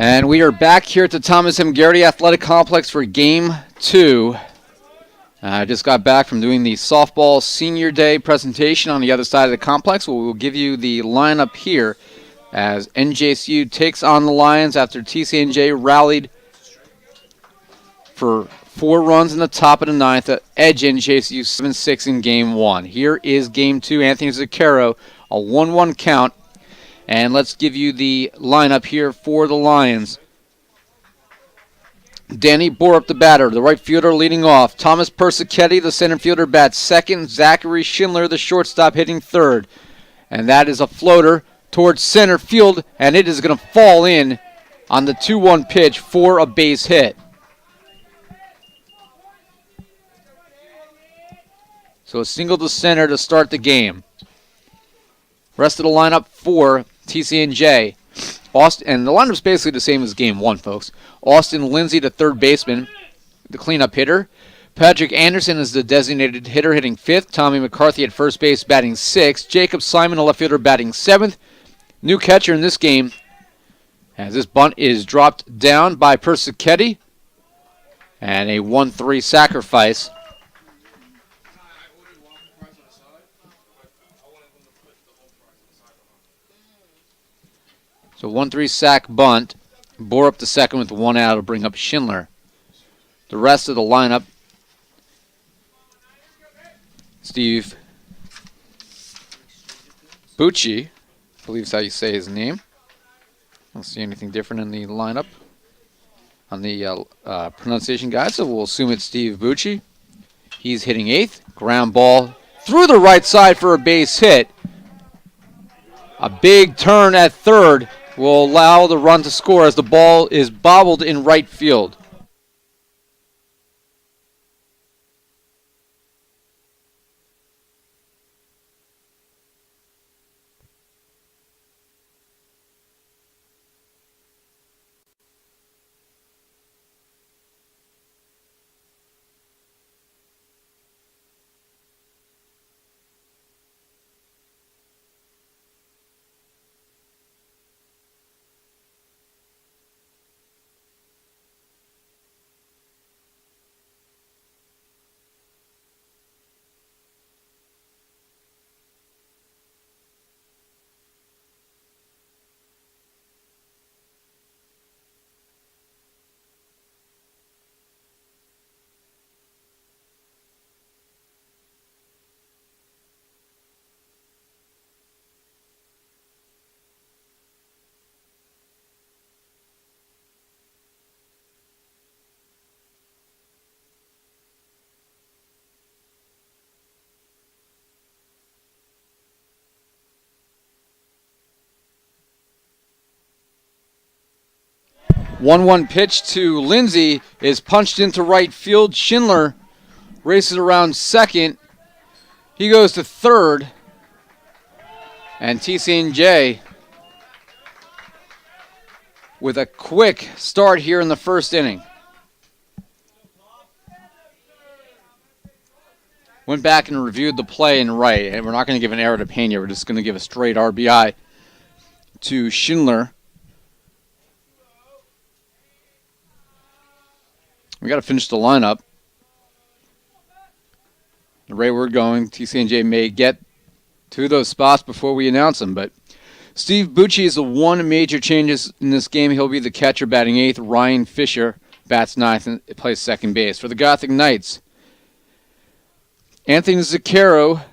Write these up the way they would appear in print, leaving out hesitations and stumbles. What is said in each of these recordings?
And we are back here at the Thomas M. Garrity Athletic Complex for Game 2. I just got back from doing the softball senior day presentation on the other side of the complex. We'll give you the lineup here as NJCU takes on the Lions after TCNJ rallied for 4 runs in the top of the 9th to edge NJCU 7-6 in Game 1. Here is Game 2. Anthony Zuccaro, a 1-1 count. And let's give you the lineup here for the Lions. Danny Borup, the batter, the right fielder leading off. Thomas Persichetti, the center fielder, bats second. Zachary Schindler, the shortstop, hitting third. And that is a floater towards center field, and it is going to fall in on the 2-1 pitch for a base hit. So a single to center to start the game. Rest of the lineup for TCNJ. Austin, and the lineup's basically the same as Game 1, folks. Austin Lindsay, the third baseman, the cleanup hitter. Patrick Anderson is the designated hitter, hitting 5th. Tommy McCarthy at first base, batting 6th. Jacob Simon, the left fielder, batting 7th. New catcher in this game, as this bunt is dropped down by Persichetti. And a 1-3 sacrifice. So 1-3 sack bunt. Borup the second with 1 out to bring up Schindler. The rest of the lineup, Steve Bucci, I believe is how you say his name. I don't see anything different in the lineup on the pronunciation guide, so we'll assume it's Steve Bucci. He's hitting 8th. Ground ball through the right side for a base hit. A big turn at third will allow the run to score as the ball is bobbled in right field. One pitch to Lindsay is punched into right field. Schindler races around second. He goes to third. And TCNJ with a quick start here in the first inning. Went back and reviewed the play and right. And we're not going to give an error to Pena. We're just going to give a straight RBI to Schindler. We got to finish the lineup. The rate we're going, TCNJ may get to those spots before we announce them. But Steve Bucci is the one major changes in this game. He'll be the catcher batting 8th. Ryan Fisher bats 9th and plays second base. For the Gothic Knights, Anthony Zuccaro,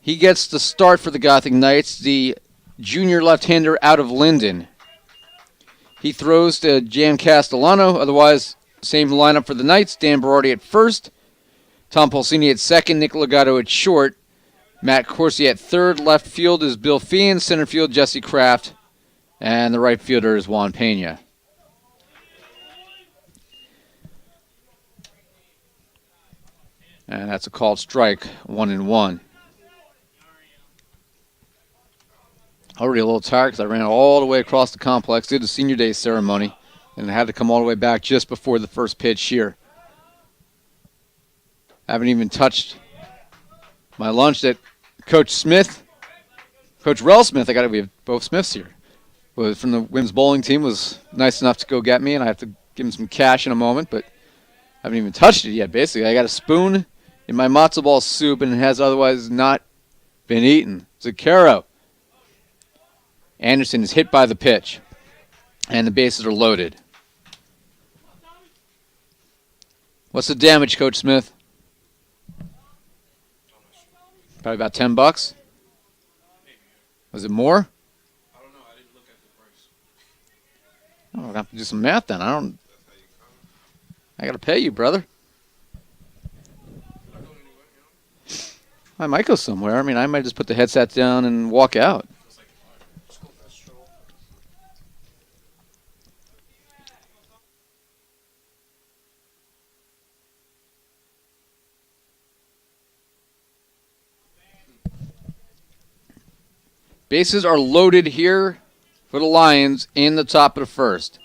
he gets the start for the Gothic Knights, the junior left-hander out of Linden. He throws to Jan Castellano, otherwise same lineup for the Knights. Dan Berardi at first. Tom Polsini at second. Nick Legato at short. Matt Corsi at third. Left field is Bill Feehan. Center field, Jesse Kraft. And the right fielder is Juan Pena. And that's a called strike, 1-1. Already a little tired because I ran all the way across the complex, did the senior day ceremony, and I had to come all the way back just before the first pitch here. Haven't even touched my lunch that Coach Smith, Coach Rel Smith, we have both Smiths here. was from the women's bowling team was nice enough to go get me, and I have to give him some cash in a moment, but I haven't even touched it yet, basically. I got a spoon in my matzo ball soup, and it has otherwise not been eaten. Zucchero. Anderson is hit by the pitch, and the bases are loaded. What's the damage, Coach Smith? Probably about $10. Was it more? I don't know. I didn't look at the price. Oh, I'm gonna have to do some math then. I gotta pay you, brother. I might go somewhere. I mean, I might just put the headset down and walk out. Bases are loaded here for the Lions in the top of the first.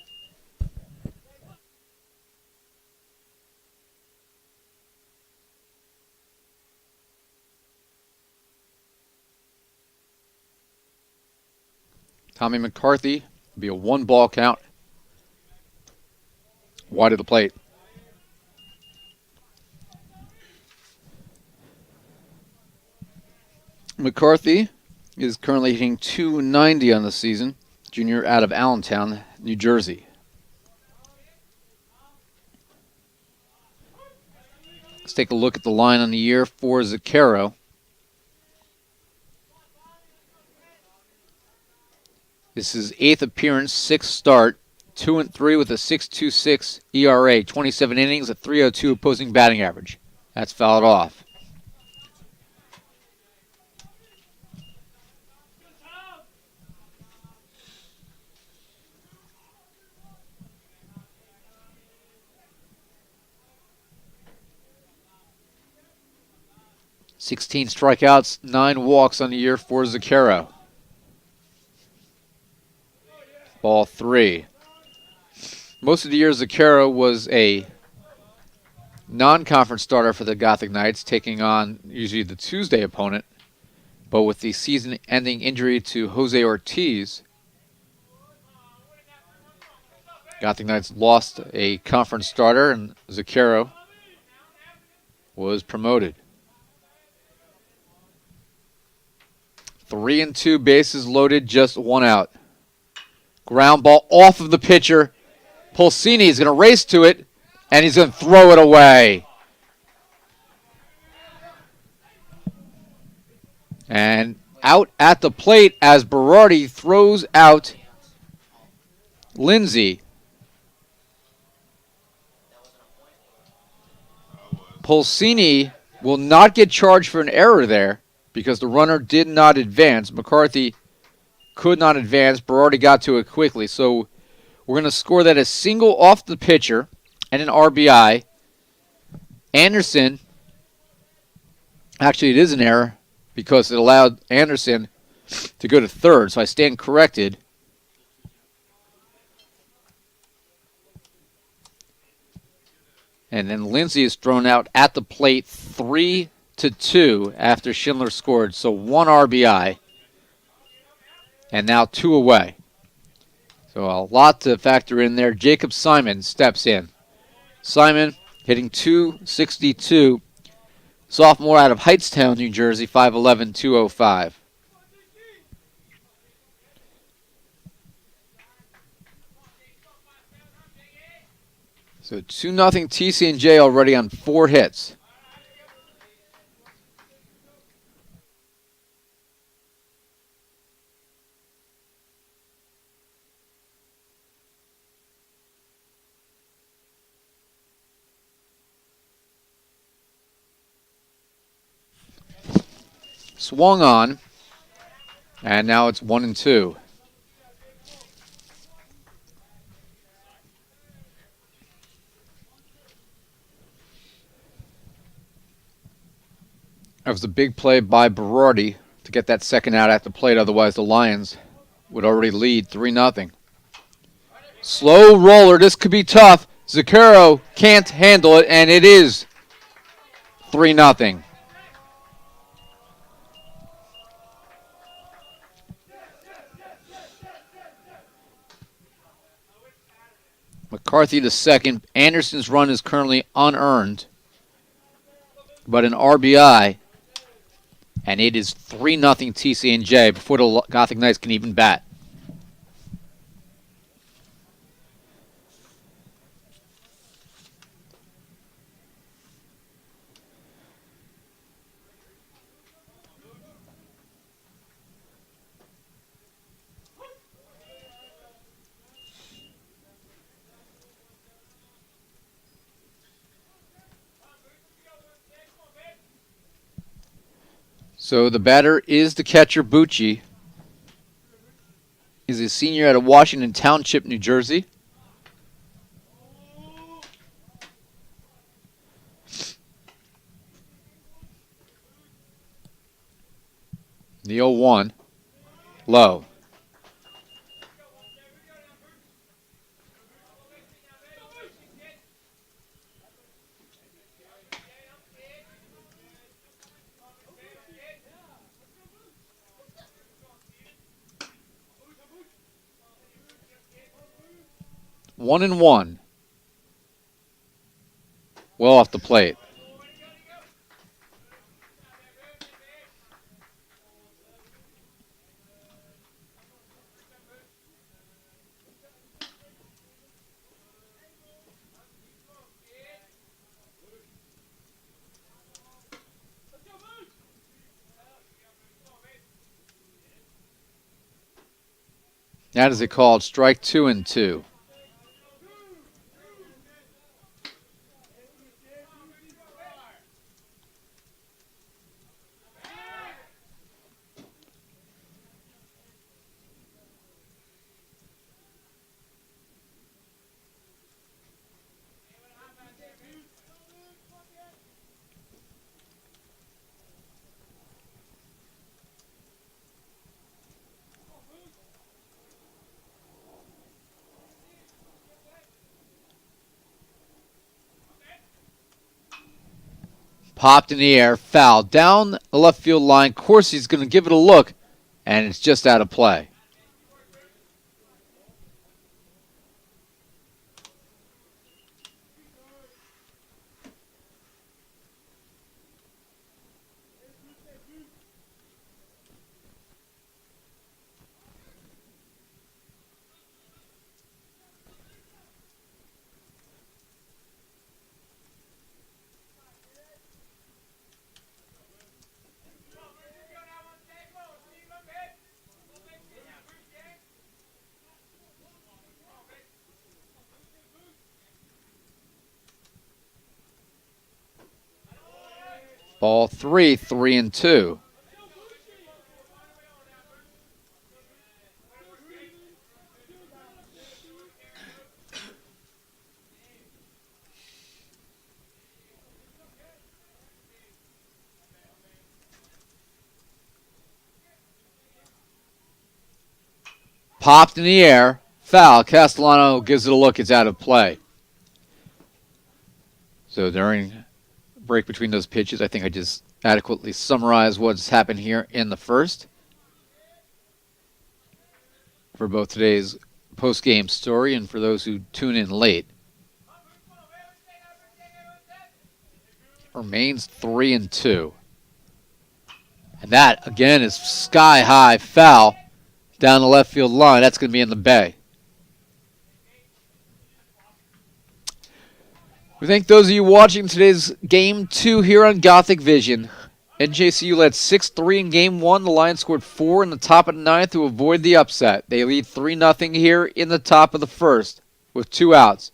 Tommy McCarthy will be a 1-ball count. Wide of the plate. McCarthy is currently hitting .290 on the season. Junior out of Allentown, New Jersey. Let's take a look at the line on the year for Zucchero. This is 8th appearance, 6th start, 2-3 with a 6.26 ERA, 27 innings, a 3.02 opposing batting average. That's fouled off. $16 strikeouts, 9 walks on the year for Zucchero. Ball 3. Most of the year, Zucchero was a non-conference starter for the Gothic Knights, taking on usually the Tuesday opponent. But with the season-ending injury to Jose Ortiz, Gothic Knights lost a conference starter, and Zucchero was promoted. 3-2, bases loaded, just 1 out. Ground ball off of the pitcher. Pulsini is going to race to it, and he's going to throw it away. And out at the plate as Berardi throws out Lindsay. Pulsini will not get charged for an error there because the runner did not advance. McCarthy could not advance. Berardi got to it quickly. So we're going to score that as single off the pitcher and an RBI. Anderson, actually it is an error because it allowed Anderson to go to third. So I stand corrected. And then Lindsay is thrown out at the plate 3-2 after Schindler scored. So 1 RBI. And now 2 away. So a lot to factor in there. Jacob Simon steps in. Simon hitting .262. Sophomore out of Hightstown, New Jersey, 5'11", 205. So 2-0 TCNJ already on 4 hits. Swung on, and now it's 1-2. That was a big play by Berardi to get that second out at the plate. Otherwise, the Lions would already lead 3-0. Slow roller. This could be tough. Zucchero can't handle it, and it is 3-0. McCarthy to second. Anderson's run is currently unearned, but an RBI, and it is 3-0 TCNJ before the Gothic Knights can even bat. So the batter is the catcher, Bucci. He's a senior out of Washington Township, New Jersey. The 0-1. Low. One and one. Well off the plate. That is a called strike 2-2. Popped in the air, foul. Down the left field line. Corsi's going to give it a look, and it's just out of play. Ball 3, 3-2. Popped in the air, foul. Castellano gives it a look. It's out of play. So during break between those pitches, I think I just adequately summarized what's happened here in the first for both today's post-game story and for those who tune in late. Remains 3-2. And that, again, is sky-high foul down the left field line. That's going to be in the bay. We thank those of you watching today's Game 2 here on Gothic Vision. NJCU led 6-3 in Game 1. The Lions scored 4 in the top of the ninth to avoid the upset. They lead 3-0 here in the top of the first with 2 outs.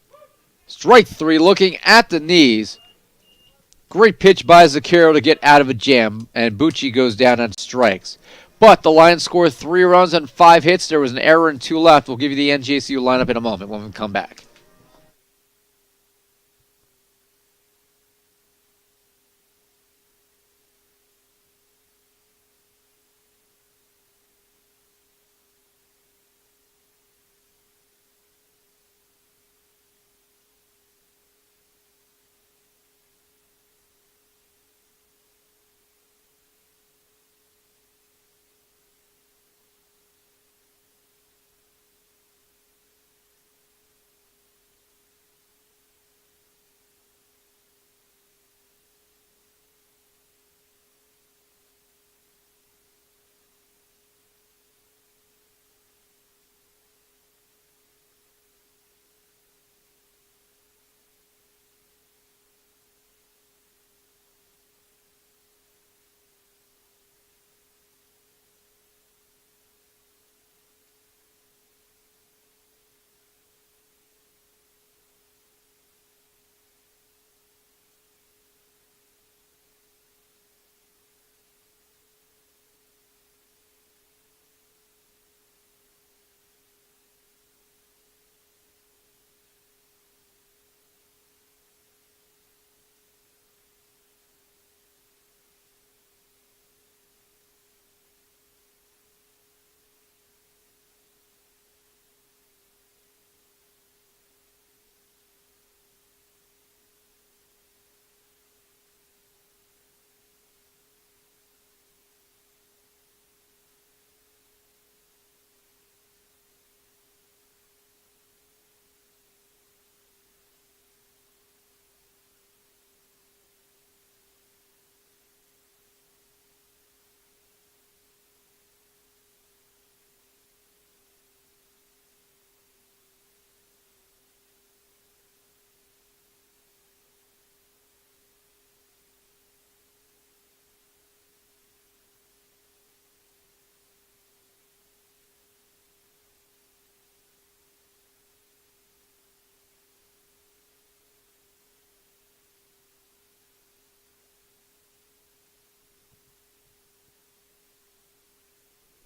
Strike 3 looking at the knees. Great pitch by Zaccaro to get out of a jam, and Bucci goes down on strikes. But the Lions scored 3 runs on 5 hits. There was an error and 2 left. We'll give you the NJCU lineup in a moment when we come back.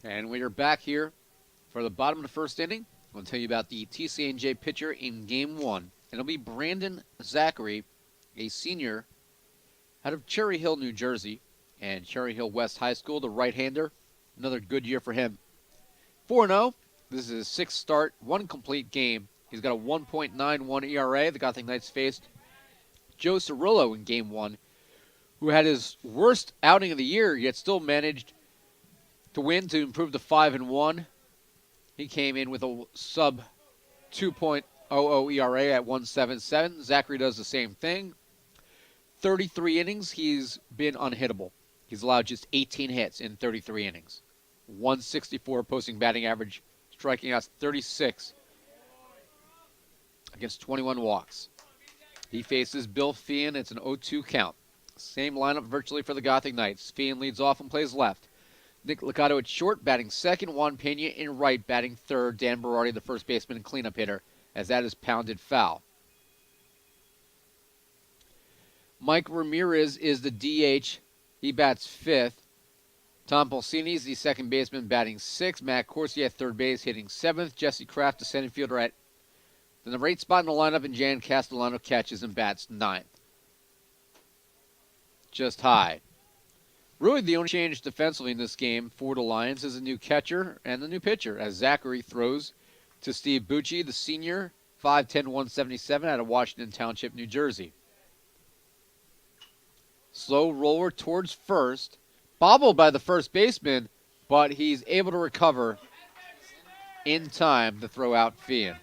And we are back here for the bottom of the first inning. I'm going to tell you about the TCNJ pitcher in Game 1. It'll be Brandon Zachary, a senior out of Cherry Hill, New Jersey, and Cherry Hill West High School, the right-hander. Another good year for him. 4-0. This is his sixth start, one complete game. He's got a 1.91 ERA. The Gotham Knights faced Joe Cirillo in Game 1, who had his worst outing of the year, yet still managed to win to improve to 5-1. He came in with a sub 2.00 ERA at 1.77. Zachary does the same thing. 33 innings, he's been unhittable. He's allowed just 18 hits in 33 innings. 164 posting batting average, striking out 36 against 21 walks. He faces Bill Feehan. It's an 0-2 count. Same lineup virtually for the Gothic Knights. Feehan leads off and plays left. Nick Licato at short, batting second. Juan Pena in right, batting third. Dan Berardi, the first baseman and cleanup hitter, as that is pounded foul. Mike Ramirez is the DH. He bats fifth. Tom Pulsini is the second baseman, batting sixth. Matt Corsi at third base, hitting seventh. Jesse Kraft, the center fielder, at the number 8 spot in the lineup, and Jan Castellano catches and bats ninth. Just high. Really, the only change defensively in this game for the Lions is a new catcher and the new pitcher, as Zachary throws to Steve Bucci, the senior, 5'10", 177, out of Washington Township, New Jersey. Slow roller towards first, bobbled by the first baseman, but he's able to recover in time to throw out Feehan.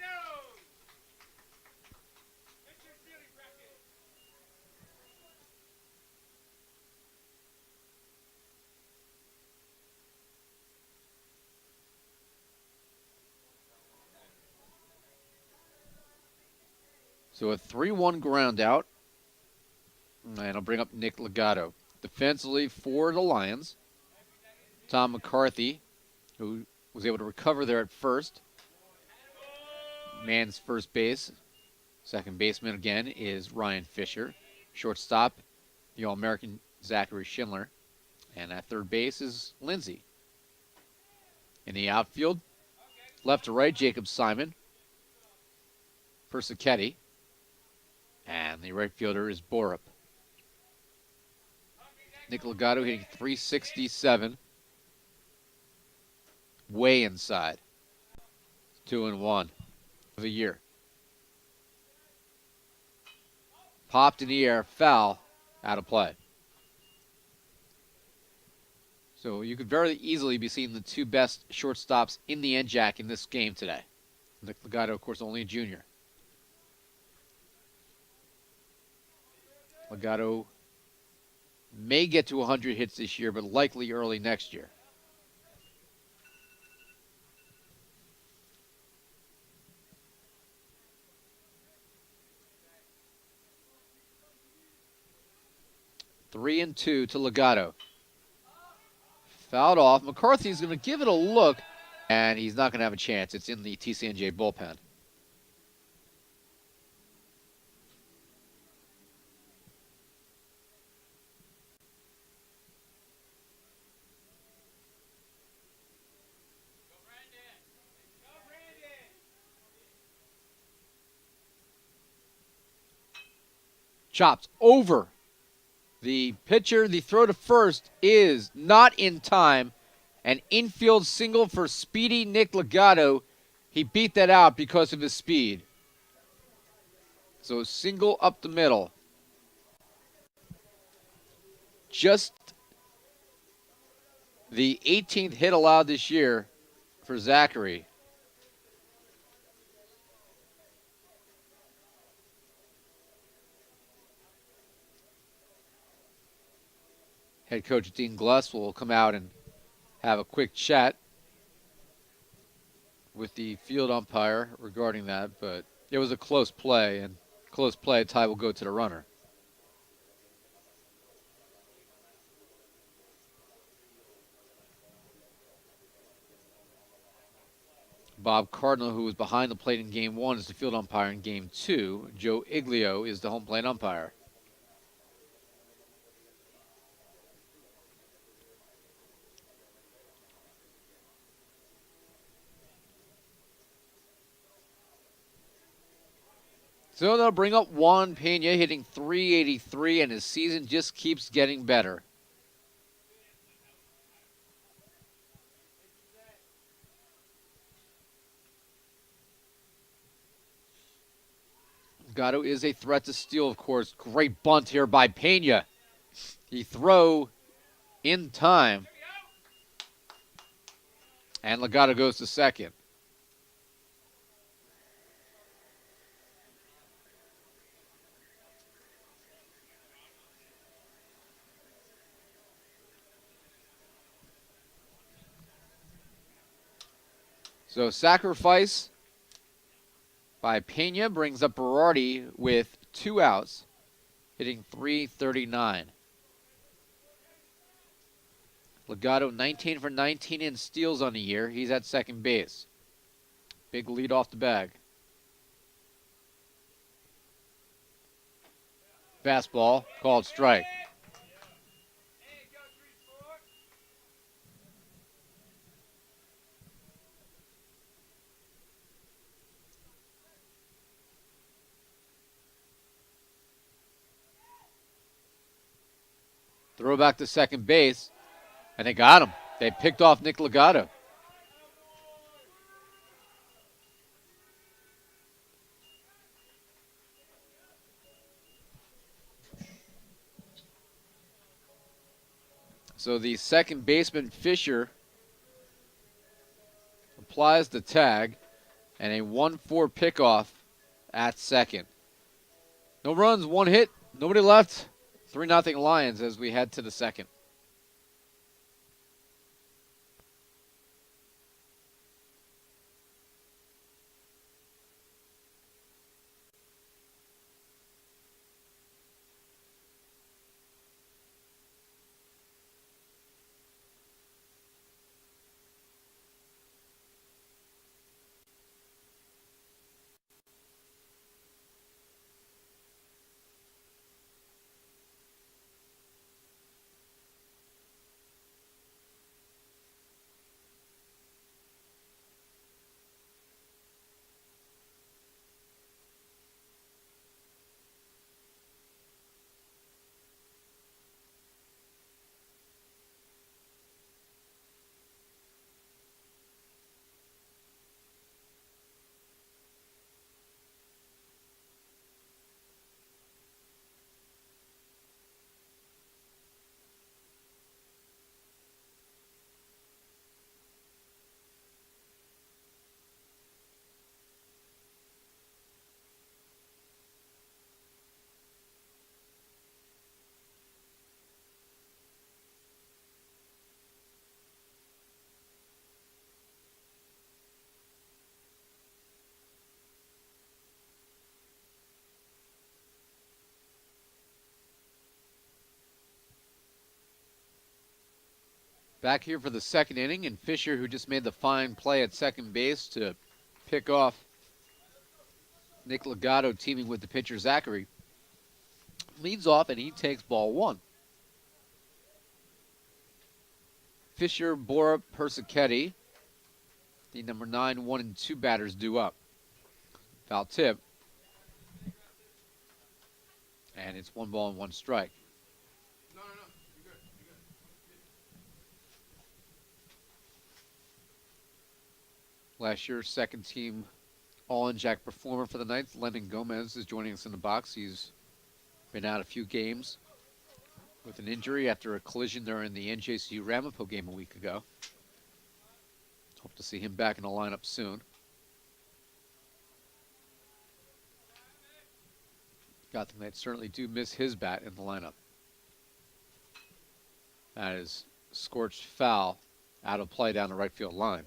So a 3-1 ground out. And I'll bring up Nick Legato. Defensively for the Lions, Tom McCarthy, who was able to recover there at first. Man's first base. Second baseman again is Ryan Fisher. Shortstop, the All-American Zachary Schindler. And at third base is Lindsay. In the outfield, left to right, Jacob Simon. Persichetti. And the right fielder is Borup. Nick Legato hitting .367. Way inside. 2-1 of the year. Popped in the air, foul, out of play. So you could very easily be seeing the two best shortstops in the NJAC in this game today. Nick Legato, of course, only a junior. Legato may get to 100 hits this year, but likely early next year. Three and two to Legato. Fouled off. McCarthy's going to give it a look, and he's not going to have a chance. It's in the TCNJ bullpen. Chopped over the pitcher. The throw to first is not in time. An infield single for speedy Nick Legato. He beat that out because of his speed. So a single up the middle. Just the 18th hit allowed this year for Zachary. Head coach Dean Gluss will come out and have a quick chat with the field umpire regarding that, but it was a close play, and close play, tie will go to the runner. Bob Cardinal, who was behind the plate in Game 1, is the field umpire in Game 2. Joe Iglio is the home plate umpire. So they'll bring up Juan Pena hitting .383, and his season just keeps getting better. Gatto is a threat to steal, of course. Great bunt here by Pena. He throw in time. And Legato goes to second. So sacrifice by Pena brings up Berardi with 2 outs, hitting .339. Legato 19 for 19 in steals on the year. He's at second base. Big lead off the bag. Fastball, called strike. Throw back to second base, and they got him. They picked off Nick Legato. So the second baseman, Fisher, applies the tag, and a 1-4 pickoff at second. No runs, 1 hit, nobody left. 3-0 Lions as we head to the second. Back here for the second inning, and Fisher, who just made the fine play at second base to pick off Nick Legato, teaming with the pitcher Zachary, leads off, and he takes ball 1. Fisher, Bora, Persichetti, the number 9, 1, and 2 batters due up. Foul tip. And it's 1 ball and 1 strike. No. You're good. Last year's second team All-NJAC performer for the Knights, Lennon Gomez, is joining us in the box. He's been out a few games with an injury after a collision during the NJCU Ramapo game a week ago. Hope to see him back in the lineup soon. Gotham Knights certainly do miss his bat in the lineup. That is scorched foul, out of play down the right field line.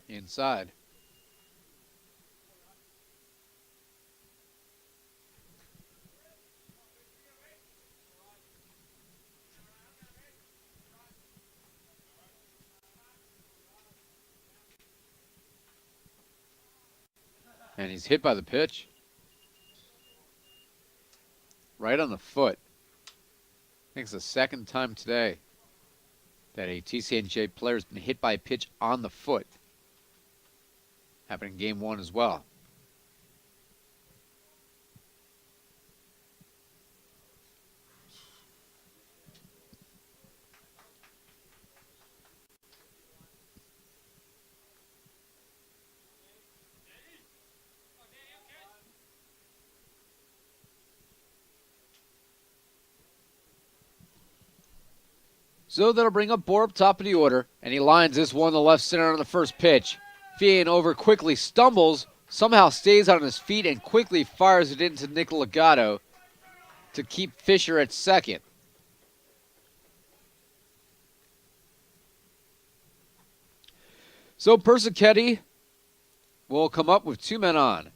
Inside. And he's hit by the pitch. Right on the foot. I think it's the second time today that a TCNJ player has been hit by a pitch on the foot. Happened in game 1 as well. So that'll bring up Borup top of the order, and he lines this one to left center on the first pitch. Fian over quickly stumbles, somehow stays on his feet, and quickly fires it into Nick Legato to keep Fisher at second. So Persichetti will come up with 2 men on.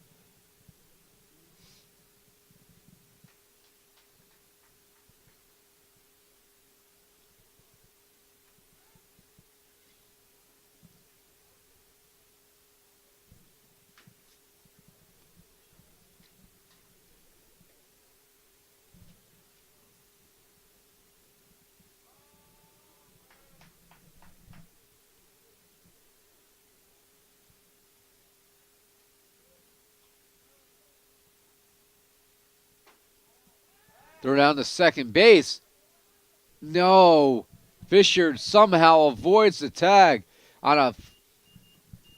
Throw down to second base. No. Fisher somehow avoids the tag on a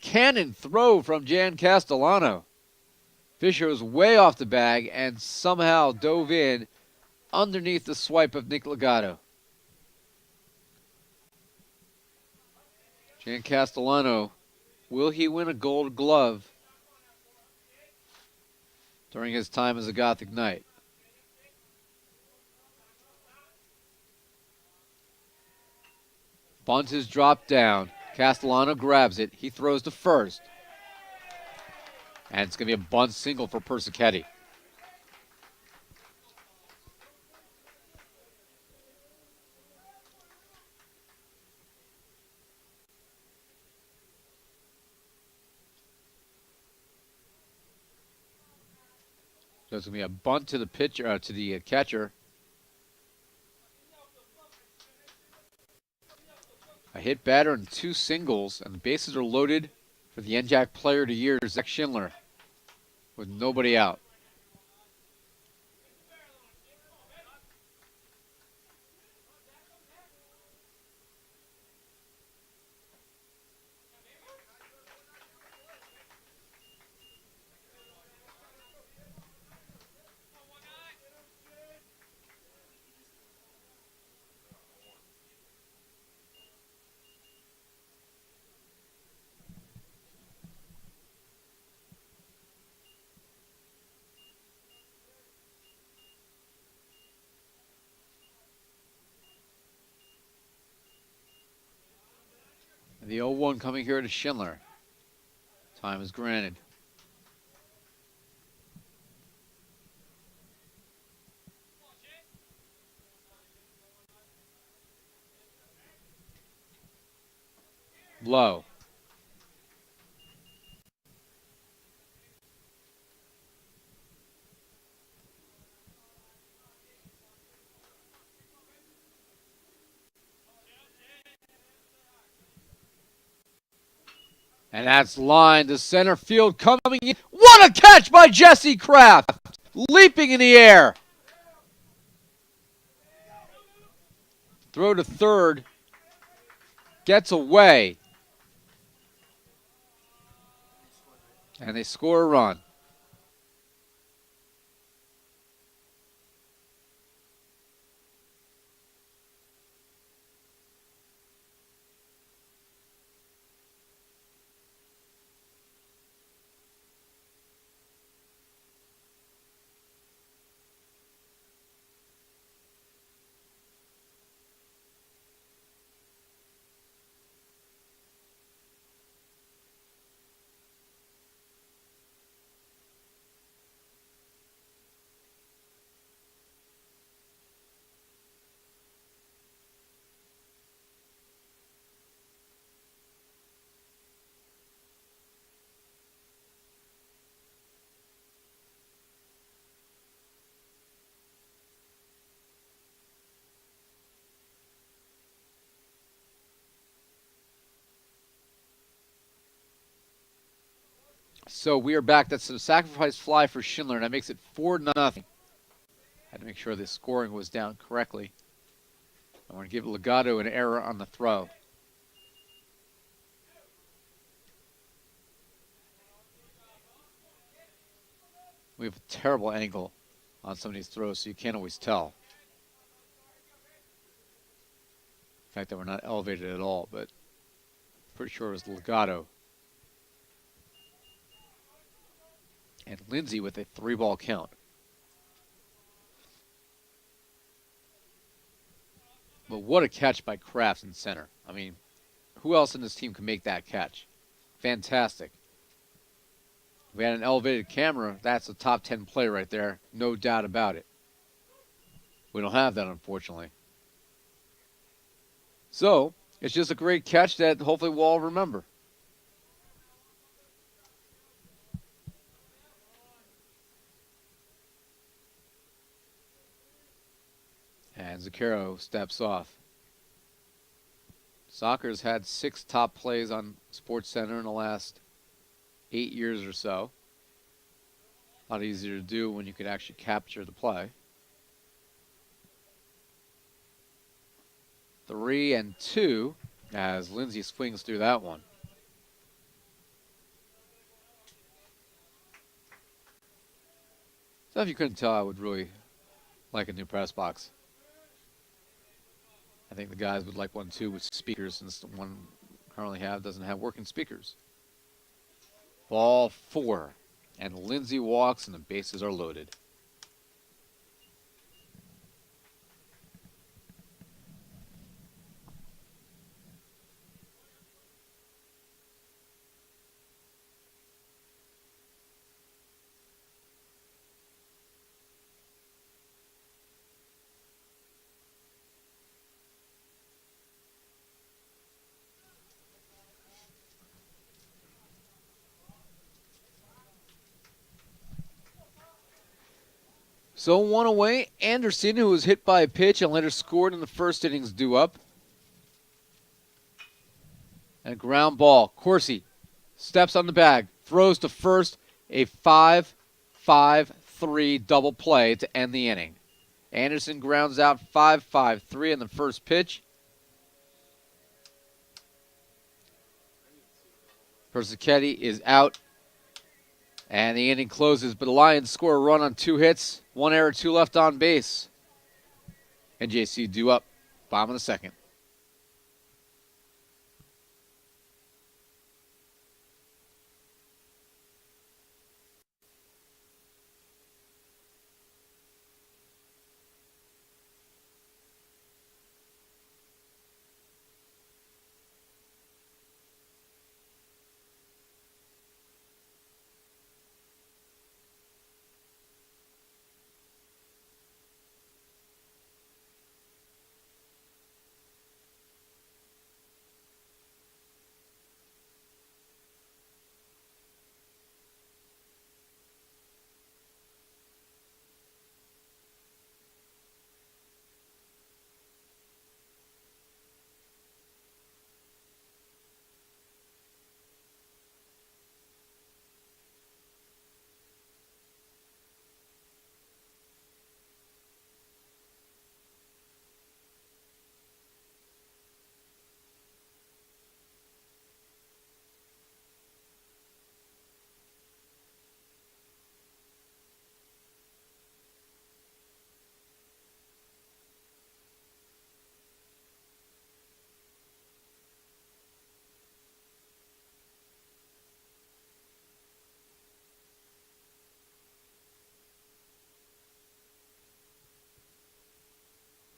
cannon throw from Jan Castellano. Fisher was way off the bag and somehow dove in underneath the swipe of Nick Legato. Jan Castellano, will he win a Gold Glove during his time as a Gothic Knight? Bunt is dropped down. Castellano grabs it. He throws to first. And it's going to be a bunt single for Persichetti. So it's going to be a bunt to the pitcher, to the catcher. A hit batter and 2 singles, and the bases are loaded for the NJAC Player of the Year, Zach Schindler, with nobody out. The 0-1 coming here to Schindler. Time is granted. Low. And that's lined to center field coming in. What a catch by Jesse Kraft! Leaping in the air. Throw to third. Gets away. And they score a run. So we are back. That's a sacrifice fly for Schindler, and that makes it 4-0. Had to make sure the scoring was down correctly. I want to give Legato an error on the throw. We have a terrible angle on some of these throws, so you can't always tell. The fact that we're not elevated at all, but pretty sure it was Legato. And Lindsay with a 3-ball count. But what a catch by Crafts in center. I mean, who else in this team can make that catch? Fantastic. If we had an elevated camera, that's a top 10 play right there. No doubt about it. We don't have that, unfortunately. So, it's just a great catch that hopefully we'll all remember. And Zucchero steps off. Soccer's had 6 top plays on SportsCenter in the last 8 years or so. A lot easier to do when you can actually capture the play. 3-2 as Lindsay swings through that one. So if you couldn't tell, I would really like a new press box. I think the guys would like one too with speakers, since the one we currently have doesn't have working speakers. Ball 4. And Lindsay walks and the bases are loaded. So 1 away. Anderson, who was hit by a pitch and later scored in the first innings, due up. And a ground ball. Corsi steps on the bag, throws to first, a 5-5-3 double play to end the inning. Anderson grounds out 5-5-3 in the first pitch. Persichetti is out. And the inning closes, but the Lions score a run on 2 hits, 1 error, 2 left on base. NJCU due up, bottom of the second.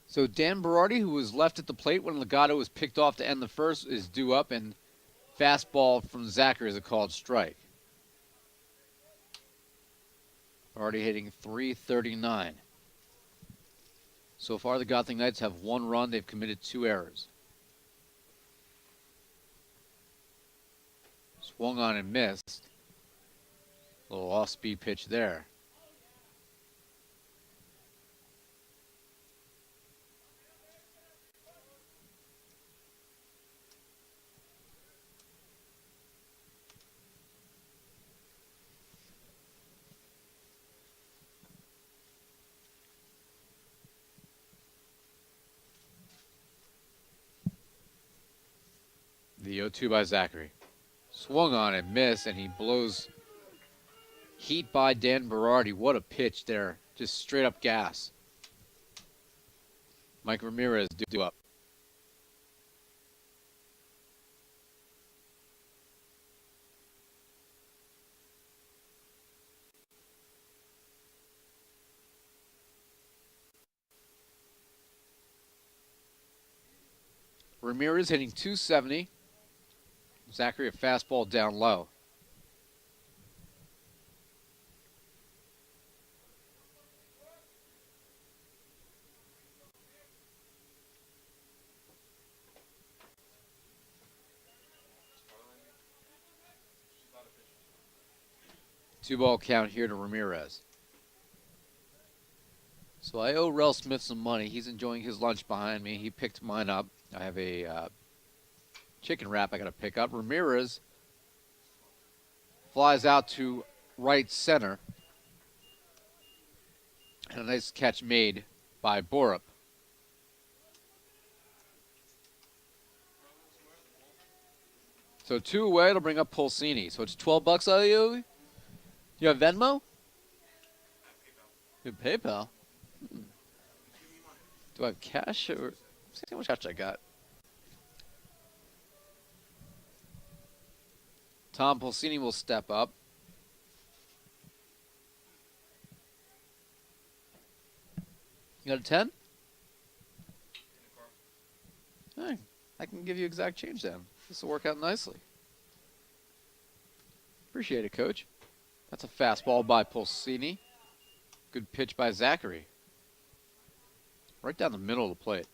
So Dan Berardi, who was left at the plate when Legato was picked off to end the first, is due up, and fastball from Zachary is a called strike. Berardi hitting .339. So far, the Gotham Knights have 1 run. They've committed 2 errors. Swung on and missed. A little off-speed pitch there. The 0-2 by Zachary. Swung on and missed, and he blows heat by Dan Berardi. What a pitch there. Just straight up gas. Mike Ramirez due up. Ramirez hitting 270. Zachary a fastball down low. Two ball count here to Ramirez. So I owe Rel Smith some money. He's enjoying his lunch behind me. He picked mine up. I have a chicken wrap I got to pick up. Ramirez flies out to right center. And a nice catch made by Borup. So 2 away, it'll bring up Pulsini. So it's $12 out of you? You have Venmo? You have PayPal? Do I have cash? Or see how much cash I got. Tom Pulsini will step up. You got a 10? Hey, I can give you exact change then. This will work out nicely. Appreciate it, Coach. That's a fastball by Pulsini. Good pitch by Zachary. Right down the middle of the plate.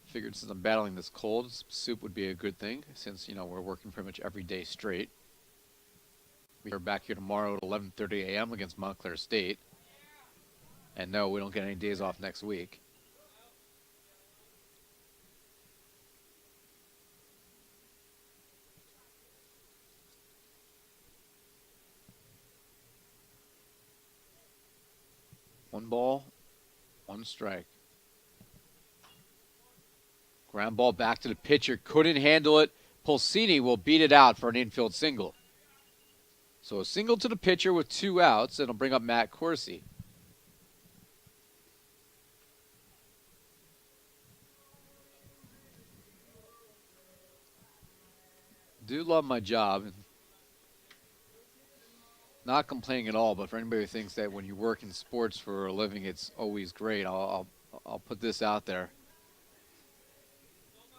Figured since I'm battling this cold, soup would be a good thing since, we're working pretty much every day straight. We are back here tomorrow at 11:30 a.m. against Montclair State. And no, we don't get any days off next week. One ball, one strike. Ground ball back to the pitcher. Couldn't handle it. Pulsini will beat it out for an infield single. So a single to the pitcher with 2 outs, and it'll bring up Matt Corsi. Do love my job. Not complaining at all, but for anybody who thinks that when you work in sports for a living, it's always great, I'll put this out there.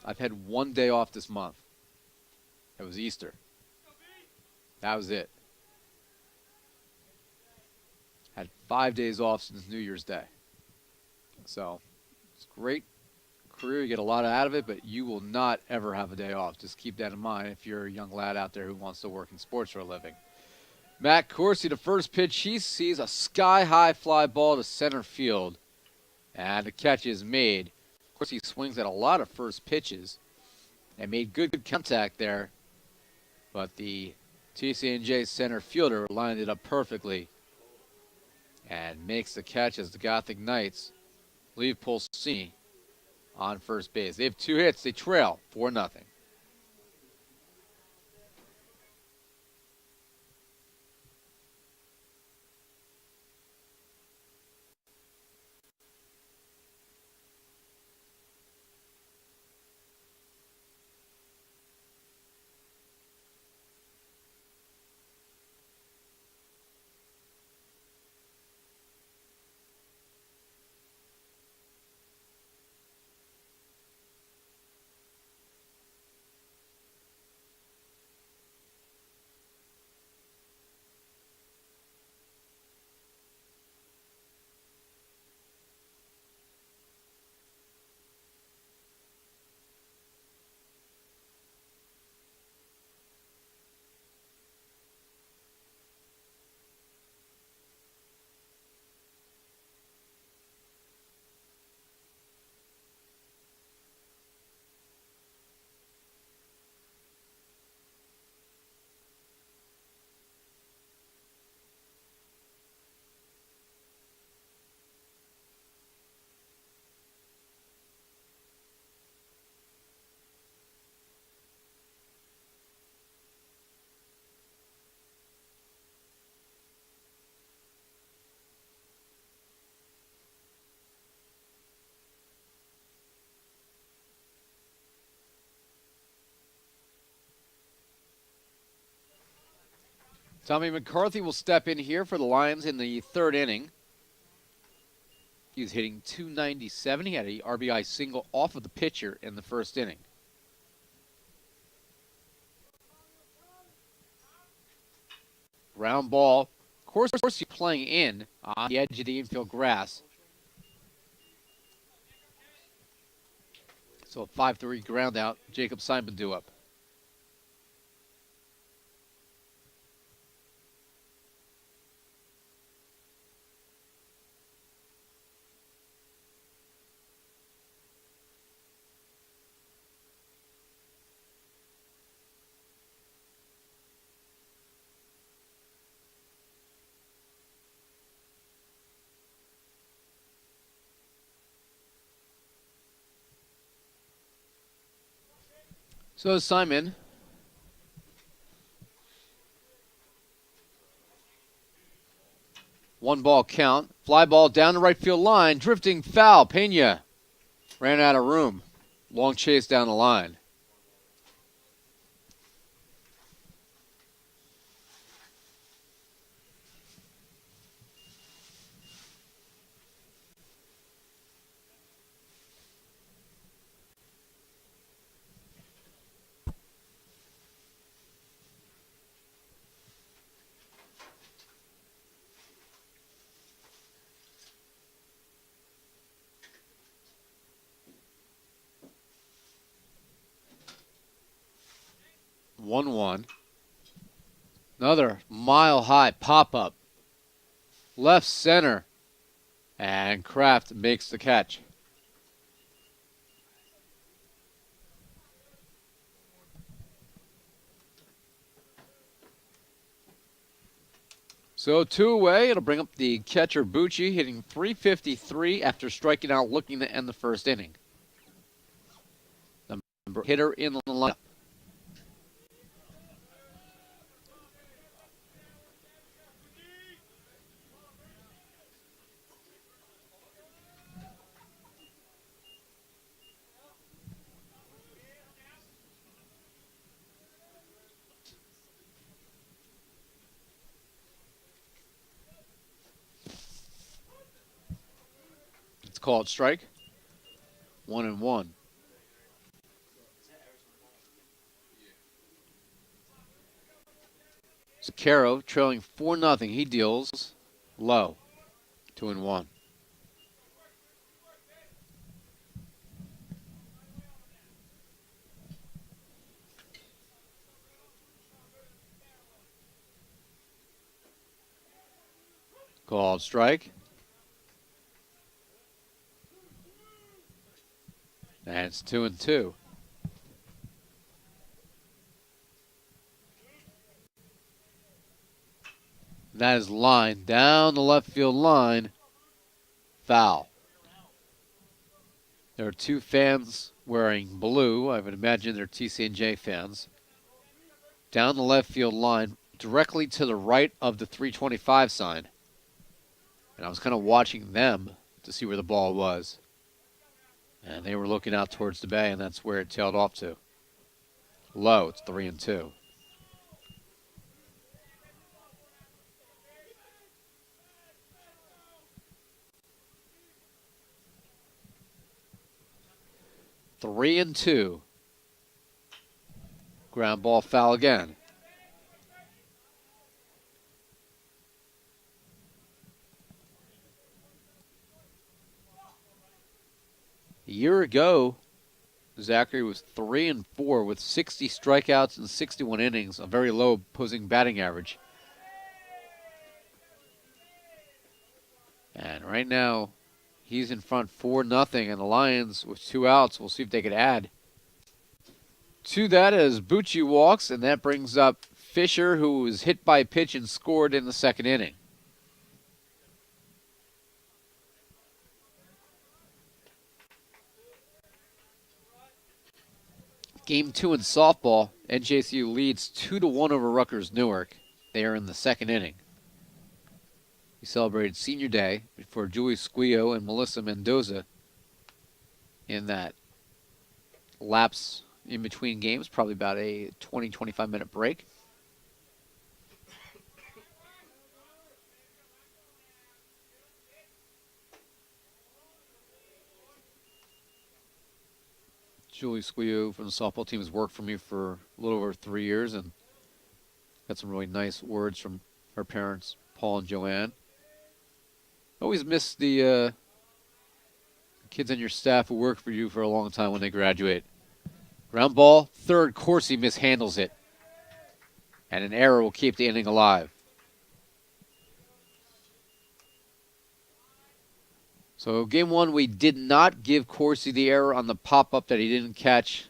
I've had 1 day off this month. It was Easter. That was it. Had 5 days off since New Year's Day. So it's a great career. You get a lot out of it, but you will not ever have a day off. Just keep that in mind if you're a young lad out there who wants to work in sports for a living. Matt Corsi, the first pitch he sees, a sky-high fly ball to center field. And the catch is made. Corsi swings at a lot of first pitches and made good contact there. But the TCNJ center fielder lined it up perfectly and makes the catch as the Gothic Knights leave Pulsini on first base. They have 2 hits. They trail 4-0. Tommy McCarthy will step in here for the Lions in the third inning. He was hitting .297. He had a RBI single off of the pitcher in the first inning. Ground ball. Of course, you're playing in on the edge of the infield grass. So a 5-3 ground out. Jacob Simon due up. So Simon. One ball count. Fly ball down the right field line. Drifting foul. Pena ran out of room. Long chase down the line. One. Another mile-high pop-up. Left center. And Kraft makes the catch. So 2 away. It'll bring up the catcher Bucci, hitting .353 after striking out looking to end the first inning. The hitter in the lineup. It's called strike. 1-1. Zucchero trailing 4-0. He deals low. 2-1. Called strike. And it's 2-2. That is line down the left field line. Foul. There are 2 fans wearing blue. I would imagine they're TCNJ fans. Down the left field line, directly to the right of the 325 sign. And I was kind of watching them to see where the ball was. And they were looking out towards the bay, and that's where it tailed off to. Low, it's 3-2. Three and two. Ground ball foul again. A year ago, Zachary was 3-4 with 60 strikeouts and 61 innings, a very low opposing batting average. And right now, he's in front 4-0, and the Lions with 2 outs. We'll see if they could add to that as Bucci walks, and that brings up Fisher, who was hit by a pitch and scored in the second inning. Game 2 in softball, NJCU leads 2-1 over Rutgers Newark. They are in the second inning. We celebrated Senior Day for Julie Squio and Melissa Mendoza in that lapse in between games, probably about a 20-25 minute break. Julie Squio from the softball team has worked for me for a little over 3 years and got some really nice words from her parents, Paul and Joanne. Always miss the kids on your staff who work for you for a long time when they graduate. Ground ball, third, Corsi mishandles it. And an error will keep the inning alive. So game one, we did not give Corsi the error on the pop-up that he didn't catch.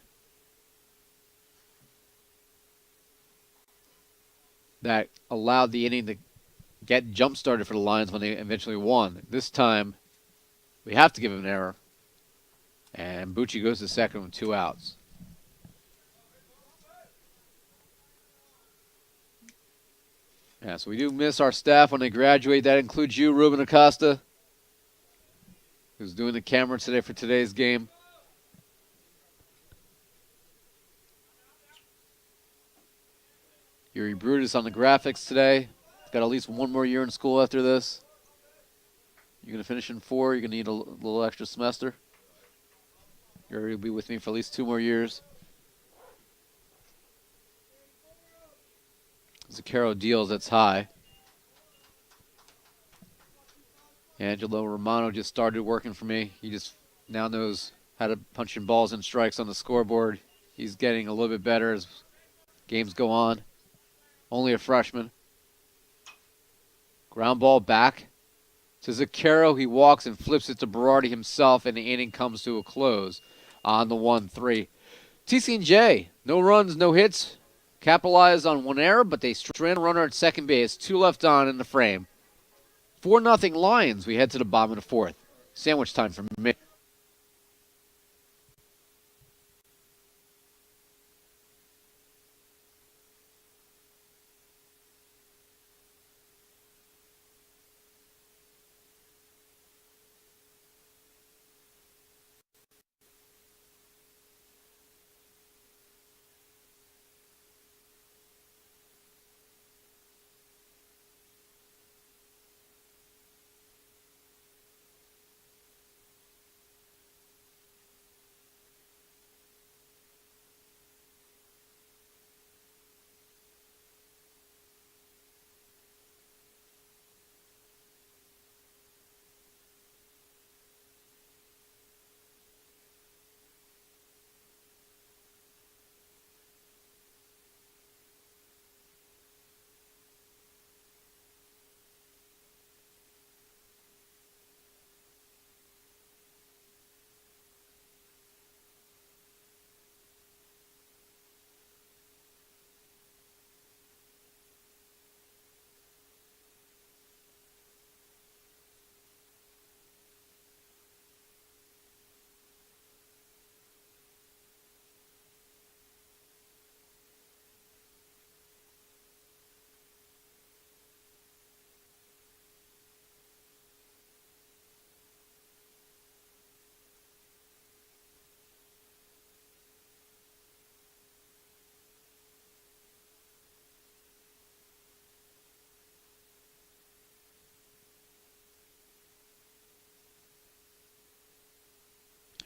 That allowed the inning to get jump-started for the Lions when they eventually won. This time, we have to give him an error. And Bucci goes to second with 2 outs. Yeah, so we do miss our staff when they graduate. That includes you, Ruben Acosta, who's doing the camera today for today's game. Yuri Brutus on the graphics today. Got at least 1 more year in school after this. You're going to finish in 4. You're going to need a little extra semester. Yuri will be with me for at least 2 more years. Zucchero deals, that's high. Angelo Romano just started working for me. He just now knows how to punch in balls and strikes on the scoreboard. He's getting a little bit better as games go on. Only a freshman. Ground ball back to Zucchero. He walks and flips it to Berardi himself, and the inning comes to a close on the 1-3. TCNJ, no runs, no hits. Capitalized on 1 error, but they strand a runner at second base. 2 left on in the frame. 4-0 Lions. We head to the bottom of the 4th. Sandwich time for me.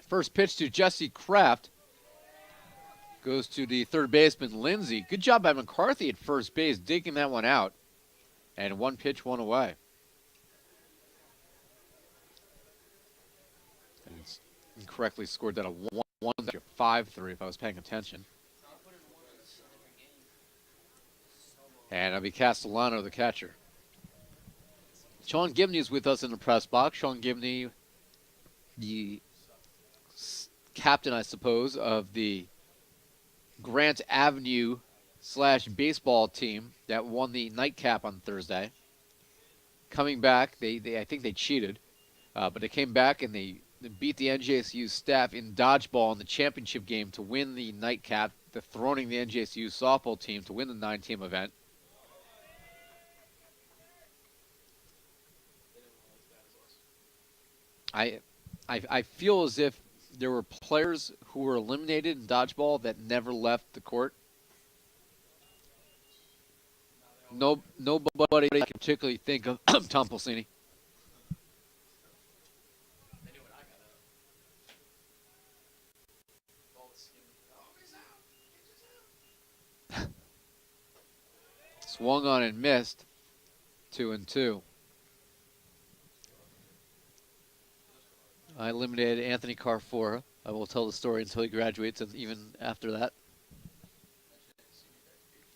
First pitch to Jesse Kraft. Goes to the third baseman, Lindsey. Good job by McCarthy at first base, digging that one out. And 1 pitch, 1 away. And it's incorrectly scored that a 1 5-3 if I was paying attention. And it'll be Castellano, the catcher. Sean Gibney is with us in the press box. Sean Gibney, the captain, I suppose, of the Grant Avenue / baseball team that won the nightcap on Thursday. Coming back, I think they cheated, but they came back and they beat the NJCU staff in dodgeball in the championship game to win the nightcap, dethroning the NJCU softball team to win the 9-team event. I feel as if there were players who were eliminated in dodgeball that never left the court. Nobody I can particularly think of. Tom Pulsini. Swung on and missed. 2-2. I eliminated Anthony Carfora. I will tell the story until he graduates and even after that.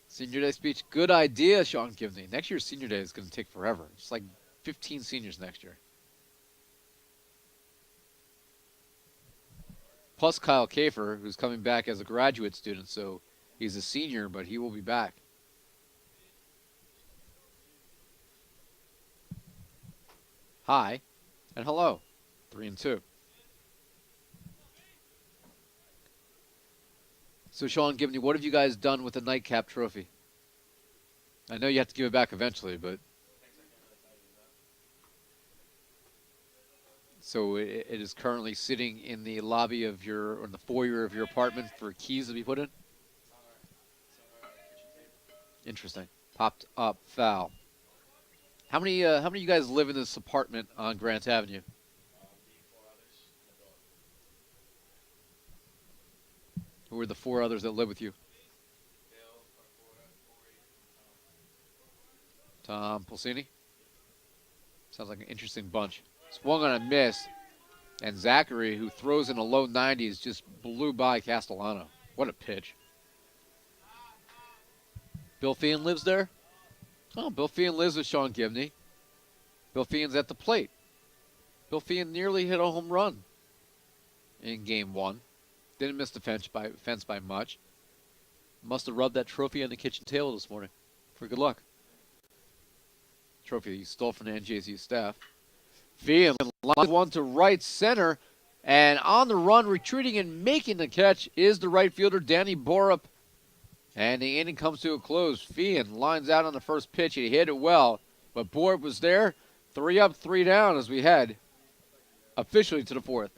Senior Day speech. Good idea, Sean Gibney. Next year's Senior Day is going to take forever. It's like 15 seniors next year. Plus Kyle Kafer, who's coming back as a graduate student, so he's a senior, but he will be back. Hi and hello. 3-2. So, Sean Gibney, what have you guys done with the nightcap trophy? I know you have to give it back eventually, but... So it is currently sitting in the lobby of or the foyer of your apartment for keys to be put in? Interesting. Popped up foul. How many of you guys live in this apartment on Grant Avenue? Who are the 4 others that live with you? Tom Pulsini? Sounds like an interesting bunch. Swung on a miss. And Zachary, who throws in a low 90s, just blew by Castellano. What a pitch. Bill Feehan lives there? Oh, Bill Feehan lives with Sean Gibney. Bill Feehan's at the plate. Bill Feehan nearly hit a home run in Game 1. Didn't miss the fence by much. Must have rubbed that trophy on the kitchen table this morning for good luck. Trophy he stole from the NJCU staff. Feehan line one to right center. And on the run, retreating and making the catch is the right fielder, Danny Borup. And the inning comes to a close. Feehan lines out on the first pitch. He hit it well. But Borup was there. 3 up, 3 down as we head officially to the 4th.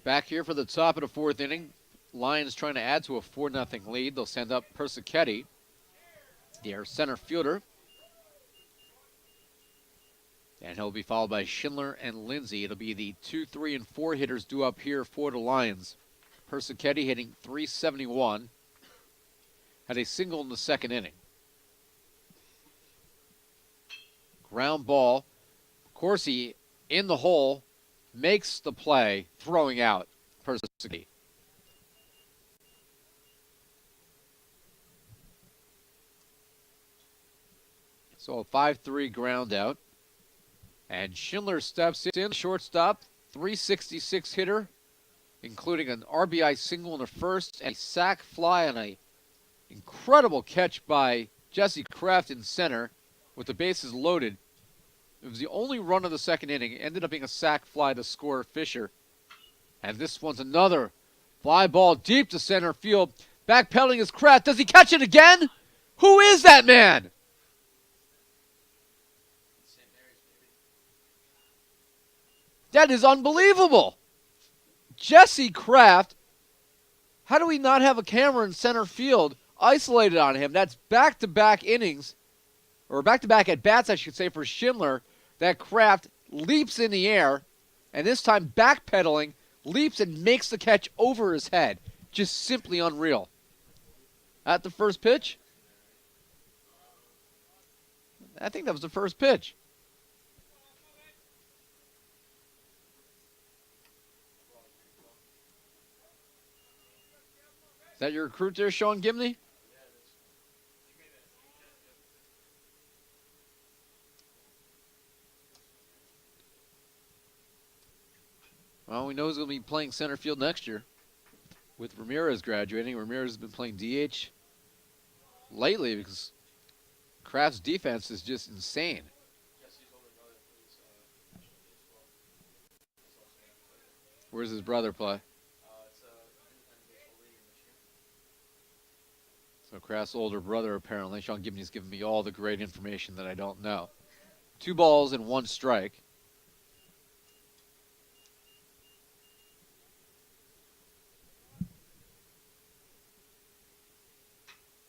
Back here for the top of the 4th inning. Lions trying to add to a 4-0 lead. They'll send up Persichetti, their center fielder. And he'll be followed by Schindler and Lindsay. It'll be the 2, 3, and 4 hitters due up here for the Lions. Persichetti hitting .371. Had a single in the 2nd inning. Ground ball. Corsi in the hole. Makes the play, throwing out Persichetti. So a 5-3 ground out. And Schindler steps in, shortstop, .366 hitter, including an RBI single in the 1st and a sac fly on a incredible catch by Jesse Kraft in center with the bases loaded. It was the only run of the 2nd inning. It ended up being a sac fly to score Fisher. And this one's another fly ball deep to center field. Backpedaling is Kraft. Does he catch it again? Who is that man? That is unbelievable. Jesse Kraft. How do we not have a camera in center field isolated on him? That's back-to-back innings, or back-to-back at-bats, I should say, for Schindler. That Kraft leaps in the air, and this time backpedaling, leaps and makes the catch over his head. Just simply unreal. At the first pitch? I think that was the first pitch. Is that your recruit there, Sean Gimney? Well, we know he's going to be playing center field next year. With Ramirez graduating, Ramirez has been playing DH lately because Kraft's defense is just insane. Where's his brother play? So Kraft's older brother, apparently. Sean Gibney's giving me all the great information that I don't know. 2 balls and 1 strike.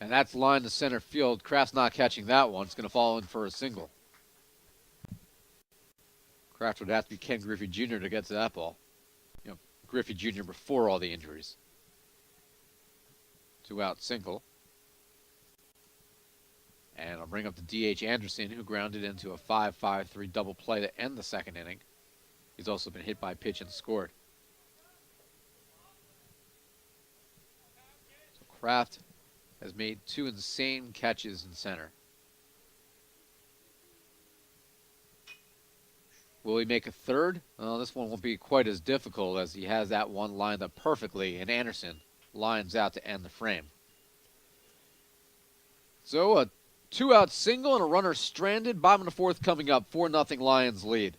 And that's line to center field. Kraft's not catching that one. It's going to fall in for a single. Kraft would have to be Ken Griffey Jr. to get to that ball. You know, Griffey Jr. before all the injuries. 2-out single. And I'll bring up the DH Anderson, who grounded into a 5-5-3 double play to end the second inning. He's also been hit by a pitch and scored. So Kraft has made 2 insane catches in center. Will he make a third? Well, this one won't be quite as difficult as he has that one lined up perfectly, and Anderson lines out to end the frame. So a 2-out single and a runner stranded. Bottom of the 4th coming up. 4-0 Lions lead.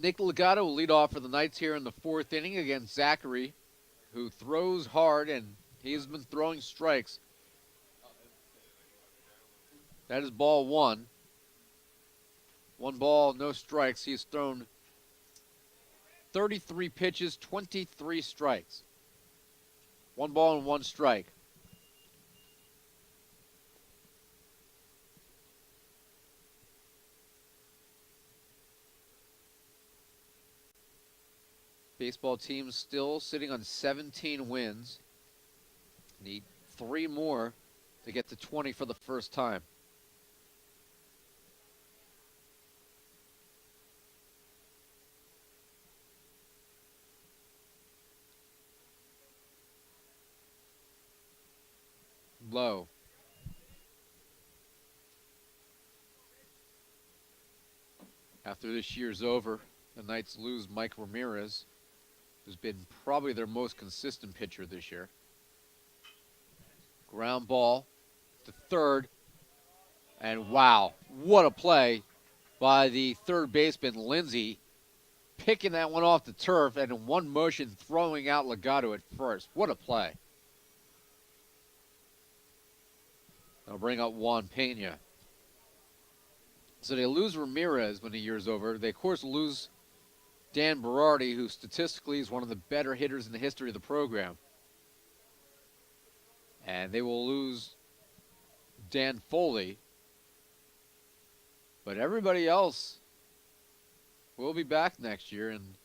Nick Legato will lead off for the Knights here in the 4th inning against Zachary, who throws hard, and he's been throwing strikes. That is ball 1. 1 ball, no strikes. He's thrown 33 pitches, 23 strikes. 1 ball and 1 strike. Baseball team still sitting on 17 wins. Need 3 more to get to 20 for the first time. Low. After this year's over, the Knights lose Mike Ramirez, who's been probably their most consistent pitcher this year. Ground ball to third. And wow, what a play by the third baseman, Lindsay, picking that one off the turf and in one motion throwing out Legato at first. What a play. They'll bring up Juan Pena. So they lose Ramirez when the year's over. They, of course, lose Dan Berardi, who statistically is one of the better hitters in the history of the program. And they will lose Dan Foley. But everybody else will be back next year, and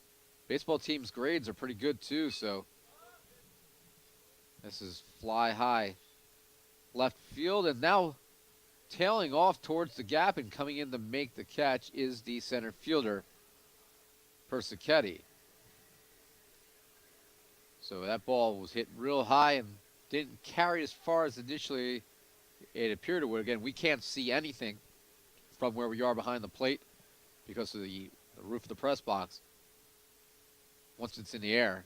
baseball teams' grades are pretty good too, so this is fly high left field, and now tailing off towards the gap and coming in to make the catch is the center fielder, Persichetti. So that ball was hit real high and didn't carry as far as initially it appeared it would. Again, we can't see anything from where we are behind the plate because of the roof of the press box once it's in the air.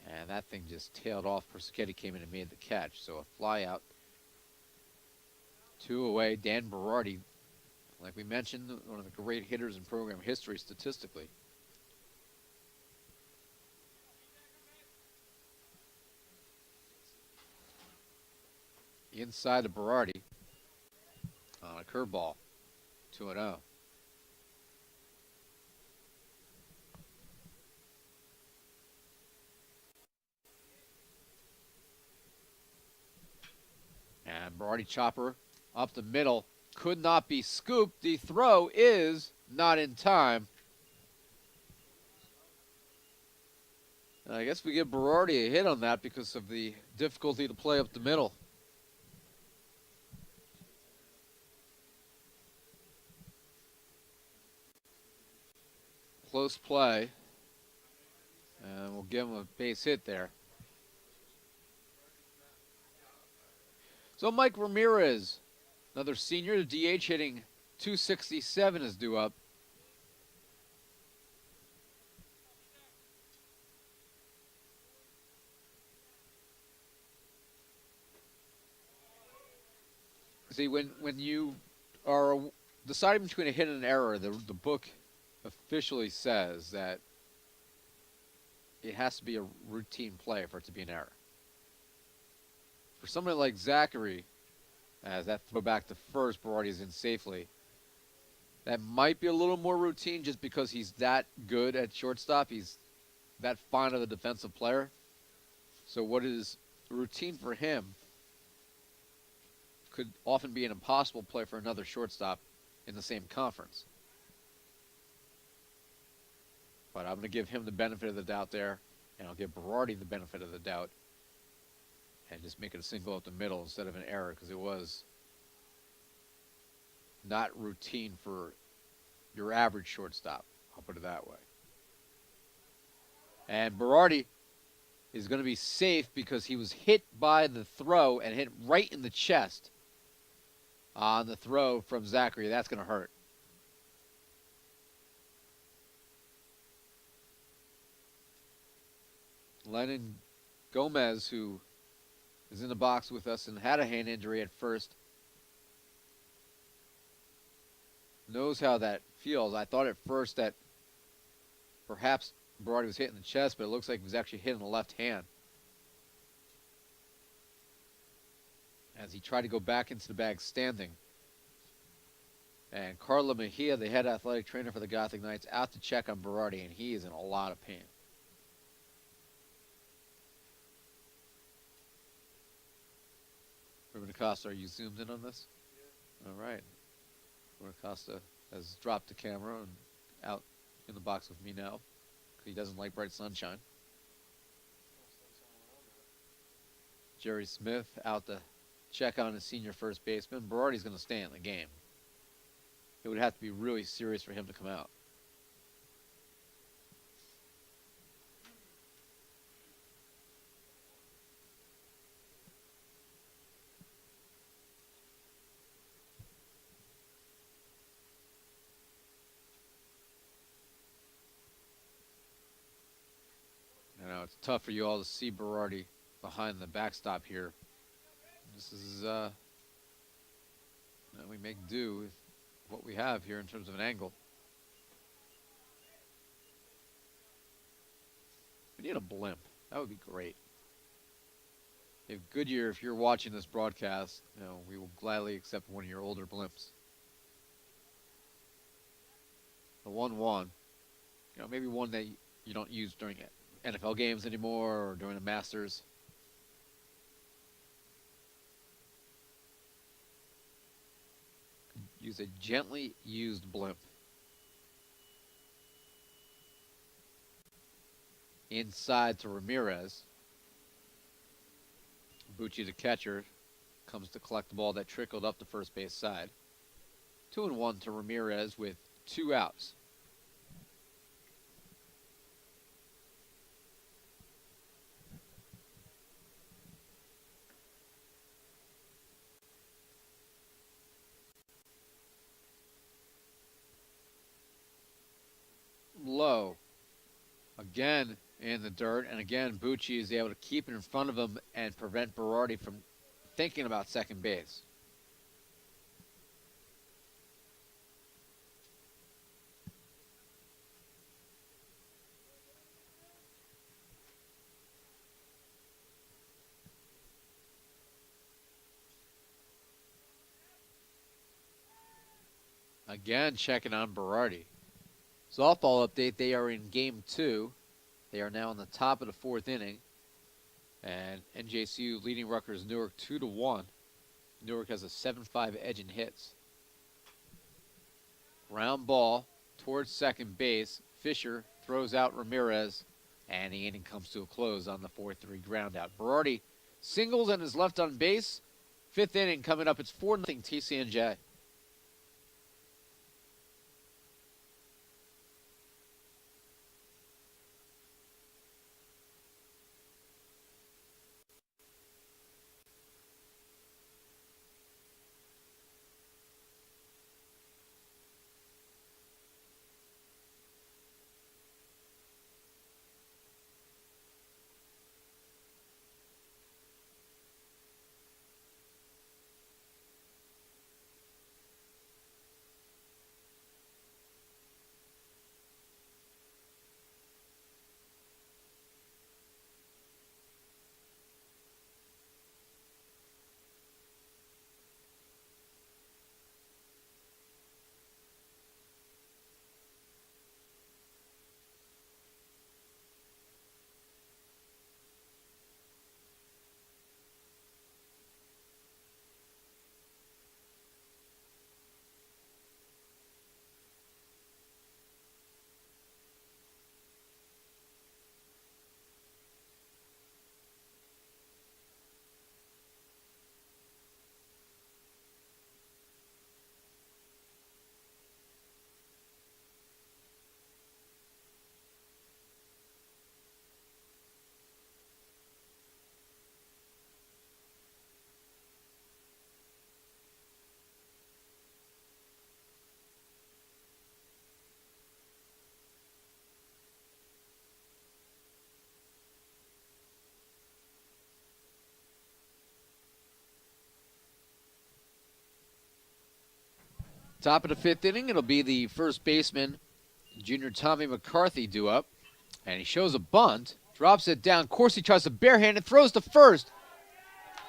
And that thing just tailed off. Persichetti came in and made the catch. So a fly out. 2 away. Dan Berardi, like we mentioned, one of the great hitters in program history statistically. Inside of Berardi on a curveball. 2-0. And Berardi chopper up the middle. Could not be scooped. The throw is not in time. And I guess we give Berardi a hit on that because of the difficulty to play up the middle. Close play. And we'll give him a base hit there. So Mike Ramirez, another senior, the DH hitting .267 is due up. See, when you are deciding between a hit and an error, the book officially says that it has to be a routine play for it to be an error. For somebody like Zachary, as that throw back to first, Berardi's in safely, that might be a little more routine just because he's that good at shortstop. He's that fine of a defensive player. So what is routine for him could often be an impossible play for another shortstop in the same conference. But I'm going to give him the benefit of the doubt there, and I'll give Berardi the benefit of the doubt and just make it a single up the middle instead of an error because it was not routine for your average shortstop. I'll put it that way. And Berardi is going to be safe because he was hit by the throw and hit right in the chest on the throw from Zachary. That's going to hurt. Lennon Gomez, who is in the box with us and had a hand injury at first, knows how that feels. I thought at first that perhaps Berardi was hit in the chest, but it looks like he was actually hit in the left hand as he tried to go back into the bag standing. And Carla Mejia, the head athletic trainer for the Gothic Knights, out to check on Berardi, and he is in a lot of pain. Ruben Acosta, are you zoomed in on this? Yeah. All right. Ruben Acosta has dropped the camera and out in the box with me now because he doesn't like bright sunshine. Jerry Smith out to check on his senior first baseman. Berardi's going to stay in the game. It would have to be really serious for him to come out. it's tough for you all to see Berardi behind the backstop here. This is, we make do with what we have here in terms of an angle. We need a blimp. That would be great. If Goodyear, if you're watching this broadcast, we will gladly accept one of your older blimps. The 1-1, maybe one that you don't use during NFL games anymore or during the Masters. Use a gently used blimp. Inside to Ramirez. Bucci, the catcher, comes to collect the ball that trickled up the first base side. 2-1 to Ramirez with 2 outs. Low. Again in the dirt, and again Bucci is able to keep it in front of him and prevent Berardi from thinking about second base. Again checking on Berardi. Softball update, they are in game 2. They are now in the top of the 4th inning. And NJCU leading Rutgers Newark 2-1. Newark has a 7-5 edge in hits. Ground ball towards second base. Fisher throws out Ramirez, and the inning comes to a close on the 4-3 ground out. Berardi singles and is left on base. 5th inning coming up. It's 4-0 TCNJ. Top of the 5th inning, it'll be the first baseman, junior Tommy McCarthy, due up. And he shows a bunt, drops it down. Corsi tries to barehand it, throws to first.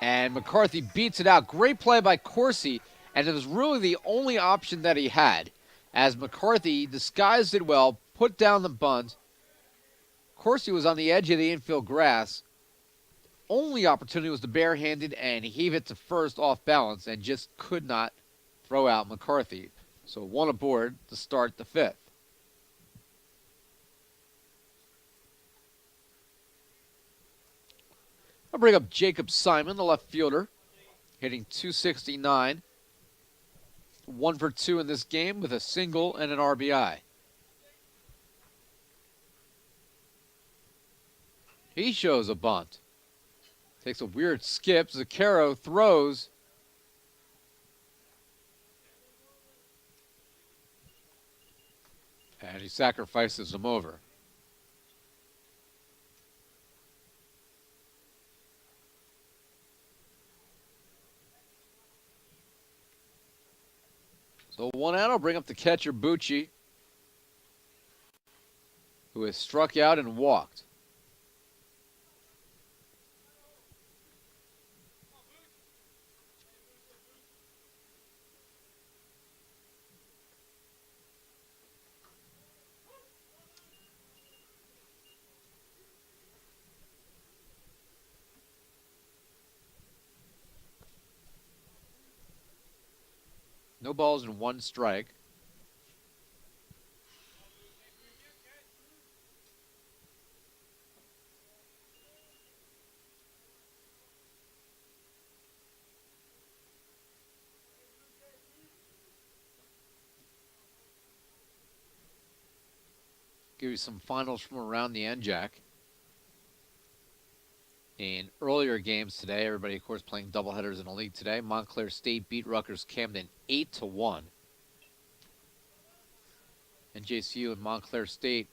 And McCarthy beats it out. Great play by Corsi, and it was really the only option that he had. As McCarthy disguised it well, put down the bunt. Corsi was on the edge of the infield grass. Only opportunity was to barehand it, and he heaved it to first off balance and just could not throw out McCarthy. So 1 aboard to start the 5th. I'll bring up Jacob Simon, the left fielder, hitting .269. 1 for 2 in this game with a single and an RBI. He shows a bunt. Takes a weird skip. Zucchero throws. And he sacrifices him over. The one out will bring up the catcher, Bucci, who has struck out and walked. No balls and one strike. Give you some finals from around the NJAC. In earlier games today, everybody, of course, playing doubleheaders in the league today. Montclair State beat Rutgers Camden 8-1. NJCU and Montclair State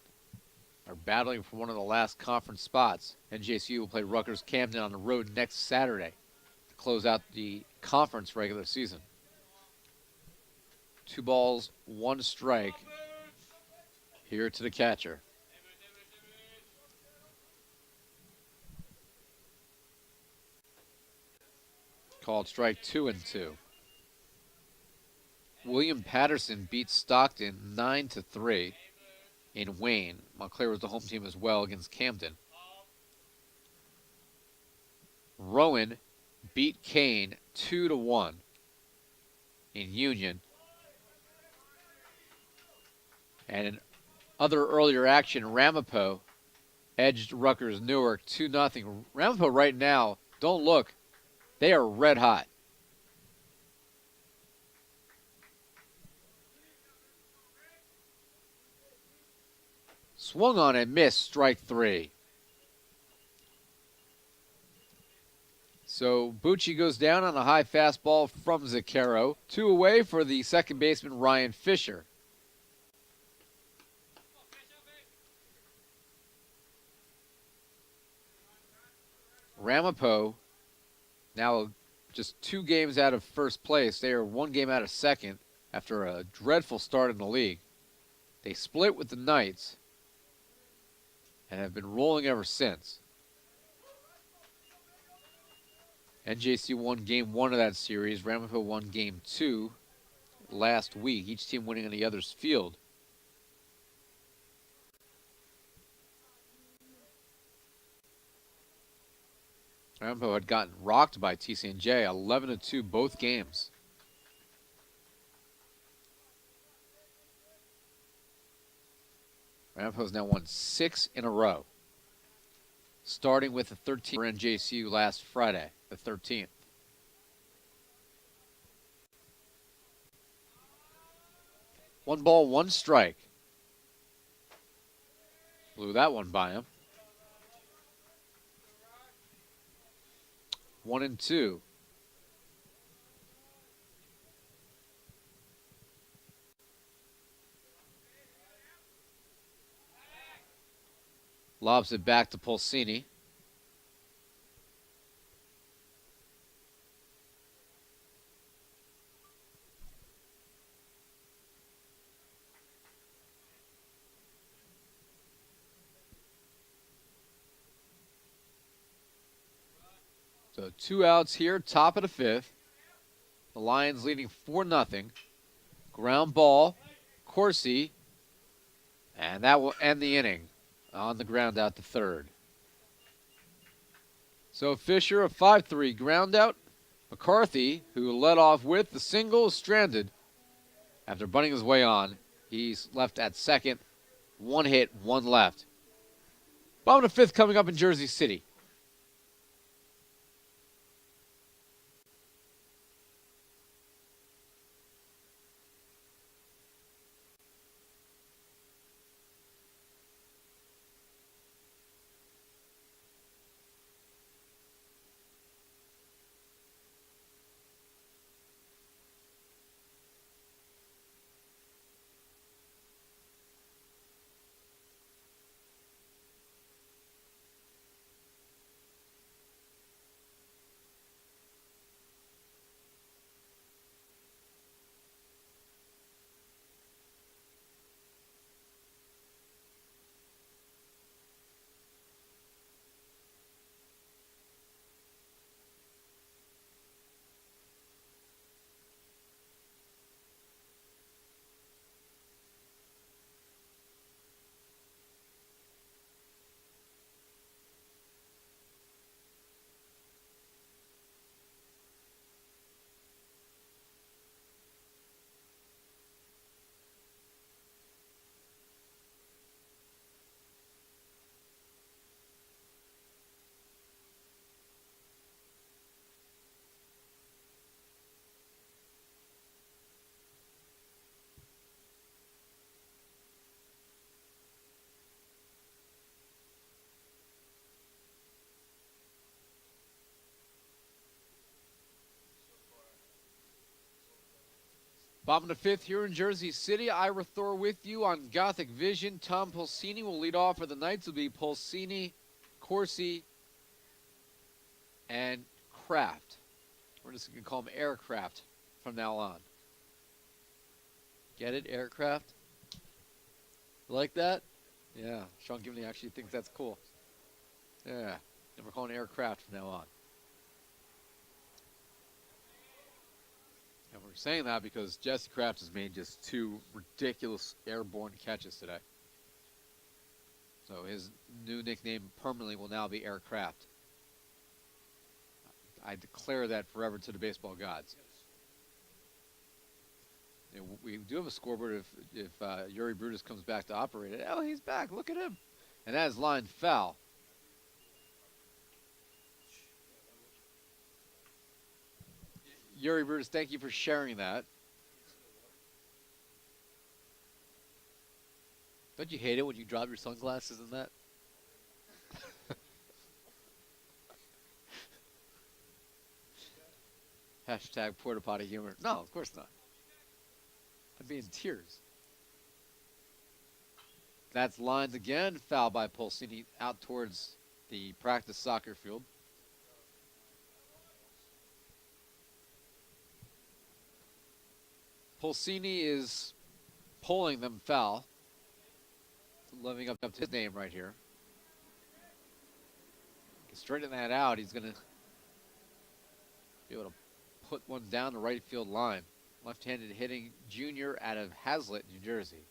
are battling for one of the last conference spots. NJCU will play Rutgers Camden on the road next Saturday to close out the conference regular season. 2 balls, 1 strike. Here to the catcher. Called strike 2-2. William Patterson beat Stockton 9-3 in Wayne. Montclair was the home team as well against Camden. Rowan beat Kane 2-1 in Union. And in other earlier action, Ramapo edged Rutgers Newark 2-0. Ramapo right now, don't look, they are red hot. Swung on and missed, strike 3. So Bucci goes down on a high fastball from Zucchero. 2 away for the second baseman, Ryan Fisher. Ramapo now just 2 games out of first place. They are 1 game out of second after a dreadful start in the league. They split with the Knights and have been rolling ever since. NJC won game 1 of that series. Ramapo won game 2 last week, each team winning on the other's field. Ramapo had gotten rocked by TCNJ 11-2 both games. Ramapo's now won 6 in a row, starting with the 13th for NJCU last Friday, the 13th. One ball, 1 strike. Blew that one by him. 1-2. Lobs it back to Pulsini. So 2 outs here, top of the 5th. The Lions leading 4-0. Ground ball, Corsi, and that will end the inning on the ground out to third. So Fisher, a 5-3 ground out. McCarthy, who led off with the single, is stranded after bunting his way on. He's left at second. 1 hit, 1 left. Bottom of the 5th coming up in Jersey City. Bottom of the fifth here in Jersey City. Ira Thor with you on Gothic Vision. Tom Pulsini will lead off for the Knights. Will be Pulsini, Corsi, and Kraft. We're just going to call him Aircraft from now on. Get it? Aircraft? You like that? Yeah. Sean Gibney actually thinks that's cool. Yeah. And we're calling Aircraft from now on. And we're saying that because Jesse Kraft has made just 2 ridiculous airborne catches today. So his new nickname permanently will now be Aircraft. I declare that forever to the baseball gods. And we do have a scoreboard if Yuri Brutus comes back to operate it. Oh, he's back. Look at him. And that is line foul. Yuri Brutus, thank you for sharing that. Don't you hate it when you drop your sunglasses in that? Hashtag porta potty humor. No, of course not. I'd be in tears. That's lined again. Foul by Pulsini out towards the practice soccer field. Pulsini is pulling them foul. Living up to his name right here. Straighten that out. He's going to be able to put one down the right field line. Left-handed hitting junior out of Hazlitt, New Jersey.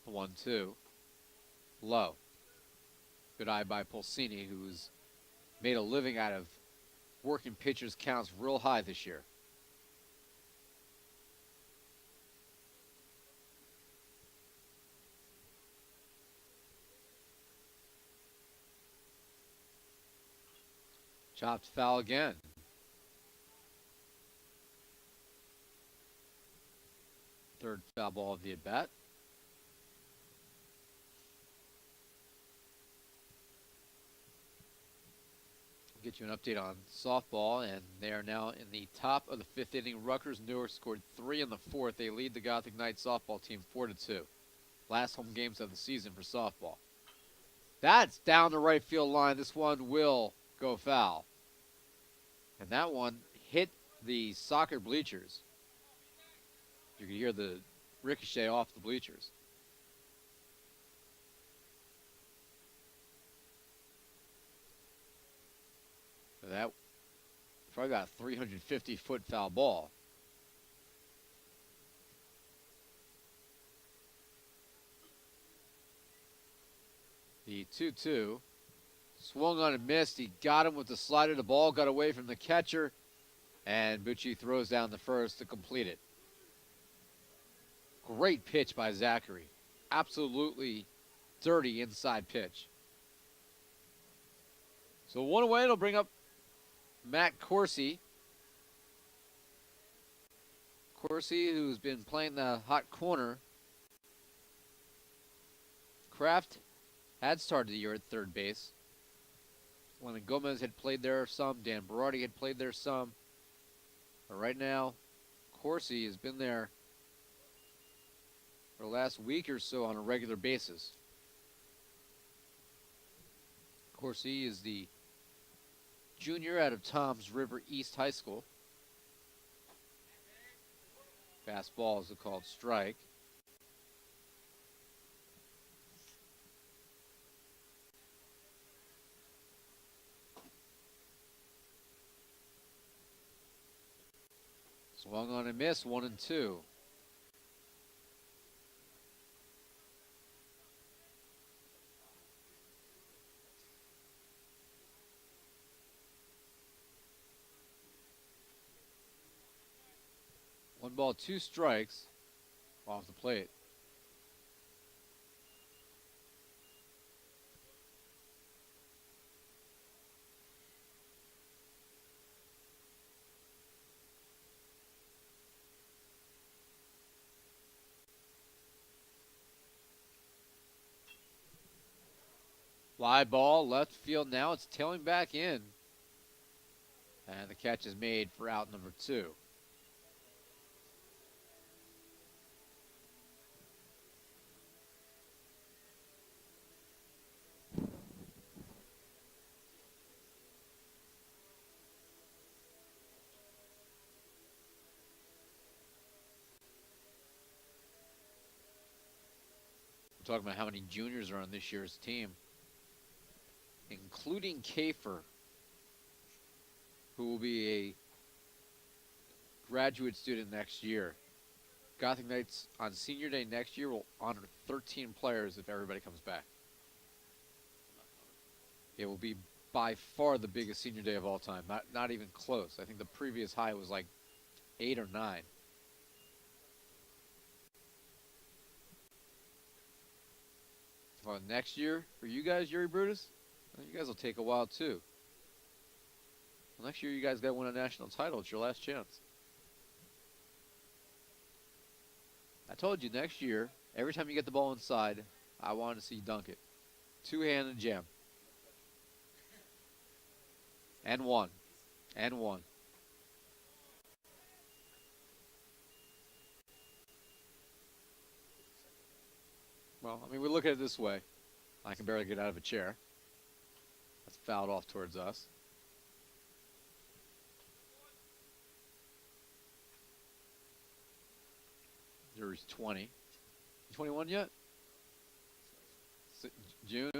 1-2. Low. Good eye by Pulsini, who's made a living out of working pitchers' counts real high this year. Chopped foul again. Third foul ball of the at-bat. We'll get you an update on softball, and they are now in the top of the 5th inning. Rutgers Newark scored 3 in the 4th. They lead the Gothic Knights softball team 4-2. Last home games of the season for softball. That's down the right field line. This one will go foul. And that one hit the soccer bleachers. You can hear the ricochet off the bleachers. So that probably got a 350-foot foul ball. The 2-2. Swung on and missed. He got him with the slider. The ball got away from the catcher. And Bucci throws down the first to complete it. Great pitch by Zachary. Absolutely dirty inside pitch. So one away, it'll bring up Matt Corsi. Corsi, who's been playing the hot corner. Kraft had started the year at third base. Lennon Gomez had played there some. Dan Berardi had played there some. But right now, Corsi has been there for the last week or so on a regular basis. Corsi is the junior out of Toms River East High School. Fastball is called strike. Swung on and missed, 1-2. One ball, 2 strikes off the plate. Fly ball, left field now. It's tailing back in. And the catch is made for out number 2. talking about how many juniors are on this year's team, including Kafer, who will be a graduate student next year. Gothic Knights on senior day next year will honor 13 players if everybody comes back. It will be by far the biggest senior day of all time. Not even close. I think the previous high was like 8 or 9. Well, next year for you guys, Yuri Brutus, you guys will take a while too. Well, next year you guys got to win a national title. It's your last chance. I told you next year, every time you get the ball inside, I wanted to see you dunk it. Two-handed jam. And one. And one. Well, I mean, we look at it this way. I can barely get out of a chair. That's fouled off towards us. Yuri's 20. You 21 yet? June.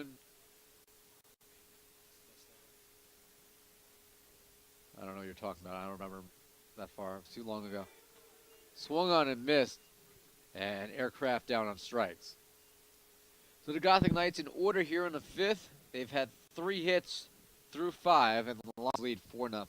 I don't know what you're talking about. I don't remember that far. It was too long ago. Swung on and missed. And aircraft down on strikes. So the Gothic Knights in order here in the 5th. They've had 3 hits through 5, and the Lions lead 4-0.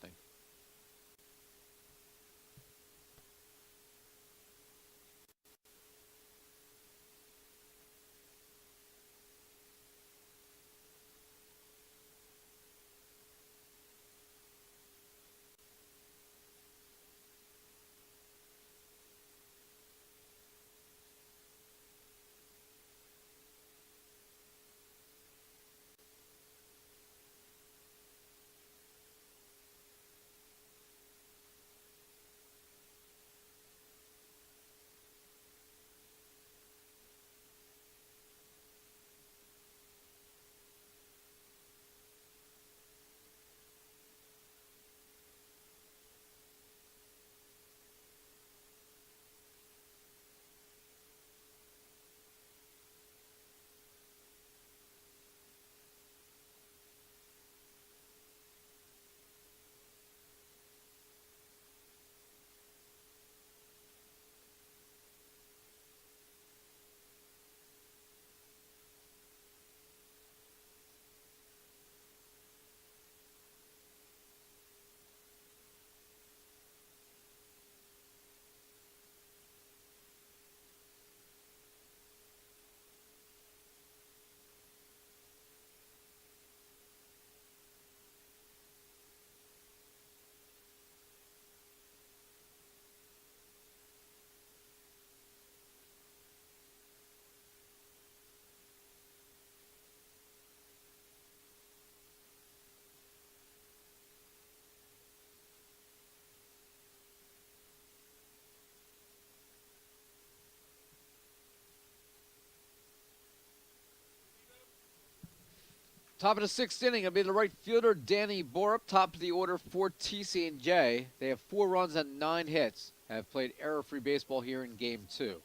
Top of the 6th inning, it'll be the right fielder, Danny Borup. Top of the order for TCNJ. They have 4 runs and 9 hits. Have played error-free baseball here in Game 2.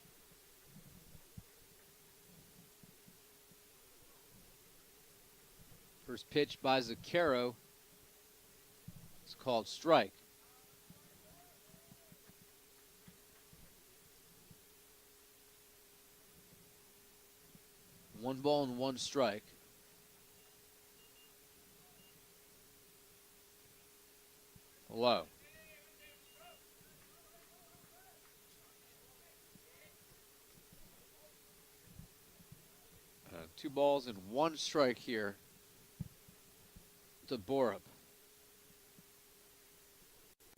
First pitch by Zucchero. It's called strike. One ball and 1 strike. Low. 2 balls and 1 strike here to Borup.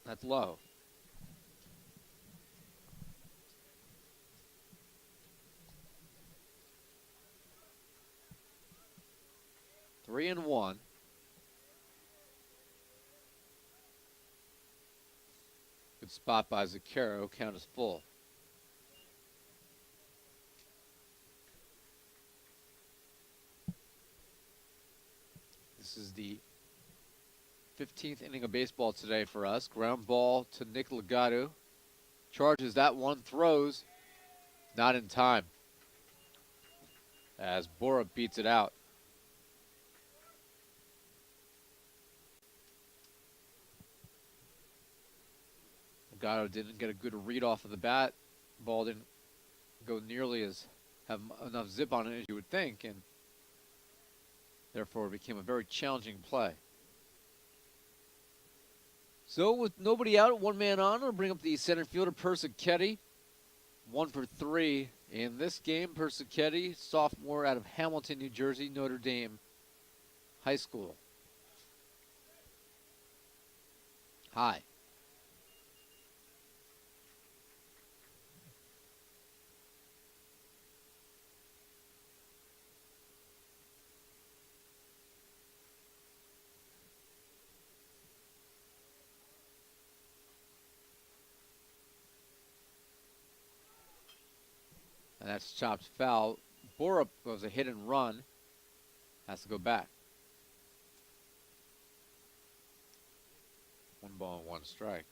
That's low. Three and 1. Good spot by Zucchero. Count is full. This is the 15th inning of baseball today for us. Ground ball to Nick Legato. Charges that one, throws. Not in time. as Bora beats it out. Gatto didn't get a good read off of the bat. Ball didn't go nearly as have enough zip on it as you would think, and therefore it became a very challenging play. So with nobody out, one man on, I'll bring up the center fielder, Persichetti. 1 for 3 in this game. Persichetti, sophomore out of Hamilton, New Jersey, Notre Dame High School. High. And that's chopped foul. Borup was a hit and run. Has to go back. 1 ball and 1 strike.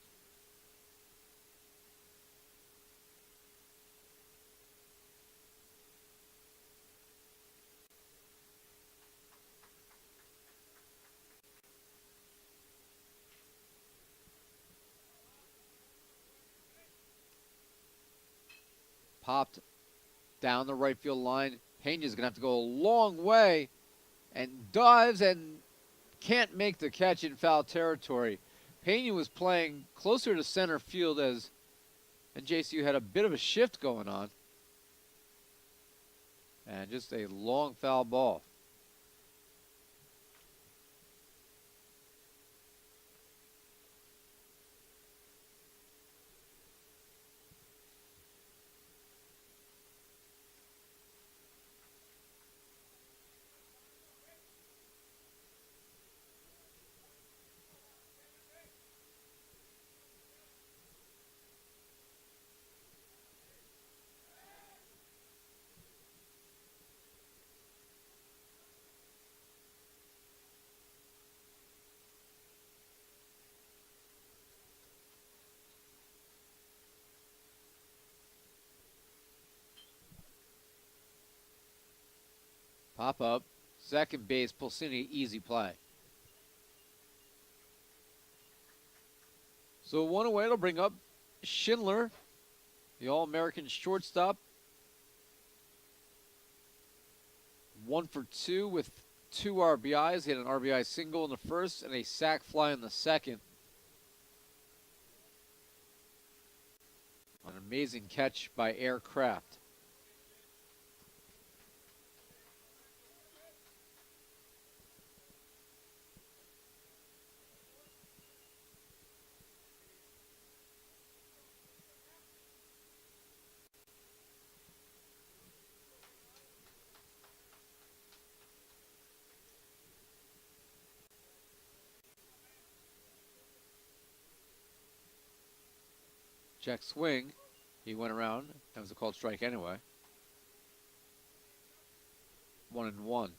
Popped down the right field line. Pena's going to have to go a long way and dives and can't make the catch in foul territory. Pena was playing closer to center field as NJCU had a bit of a shift going on. And just a long foul ball. Pop up, second base, Pulsini, easy play. So 1 away, it'll bring up Schindler, the All-American shortstop. 1 for 2 with 2 RBIs. He had an RBI single in the first and a sac fly in the second. An amazing catch by Aircraft. Check swing. He went around. That was a called strike anyway. 1-1.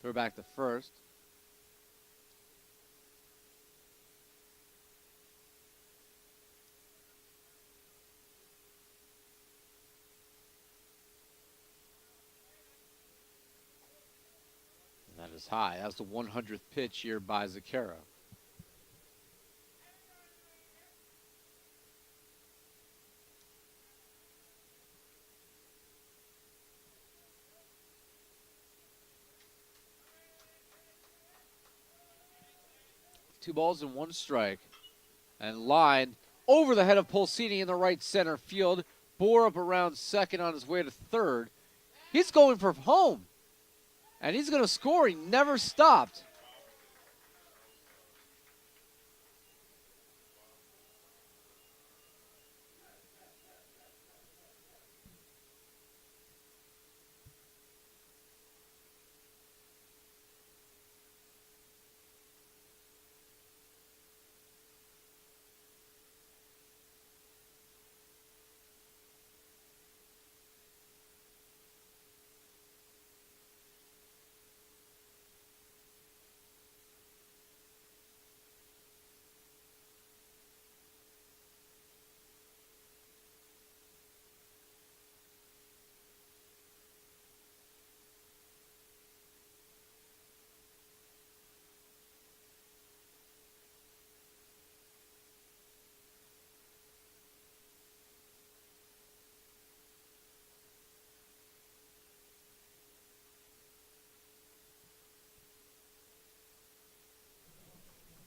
Throw back to first. That is high. That's the 100th pitch here by Zucchero. Two balls and 1 strike. And line over the head of Pulsini in the right center field. Bore up around second on his way to third. He's going for home. And he's going to score. He never stopped.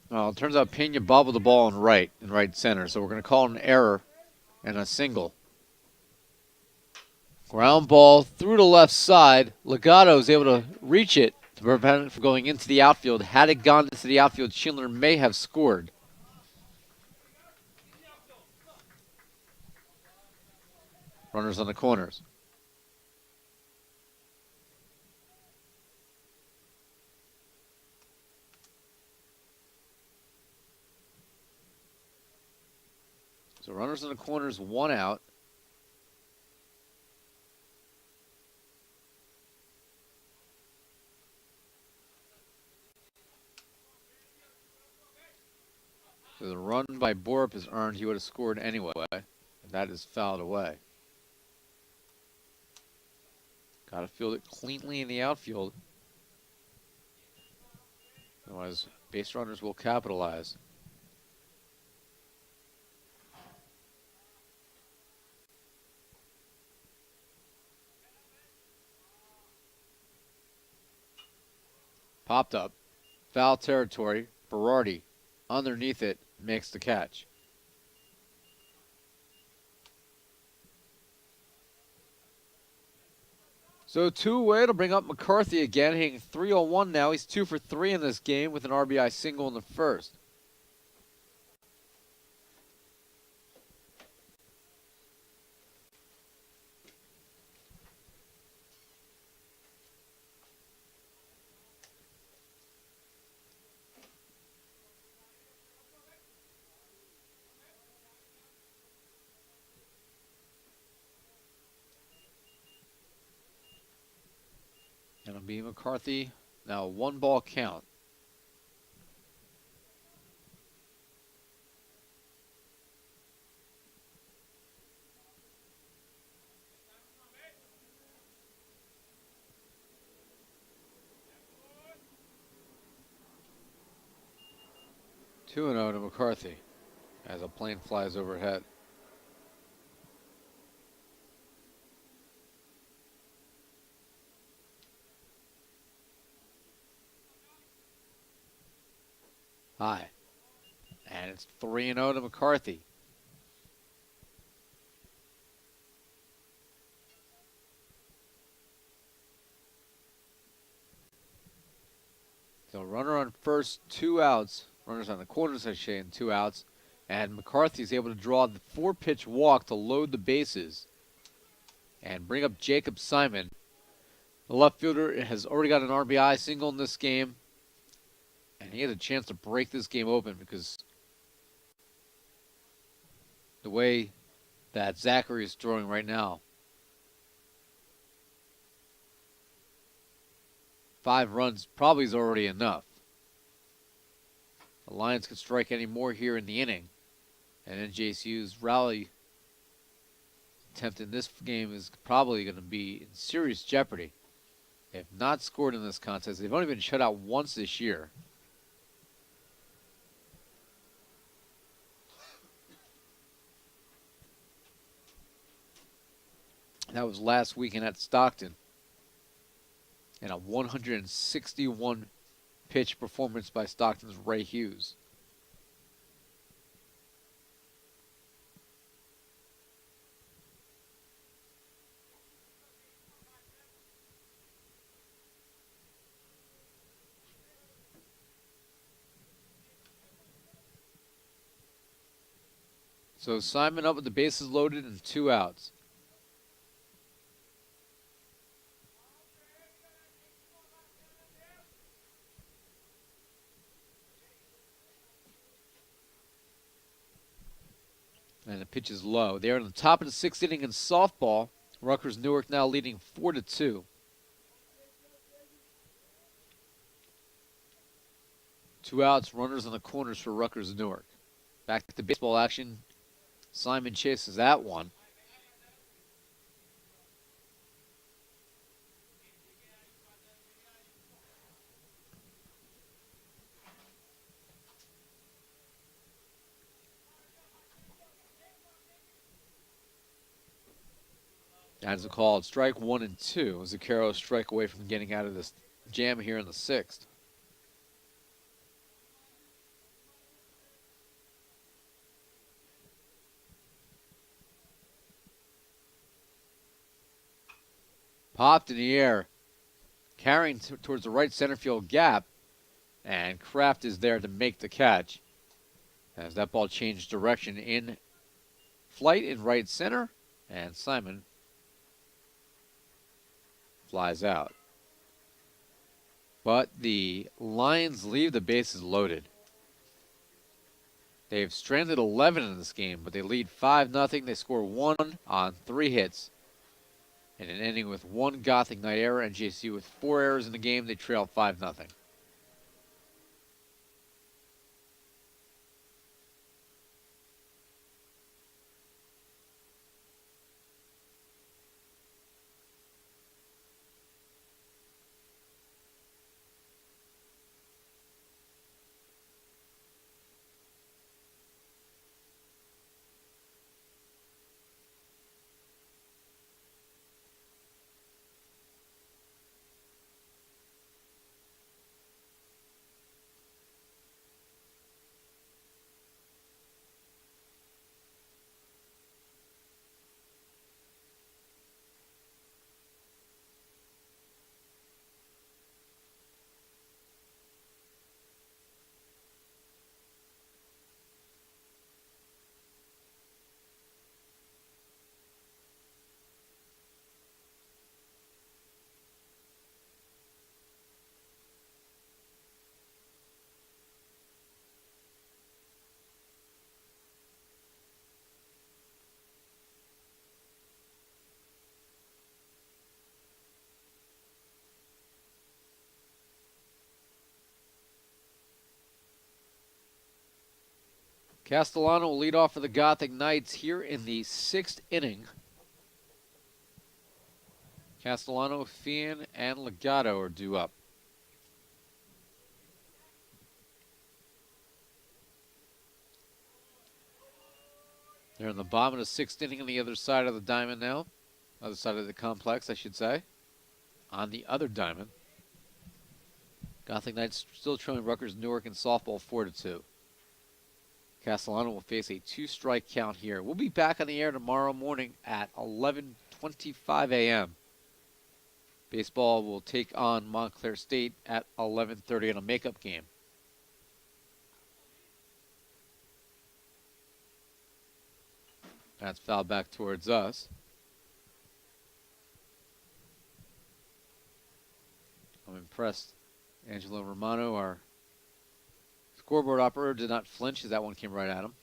Well, it turns out Pena bobbled the ball in right center, so we're going to call an error and a single. Ground ball through the left side. Legato is able to reach it to prevent it from going into the outfield. Had it gone into the outfield, Schindler may have scored. Runners on the corners. So runners on the corners, 1 out. So the run by Borup is earned. He would have scored anyway. And that is fouled away. Got to field it cleanly in the outfield. Otherwise, base runners will capitalize. Popped up. Foul territory. Berardi underneath it makes the catch. So 2 away to bring up McCarthy again, hitting 301 now. He's 2 for 3 in this game with an RBI single in the first. And it'll be McCarthy. Now a 1-ball count. Two and 0 to McCarthy as a plane flies overhead. High. And it's 3 and 0 to McCarthy. So runner on first, 2 outs. Runners on the corners, I say, and 2 outs. And McCarthy is able to draw the 4-pitch walk to load the bases and bring up Jacob Simon. The left fielder has already got an RBI single in this game. And he has a chance to break this game open because the way that Zachary is throwing right now, 5 runs probably is already enough. The Lions could strike any more here in the inning. And NJCU's rally attempt in this game is probably going to be in serious jeopardy. They have not scored in this contest. They've only been shut out once this year. That was last weekend at Stockton. And a 161 pitch performance by Stockton's Ray Hughes. So Simon up with the bases loaded and 2 outs. And the pitch is low. They're on the top of the 6th inning in softball. Rutgers Newark now leading 4-2. 2 outs, runners on the corners for Rutgers Newark. Back to baseball action. Simon chases that one. That's a call. Strike 1 and 2. Zucchero strike away from getting out of this jam here in the 6th. Popped in the air, carrying towards the right center field gap, and Kraft is there to make the catch. As that ball changed direction in flight in right center, and Simon flies out. But the Lions leave the bases loaded. They've stranded 11 in this game, but they lead 5-0. They score 1 on 3 hits. And an ending with 1 Gothic Knight error. NJCU with 4 errors in the game. They trail 5-0. Castellano will lead off for the Gothic Knights here in the 6th inning. Castellano, Fian, and Legato are due up. They're in the bottom of the 6th inning on the other side of the diamond now. Other side of the complex, I should say. On the other diamond. Gothic Knights still trailing Rutgers Newark in softball 4-2. Castellano will face a 2-strike count here. We'll be back on the air tomorrow morning at 11:25 a.m. Baseball will take on Montclair State at 11:30 in a makeup game. That's fouled back towards us. I'm impressed. Angelo Romano, our scoreboard operator, did not flinch as that one came right at him.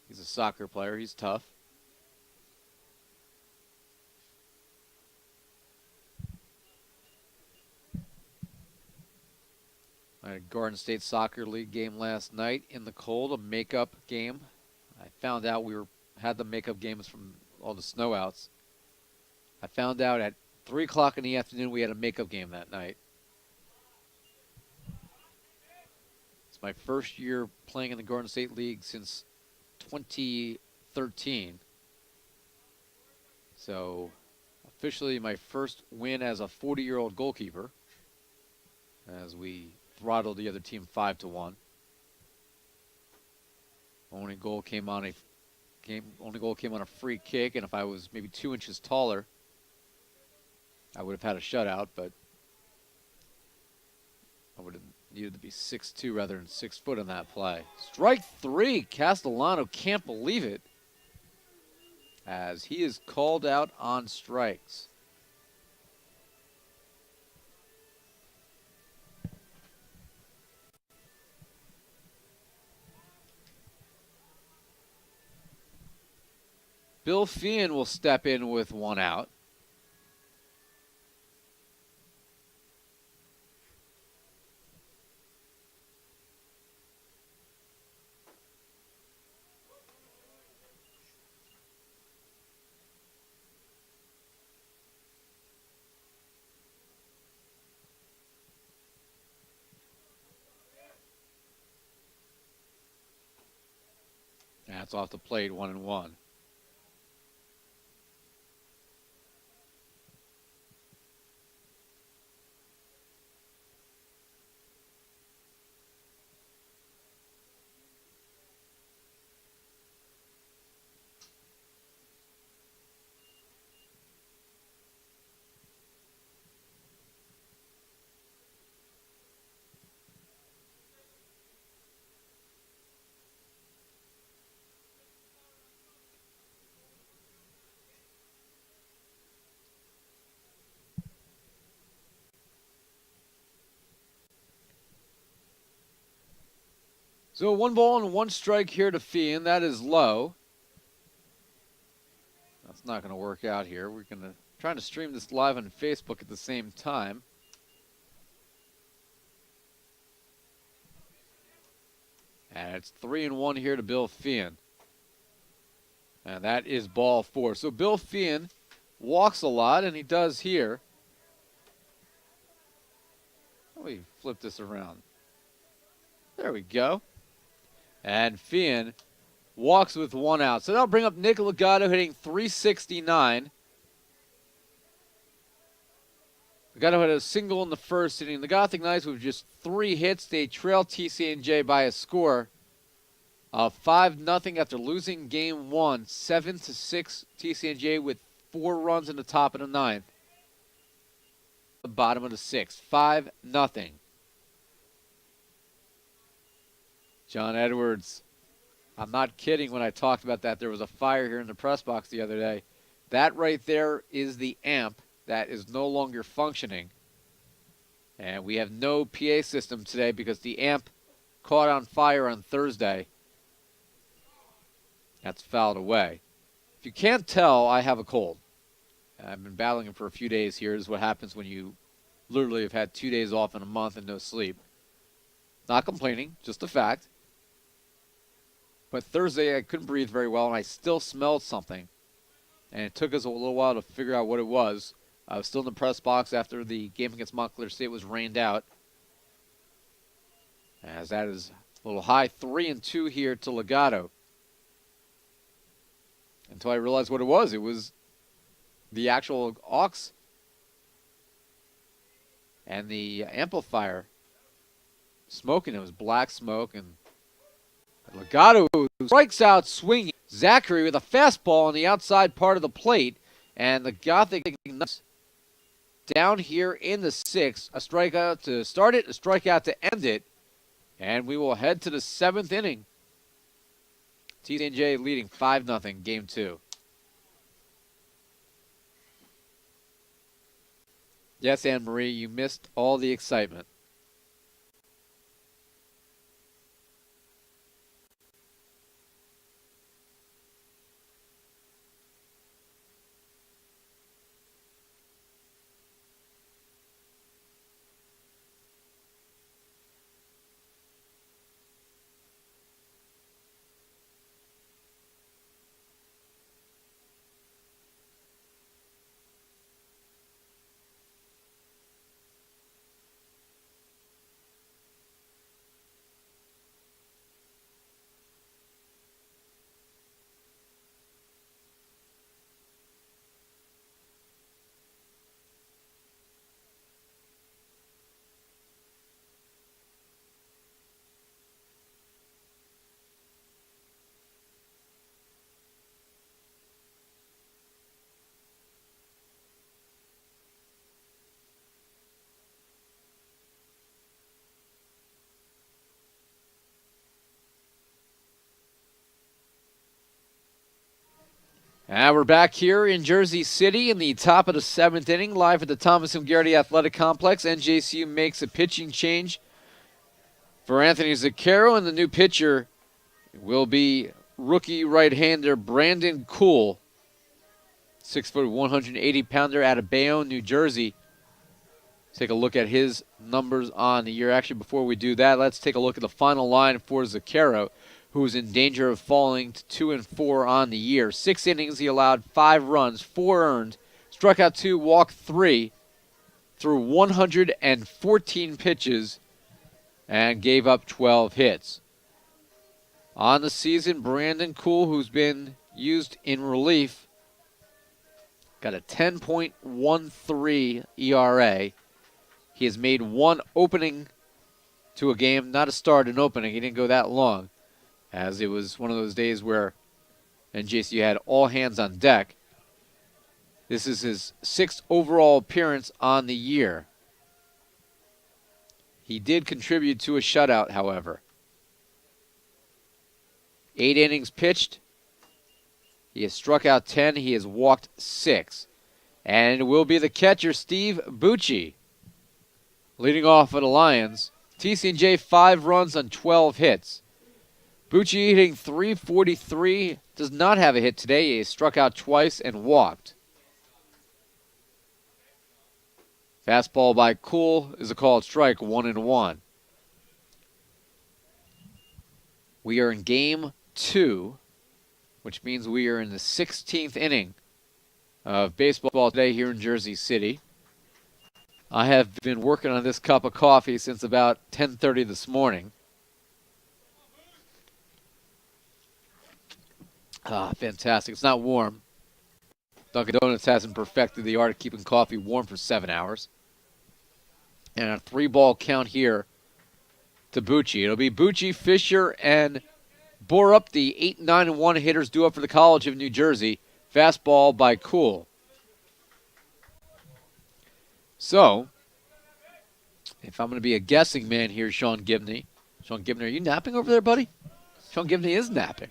He's a soccer player. He's tough. I had a Garden State Soccer League game last night in the cold, a makeup game. I found out we had the makeup games from all the snow outs. I found out at 3 o'clock in the afternoon we had a makeup game that night. It's my first year playing in the Garden State League since 2013. So officially my first win as a 40-year-old goalkeeper as we throttled the other team 5-1. Only goal came on a free kick, and if I was maybe 2 inches taller, I would have had a shutout, but I would have needed to be 6'2" rather than 6 foot in that play. Strike 3. Castellano can't believe it as he is called out on strikes. Bill Fian will step in with 1 out. That's off the plate, 1-1. So 1 ball and 1 strike here to Fian. That is low. That's not going to work out here. We're going to try to stream this live on Facebook at the same time. And it's 3-1 here to Bill Fian. And that is ball 4. So Bill Fian walks a lot, and he does here. Let me flip this around. There we go. And Fian walks with 1 out. So that'll bring up Nick Legato hitting .369. Legato had a single in the first inning. The Gothic Knights with just 3 hits. They trail TCNJ by a score of 5-0 after losing game 1. 7-6 TCNJ with 4 runs in the top of the 9th. The bottom of the 6th. 5-0. John Edwards. I'm not kidding when I talked about that. There was a fire here in the press box the other day. That right there is the amp that is no longer functioning. And we have no PA system today because the amp caught on fire on Thursday. That's fouled away. If you can't tell, I have a cold. I've been battling it for a few days here. This is what happens when you literally have had 2 days off in a month and no sleep. Not complaining, just a fact. But Thursday I couldn't breathe very well and I still smelled something. And it took us a little while to figure out what it was. I was still in the press box after the game against Montclair State was rained out. As that is a little high. 3-2 here to Legato. Until I realized what it was. It was the actual aux and the amplifier smoking. It was black smoke, and Legato strikes out swinging. Zachary with a fastball on the outside part of the plate, and the Gothic down here in the 6th. A strikeout to start it, a strikeout to end it, and we will head to the 7th inning. TCNJ leading 5-0, game 2. Yes, Anne-Marie, you missed all the excitement. And we're back here in Jersey City in the top of the 7th inning, live at the Thomas M. Garrity Athletic Complex. NJCU makes a pitching change for Anthony Zaccaro, and the new pitcher will be rookie right-hander Brandon Kuhl, 6', 180-pounder out of Bayonne, New Jersey. Take a look at his numbers on the year. Actually, before we do that, let's take a look at the final line for Zaccaro, who is in danger of falling to 2-4 on the year. 6 innings, he allowed 5 runs, 4 earned, struck out 2, walked 3, threw 114 pitches, and gave up 12 hits. On the season, Brandon Kuhl, who's been used in relief, got a 10.13 ERA. He has made 1 opening to a game, not a start, an opening. He didn't go that long, as it was one of those days where NJCU had all hands on deck. This is his 6th overall appearance on the year. He did contribute to a shutout, however. 8 innings pitched. He has struck out 10. He has walked 6. And it will be the catcher, Steve Bucci, leading off for the Lions. TCNJ 5 runs on 12 hits. Bucci hitting .343, does not have a hit today. He struck out twice and walked. Fastball by Cool is a called strike, 1-1. We are in game 2, which means we are in the 16th inning of baseball today here in Jersey City. I have been working on this cup of coffee since about 10:30 this morning. Fantastic. It's not warm. Dunkin' Donuts hasn't perfected the art of keeping coffee warm for 7 hours. And a 3-ball count here to Bucci. It'll be Bucci, Fisher, and Borup, the 8, 9, and 1 hitters due up for the College of New Jersey. Fastball by Cool. So, if I'm going to be a guessing man here, Sean Gibney. Sean Gibney, are you napping over there, buddy? Sean Gibney is napping.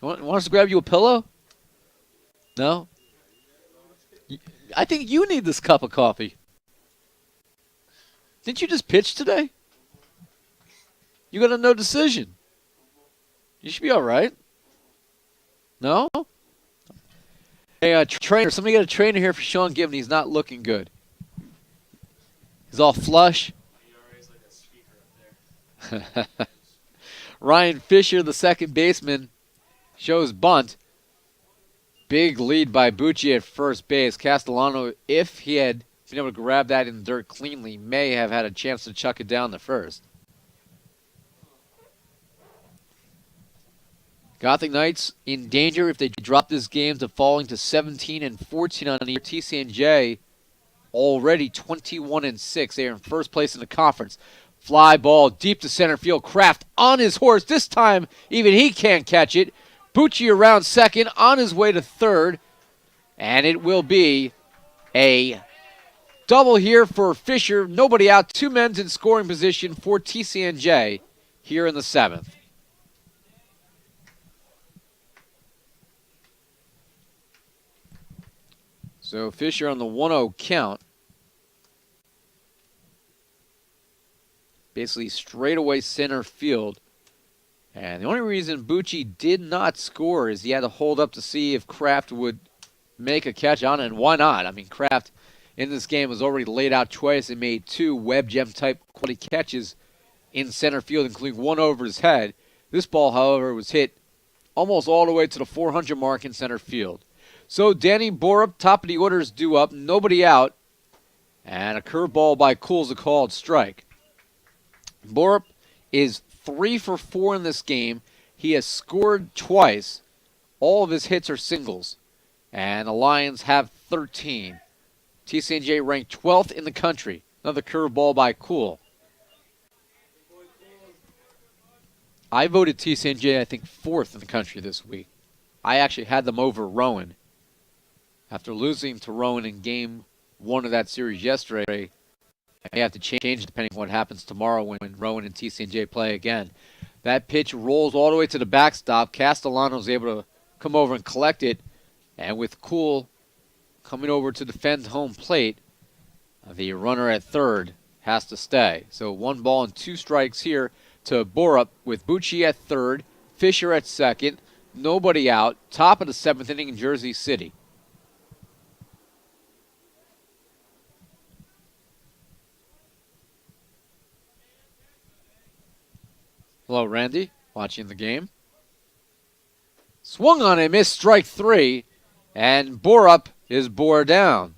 You want us to grab you a pillow? No? I think you need this cup of coffee. Didn't you just pitch today? You got a no decision. You should be all right. No? Hey, trainer. Somebody got a trainer here for Sean Gibney. He's not looking good. He's all flush. Ryan Fisher, the second baseman, shows bunt. Big lead by Bucci at first base. Castellano, if he had been able to grab that in the dirt cleanly, may have had a chance to chuck it down the first. Gothic Knights in danger if they drop this game to falling to 17 and 14 on the year. TCNJ already 21 and 6. They are in first place in the conference. Fly ball deep to center field. Kraft on his horse. This time, even he can't catch it. Bucci around second, on his way to third. And it will be a double here for Fisher. Nobody out. 2 men in scoring position for TCNJ here in the 7th. So Fisher on the 1-0 count. Basically straightaway center field. And the only reason Bucci did not score is he had to hold up to see if Kraft would make a catch on it, and why not? I mean, Kraft in this game was already laid out twice and made 2 web gem type quality catches in center field, including one over his head. This ball, however, was hit almost all the way to the 400 mark in center field. So Danny Borup, top of the order, is due up, nobody out, and a curveball by Cool's a called strike. Borup is 3 for 4 in this game. He has scored twice. All of his hits are singles. And the Lions have 13. TCNJ ranked 12th in the country. Another curveball by Cool. I voted TCNJ, I think, 4th in the country this week. I actually had them over Rowan. After losing to Rowan in game 1 of that series yesterday, I may have to change depending on what happens tomorrow when Rowan and TCNJ play again. That pitch rolls all the way to the backstop. Castellano's able to come over and collect it. And with Cool coming over to defend home plate, the runner at third has to stay. So 1 ball and 2 strikes here to Borup with Bucci at third, Fisher at second, nobody out, top of the 7th inning in Jersey City. Hello, Randy, watching the game. Swung on a missed strike 3, and Borup is bore down.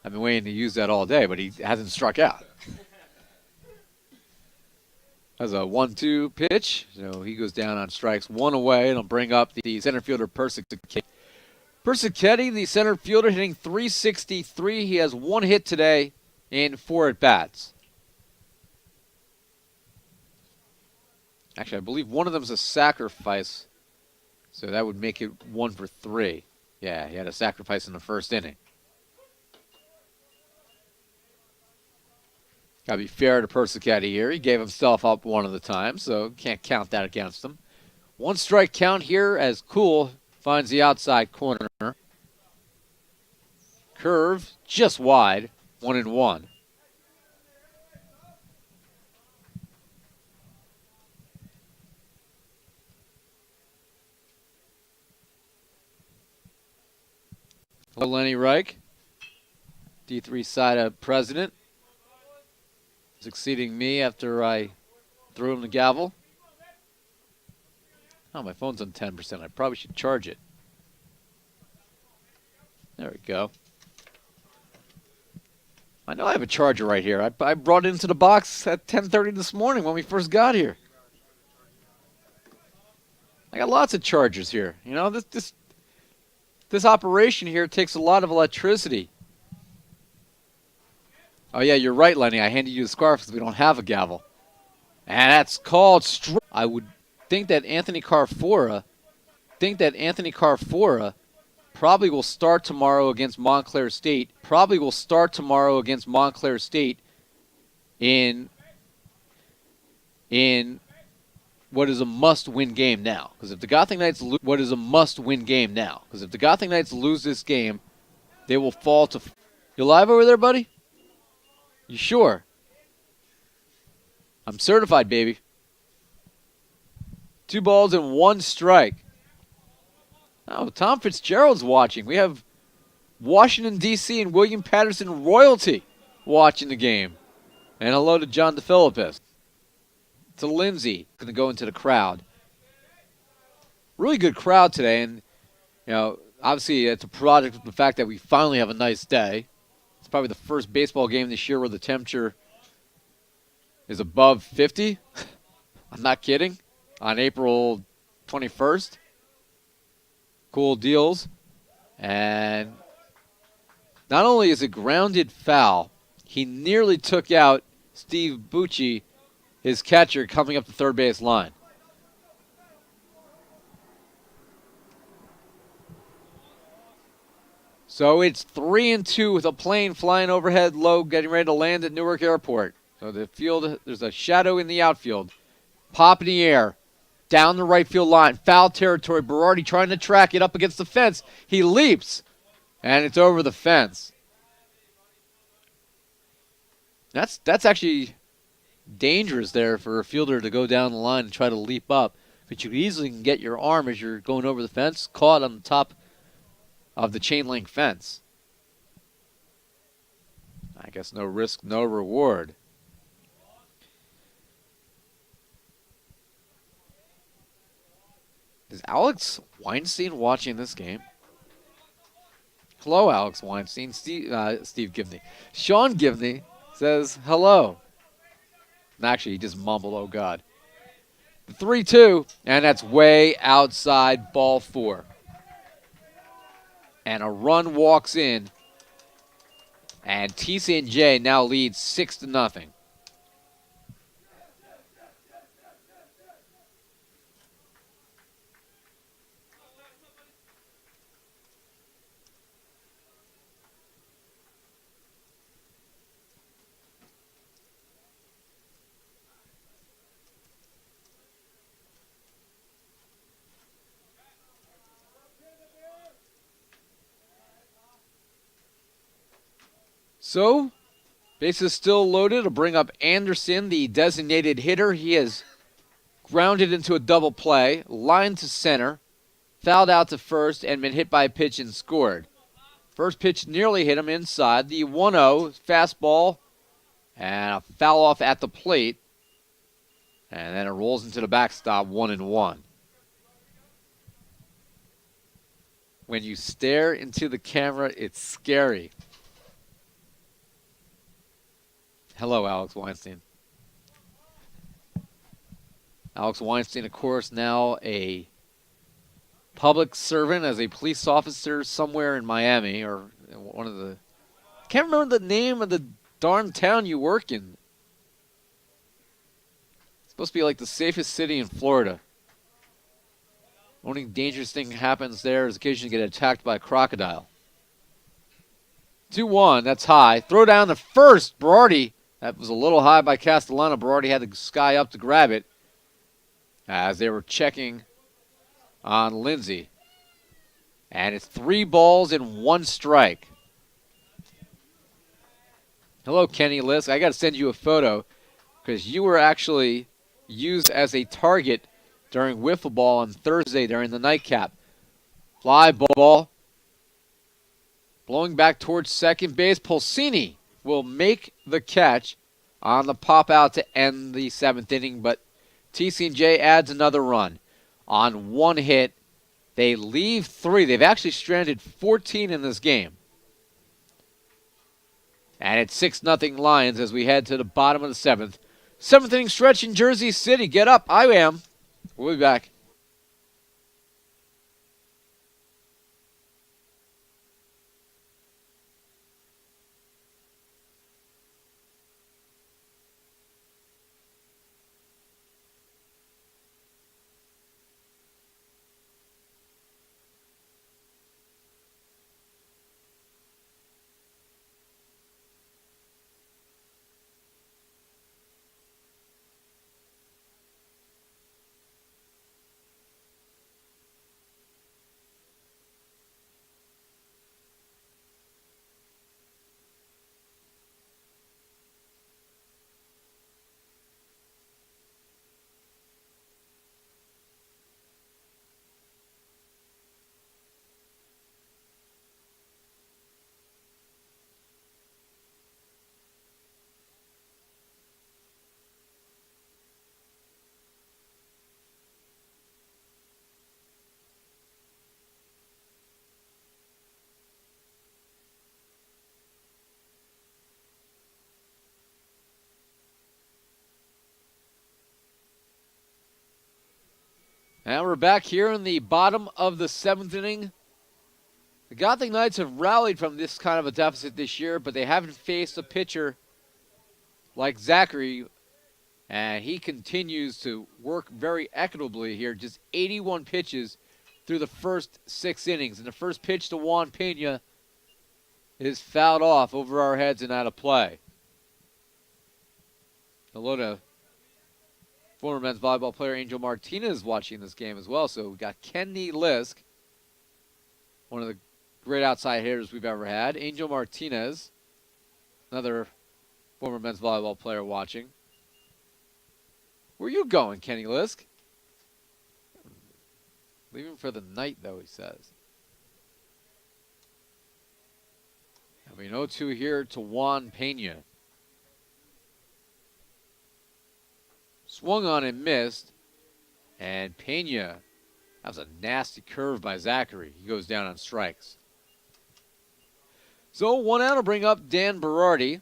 I've been waiting to use that all day, but he hasn't struck out. That's a 1-2 pitch, so he goes down on strikes 1 away. It'll bring up the center fielder Persichetti. Persichetti, the center fielder, hitting .363. He has 1 hit today in 4 at-bats. Actually, I believe one of them is a sacrifice, so that would make it 1 for 3. Yeah, he had a sacrifice in the first inning. Got to be fair to Persichetti here. He gave himself up one of the times, so can't count that against him. 1 strike count here as Cool finds the outside corner. Curve just wide, 1-1. Hello, Lenny Reich, D3 SIDA president, succeeding me after I threw him the gavel. Oh, my phone's on 10%. I probably should charge it. There we go. I know I have a charger right here. I brought it into the box at 10:30 this morning when we first got here. I got lots of chargers here. You know, this operation here takes a lot of electricity. Oh yeah, you're right, Lenny. I handed you the scarf because we don't have a gavel, and that's called. I would think that Anthony Carfora probably will start tomorrow against Montclair State. In what is a must-win game now. Because if the Gotham Knights lose this game, they will fall to. You live over there, buddy? You sure? I'm certified, baby. 2 balls and 1 strike. Oh, Tom Fitzgerald's watching. We have Washington, D.C. and William Patterson royalty watching the game. And hello to John DeFilippis. To Lindsay, going to go into the crowd. Really good crowd today, and you know, obviously it's a product of the fact that we finally have a nice day. It's probably the first baseball game this year where the temperature is above 50. I'm not kidding. On April 21st. Cool deals. And not only is it grounded foul, he nearly took out Steve Bucci, his catcher, coming up the third base line. So it's 3-2 with a plane flying overhead low, getting ready to land at Newark Airport. So the field, there's a shadow in the outfield. Pop in the air. Down the right field line. Foul territory. Berardi trying to track it up against the fence. He leaps. And it's over the fence. That's actually dangerous there for a fielder to go down the line and try to leap up. But you easily can get your arm as you're going over the fence caught on the top of the chain link fence. I guess no risk, no reward. Is Alex Weinstein watching this game? Hello, Alex Weinstein. Steve Givney. Sean Givney says hello. Actually, he just mumbled, oh, God. 3-2, and that's way outside ball 4. And a run walks in, and TCNJ now leads 6-0. So, bases still loaded to bring up Anderson, the designated hitter. He has grounded into a double play, lined to center, fouled out to first, and been hit by a pitch and scored. First pitch nearly hit him inside. The 1-0 fastball and a foul off at the plate. And then it rolls into the backstop, 1-1. When you stare into the camera, it's scary. Hello, Alex Weinstein. Alex Weinstein, of course, now a public servant as a police officer somewhere in Miami or one of the... I can't remember the name of the darn town you work in. It's supposed to be like the safest city in Florida. Only dangerous thing happens there is occasionally get attacked by a crocodile. 2-1, that's high. Throw down the first, Berardi. That was a little high by Castellano. Berardi had the sky up to grab it as they were checking on Lindsay. And it's 3 balls and 1 strike. Hello, Kenny Lisk. I got to send you a photo because you were actually used as a target during wiffle ball on Thursday during the nightcap. Fly ball. Blowing back towards second base, Pulsini will make the catch on the pop out to end the 7th inning, but TCNJ adds another run. On one hit, they leave 3. They've actually stranded 14 in this game. And it's 6-0 Lions as we head to the bottom of the 7th. 7th inning stretch in Jersey City. Get up. I am. We'll be back. And we're back here in the bottom of the 7th inning. The Gothic Knights have rallied from this kind of a deficit this year, but they haven't faced a pitcher like Zachary, and he continues to work very equitably here. Just 81 pitches through the first 6 innings. And the first pitch to Juan Pena is fouled off over our heads and out of play. Hello to former men's volleyball player Angel Martinez watching this game as well. So we got Kenny Lisk, one of the great outside hitters we've ever had. Angel Martinez, another former men's volleyball player watching. Where you going, Kenny Lisk? Leaving for the night, though, he says. I mean, 0-2 here to Juan Pena. Swung on and missed. And Pena, that was a nasty curve by Zachary. He goes down on strikes. So 1 out will bring up Dan Berardi.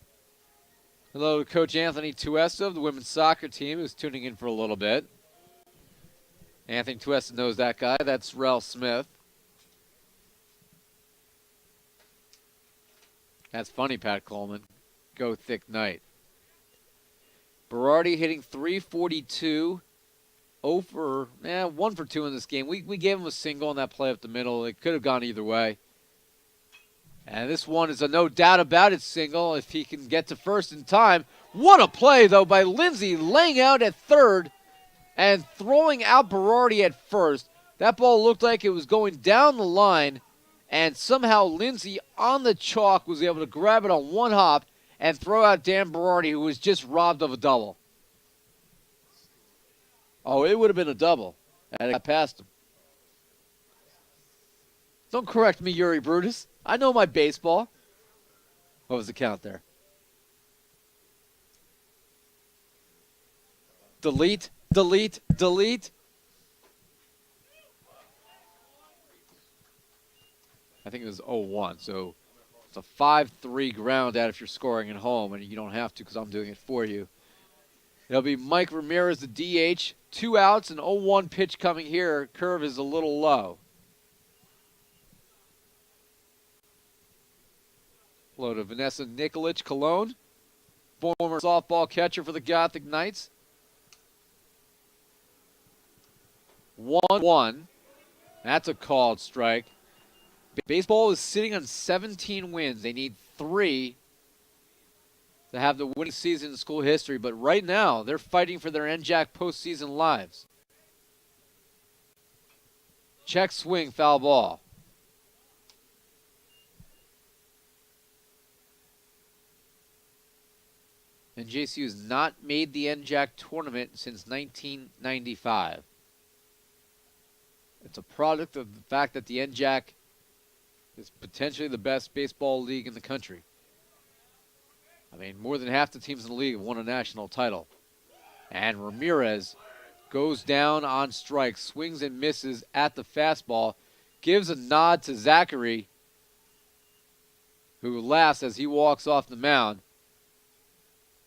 Hello to Coach Anthony Tuesta of the women's soccer team, who's tuning in for a little bit. Anthony Tuesta knows that guy. That's Rel Smith. That's funny, Pat Coleman. Go thick night. Berardi hitting .342. 1 for 2 in this game. We gave him a single on that play up the middle. It could have gone either way. And this one is a no doubt about it single if he can get to first in time. What a play, though, by Lindsay, laying out at third and throwing out Berardi at first. That ball looked like it was going down the line, and somehow Lindsay on the chalk was able to grab it on one hop and throw out Dan Berardi, who was just robbed of a double. Oh, it would have been a double had it got past him. Don't correct me, Yuri Brutus. I know my baseball. What was the count there? Delete, delete, delete. I think it was 0-1, so it's a 5-3 ground out if you're scoring at home, and you don't have to because I'm doing it for you. It'll be Mike Ramirez, the DH. 2 outs, an 0-1 pitch coming here. Curve is a little low. Hello to Vanessa Nikolic Cologne, former softball catcher for the Gothic Knights. 1-1. That's a called strike. Baseball is sitting on 17 wins. They need 3 to have the winning season in school history, but right now they're fighting for their NJAC postseason lives. Check swing, foul ball. NJCU has not made the NJAC tournament since 1995. It's a product of the fact that the NJAC is potentially the best baseball league in the country. I mean, more than half the teams in the league have won a national title. And Ramirez goes down on strike, swings and misses at the fastball, gives a nod to Zachary, who laughs as he walks off the mound.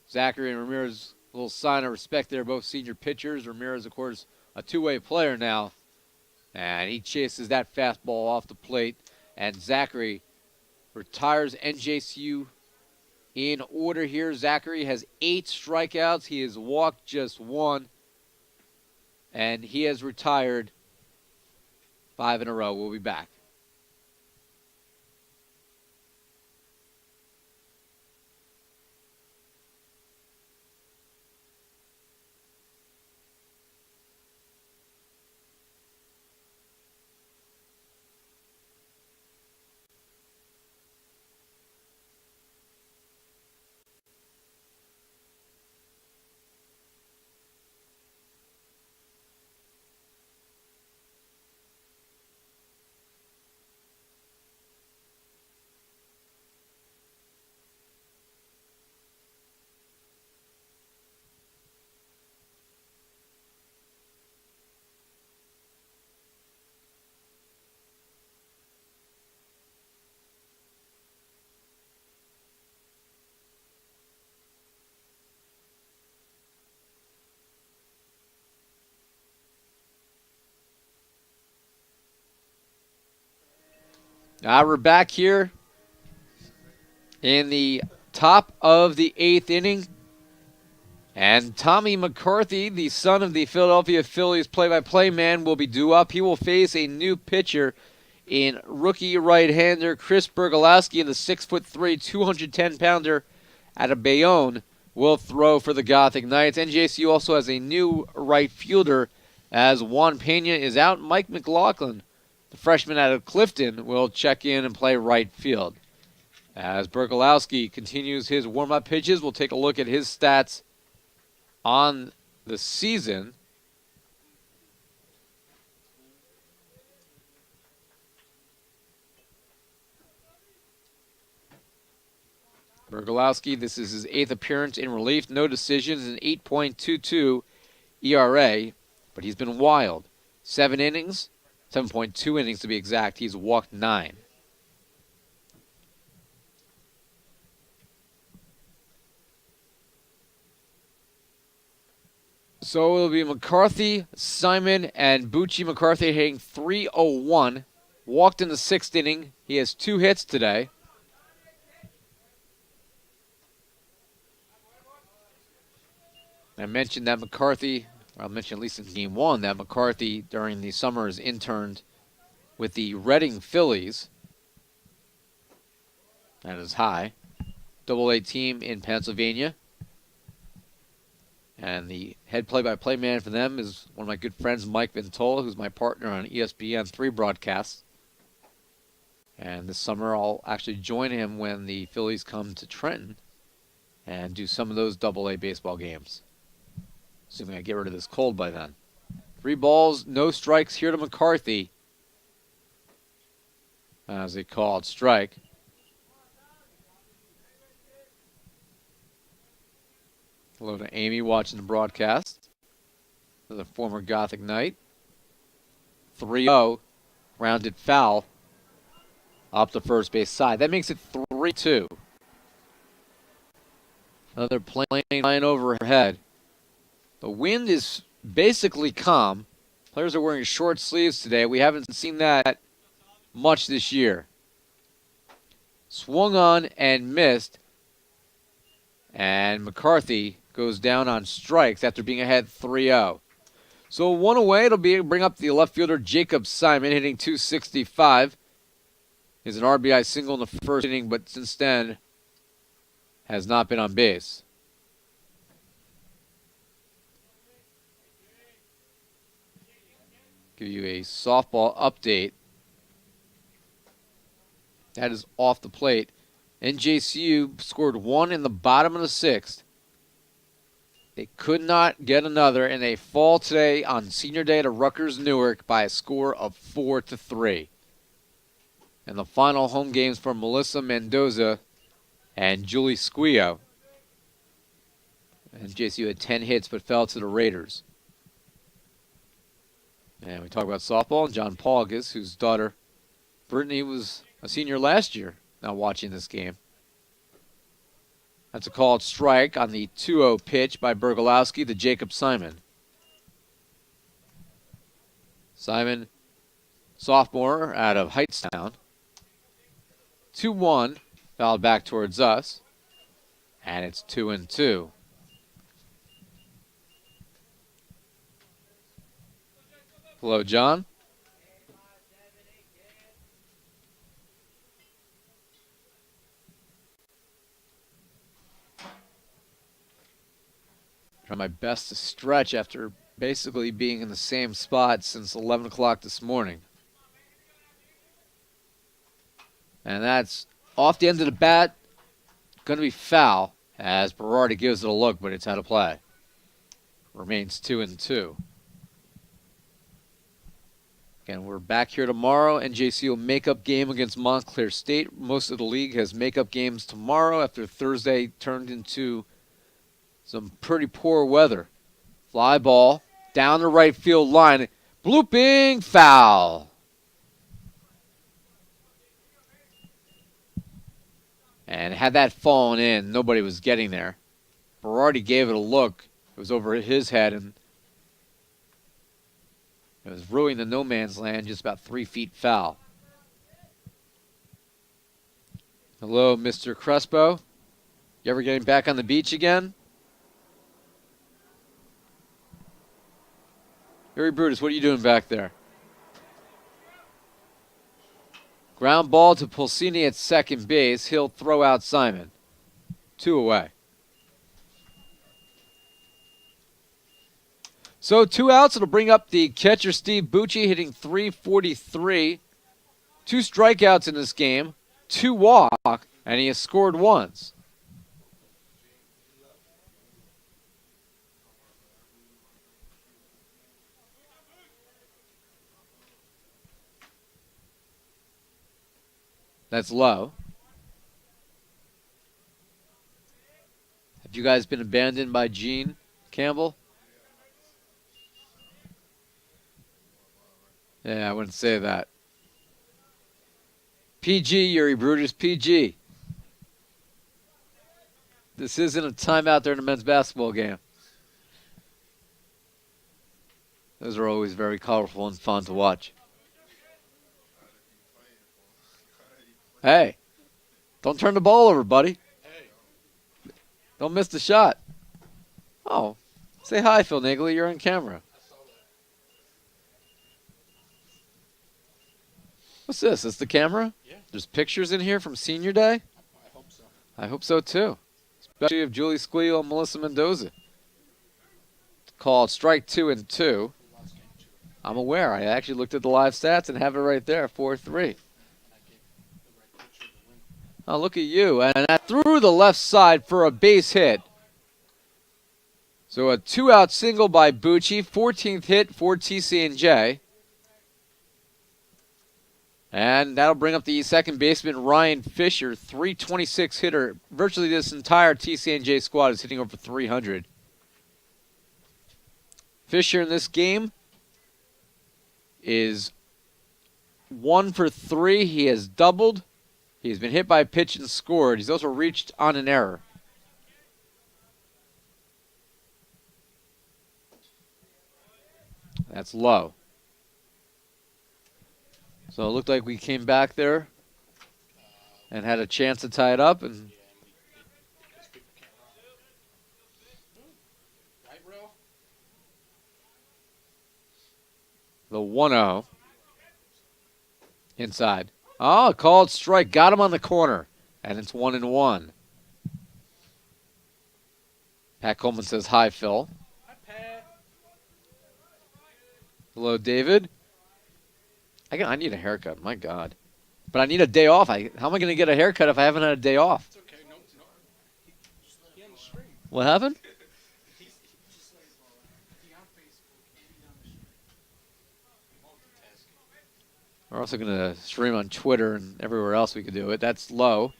Zachary and Ramirez, a little sign of respect there, both senior pitchers. Ramirez, of course, a two-way player now. And he chases that fastball off the plate. And Zachary retires NJCU in order here. Zachary has 8 strikeouts. He has walked just 1. And he has retired 5 in a row. We'll be back. We're back here in the top of the 8th inning. And Tommy McCarthy, the son of the Philadelphia Phillies play-by-play man, will be due up. He will face a new pitcher in rookie right-hander Chris Bergalowski, the 6'3", 210-pounder out of Bayonne, will throw for the Gothic Knights. NJCU also has a new right fielder as Juan Pena is out. Mike McLaughlin, the freshman out of Clifton, will check in and play right field. As Bergalowski continues his warm-up pitches, we'll take a look at his stats on the season. Bergalowski, this is his 8th appearance in relief. No decisions, an 8.22 ERA, but he's been wild. 7 innings, 7.2 innings to be exact. He's walked 9. So it'll be McCarthy, Simon, and Bucci. McCarthy hitting .301. Walked in the 6th inning. He has 2 hits today. I mentioned that McCarthy, or I'll mention at least in Game 1, that McCarthy during the summer has interned with the Reading Phillies. That is high. Double-A team in Pennsylvania. And the head play-by-play man for them is one of my good friends, Mike Ventola, who's my partner on ESPN3 broadcasts. And this summer I'll actually join him when the Phillies come to Trenton and do some of those Double-A baseball games. Assuming I get rid of this cold by then. 3 balls, no strikes here to McCarthy. As a called strike. Hello to Amy watching the broadcast. The former Gothic Knight. 3-0. Rounded foul. Up the first base side. That makes it 3-2. Another plane flying overhead. The wind is basically calm. Players are wearing short sleeves today. We haven't seen that much this year. Swung on and missed. And McCarthy goes down on strikes after being ahead 3-0. So 1 away, it'll bring up the left fielder Jacob Simon, hitting .265. He's an RBI single in the first inning, but since then has not been on base. Give you a softball update. That is off the plate. NJCU scored 1 in the bottom of the 6th. They could not get another, and they fall today on senior day to Rutgers Newark by a score of 4-3. And the final home games for Melissa Mendoza and Julie Squio. And NJCU had 10 hits but fell to the Raiders. And we talk about softball. John Paugus, whose daughter Brittany was a senior last year, now watching this game. That's a called strike on the 2-0 pitch by Bergolowski to Jacob Simon. Simon, sophomore out of Heightstown. 2-1, fouled back towards us. And it's 2-2. Hello, John. Trying my best to stretch after basically being in the same spot since 11 o'clock this morning. And that's off the end of the bat. Going to be foul as Berardi gives it a look, but it's out of play. Remains 2-2. Again, we're back here tomorrow. NJCU makeup game against Montclair State. Most of the league has makeup games tomorrow after Thursday turned into some pretty poor weather. Fly ball down the right field line. Blooping foul. And had that fallen in, nobody was getting there. Berardi gave it a look. It was over his head, and it was ruining the no man's land, just about 3 feet foul. Hello, Mr. Crespo. You ever getting back on the beach again? Harry Brutus, what are you doing back there? Ground ball to Pulsini at second base. He'll throw out Simon. 2 away. So 2 outs. It'll bring up the catcher, Steve Bucci, hitting .343. 2 strikeouts in this game. 2 walk, and he has scored once. That's low. Have you guys been abandoned by Gene Campbell? Yeah, I wouldn't say that. PG, Yuri Brutus, PG. This isn't a timeout during a men's basketball game. Those are always very colorful and fun to watch. Hey, don't turn the ball over, buddy. Don't miss the shot. Oh, say hi, Phil Nagley. You're on camera. What's this? Is the camera? Yeah. There's pictures in here from senior day? I hope so. I hope so, too. Especially of Julie Squeal and Melissa Mendoza. Called strike 2-2. I'm aware. I actually looked at the live stats and have it right there, 4-3. Oh, look at you. And that through the left side for a base hit. So a 2-out single by Bucci, 14th hit for TCNJ. And that'll bring up the second baseman, Ryan Fisher, .326 hitter. Virtually this entire TCNJ squad is hitting over 300. Fisher in this game is 1 for 3. He has doubled. He's been hit by a pitch and scored. He's also reached on an error. That's low. So it looked like we came back there and had a chance to tie it up. And the 1-0 inside. Oh, called strike. Got him on the corner. And it's 1-1. Pat Coleman says, hi, Phil. Hi, Pat. Hello, David. I need a haircut. My God. But I need a day off. How am I going to get a haircut if I haven't had a day off? It's okay. No. He on the street. What happened? He's just like, he on Facebook. He's on the street. Multitasking. We're also going to stream on Twitter and everywhere else we could do it. That's low.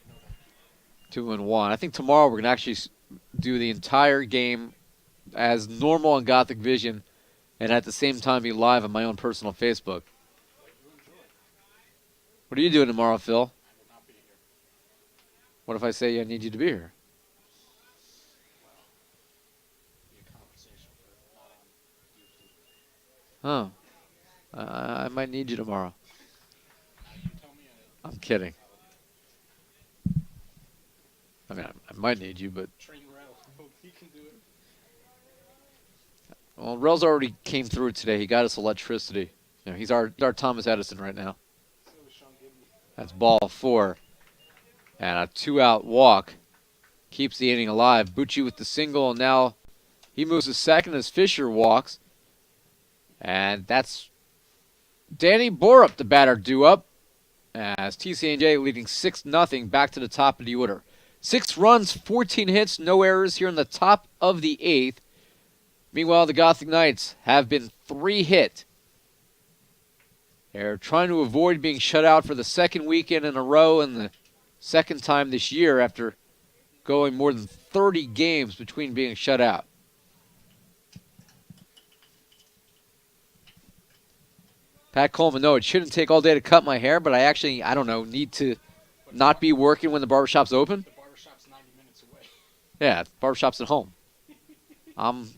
2-1. I think tomorrow we're going to actually do the entire game as normal on Gothic Vision and at the same time be live on my own personal Facebook. What are you doing tomorrow, Phil? I will not be here. What if I say I need you to be here? Be a conversation, but not on YouTube. Oh. I might need you tomorrow. You tell me. I'm kidding. I mean, I might need you, but... Train Rel. He can do it. Well, Rel's already came through today. He got us electricity. You know, he's our Thomas Edison right now. So is Sean Gibney. That's ball 4. And a 2-out walk keeps the inning alive. Bucci with the single, and now he moves to second as Fisher walks. And that's Danny Borup, the batter, due up, as TCNJ leading 6-0 back to the top of the order. 6 runs, 14 hits, no errors here in the top of the 8th. Meanwhile, the Gothic Knights have been 3 hit. They're trying to avoid being shut out for the second weekend in a row and the second time this year after going more than 30 games between being shut out. Pat Coleman, no, it shouldn't take all day to cut my hair, but I don't know, need to not be working when the barbershop's open. The barbershop's 90 minutes away. Yeah, the barbershop's at home. I'm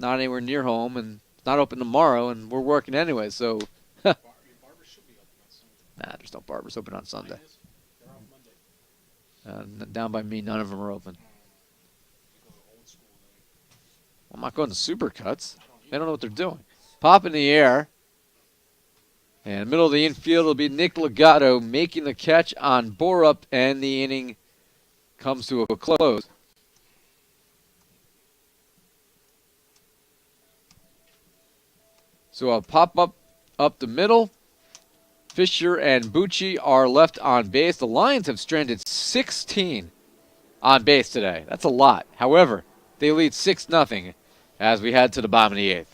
not anywhere near home, and it's not open tomorrow, and we're working anyway, so... Your barber should be open on Sunday. Nah, there's no barbers open on Sunday. Mine is. They're off Monday. Down by me, none of them are open. You go to old school then. I'm not going to Supercuts. They don't know what they're doing. Pop in the air. And middle of the infield will be Nick Legato making the catch on Borup, and the inning comes to a close. So a pop up the middle. Fisher and Bucci are left on base. The Lions have stranded 16 on base today. That's a lot. However, they lead 6-0 as we head to the bottom of the 8th.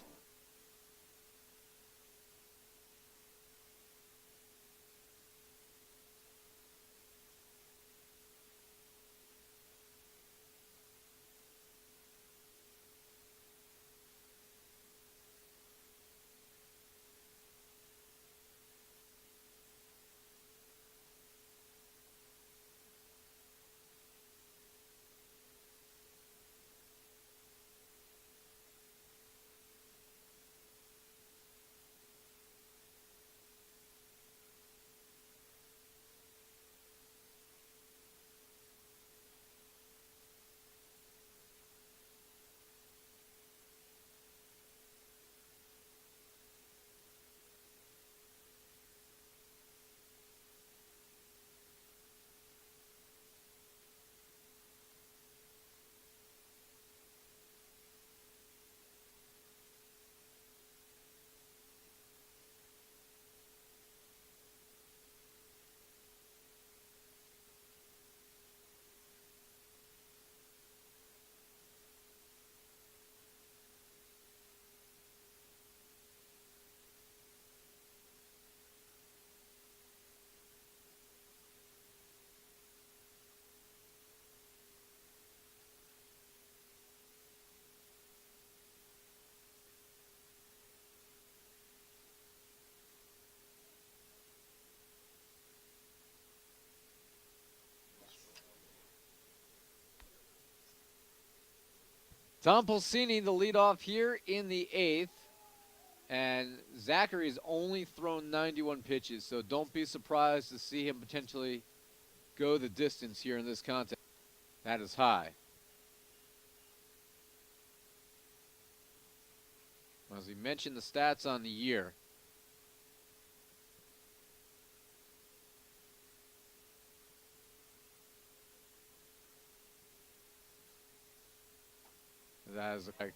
Tom Pulsini, the leadoff here in the 8th. And Zachary's only thrown 91 pitches, so don't be surprised to see him potentially go the distance here in this contest. That is high. As we mentioned the stats on the year, that is like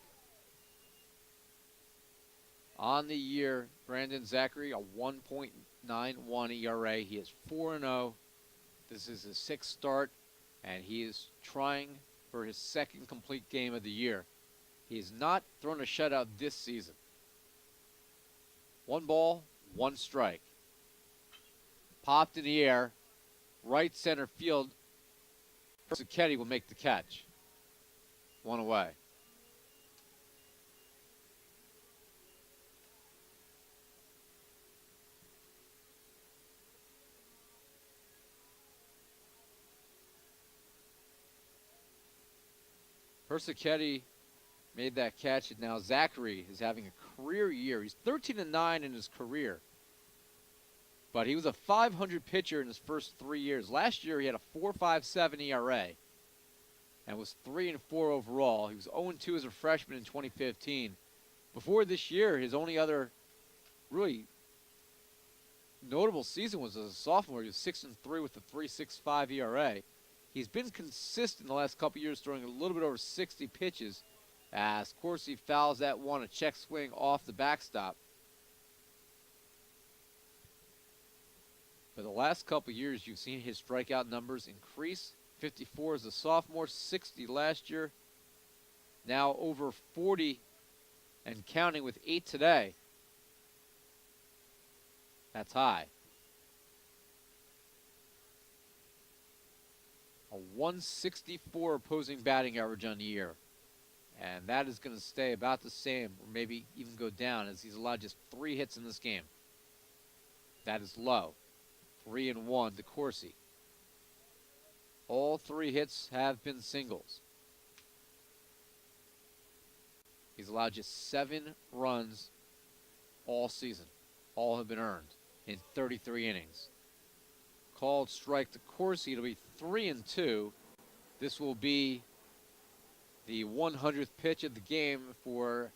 on the year, Brandon Zachary, a 1.91 ERA. He is 4-0. This is his 6th start, and he is trying for his 2nd complete game of the year. He has not thrown a shutout this season. 1 ball, 1 strike. Popped in the air. Right center field. Zucchetti will make the catch. One away. Persichetti made that catch, and now Zachary is having a career year. He's 13-9 in his career. But he was a 500 pitcher in his first 3 years. Last year he had a 4.57 ERA and was 3-4 overall. He was 0-2 as a freshman in 2015. Before this year, his only other really notable season was as a sophomore. He was 6-3 with a 3.65 ERA. He's been consistent the last couple years, throwing a little bit over 60 pitches. As Corsi fouls that one, a check swing off the backstop. For the last couple years, you've seen his strikeout numbers increase. 54 as a sophomore, 60 last year. Now over 40 and counting with 8 today. That's high. A 164 opposing batting average on the year. And that is going to stay about the same, or maybe even go down, as he's allowed just 3 hits in this game. That is low. 3-1 to Corsi. All 3 hits have been singles. He's allowed just 7 runs all season. All have been earned in 33 innings. Called strike to Corsi. It'll be 3-2. This will be the 100th pitch of the game for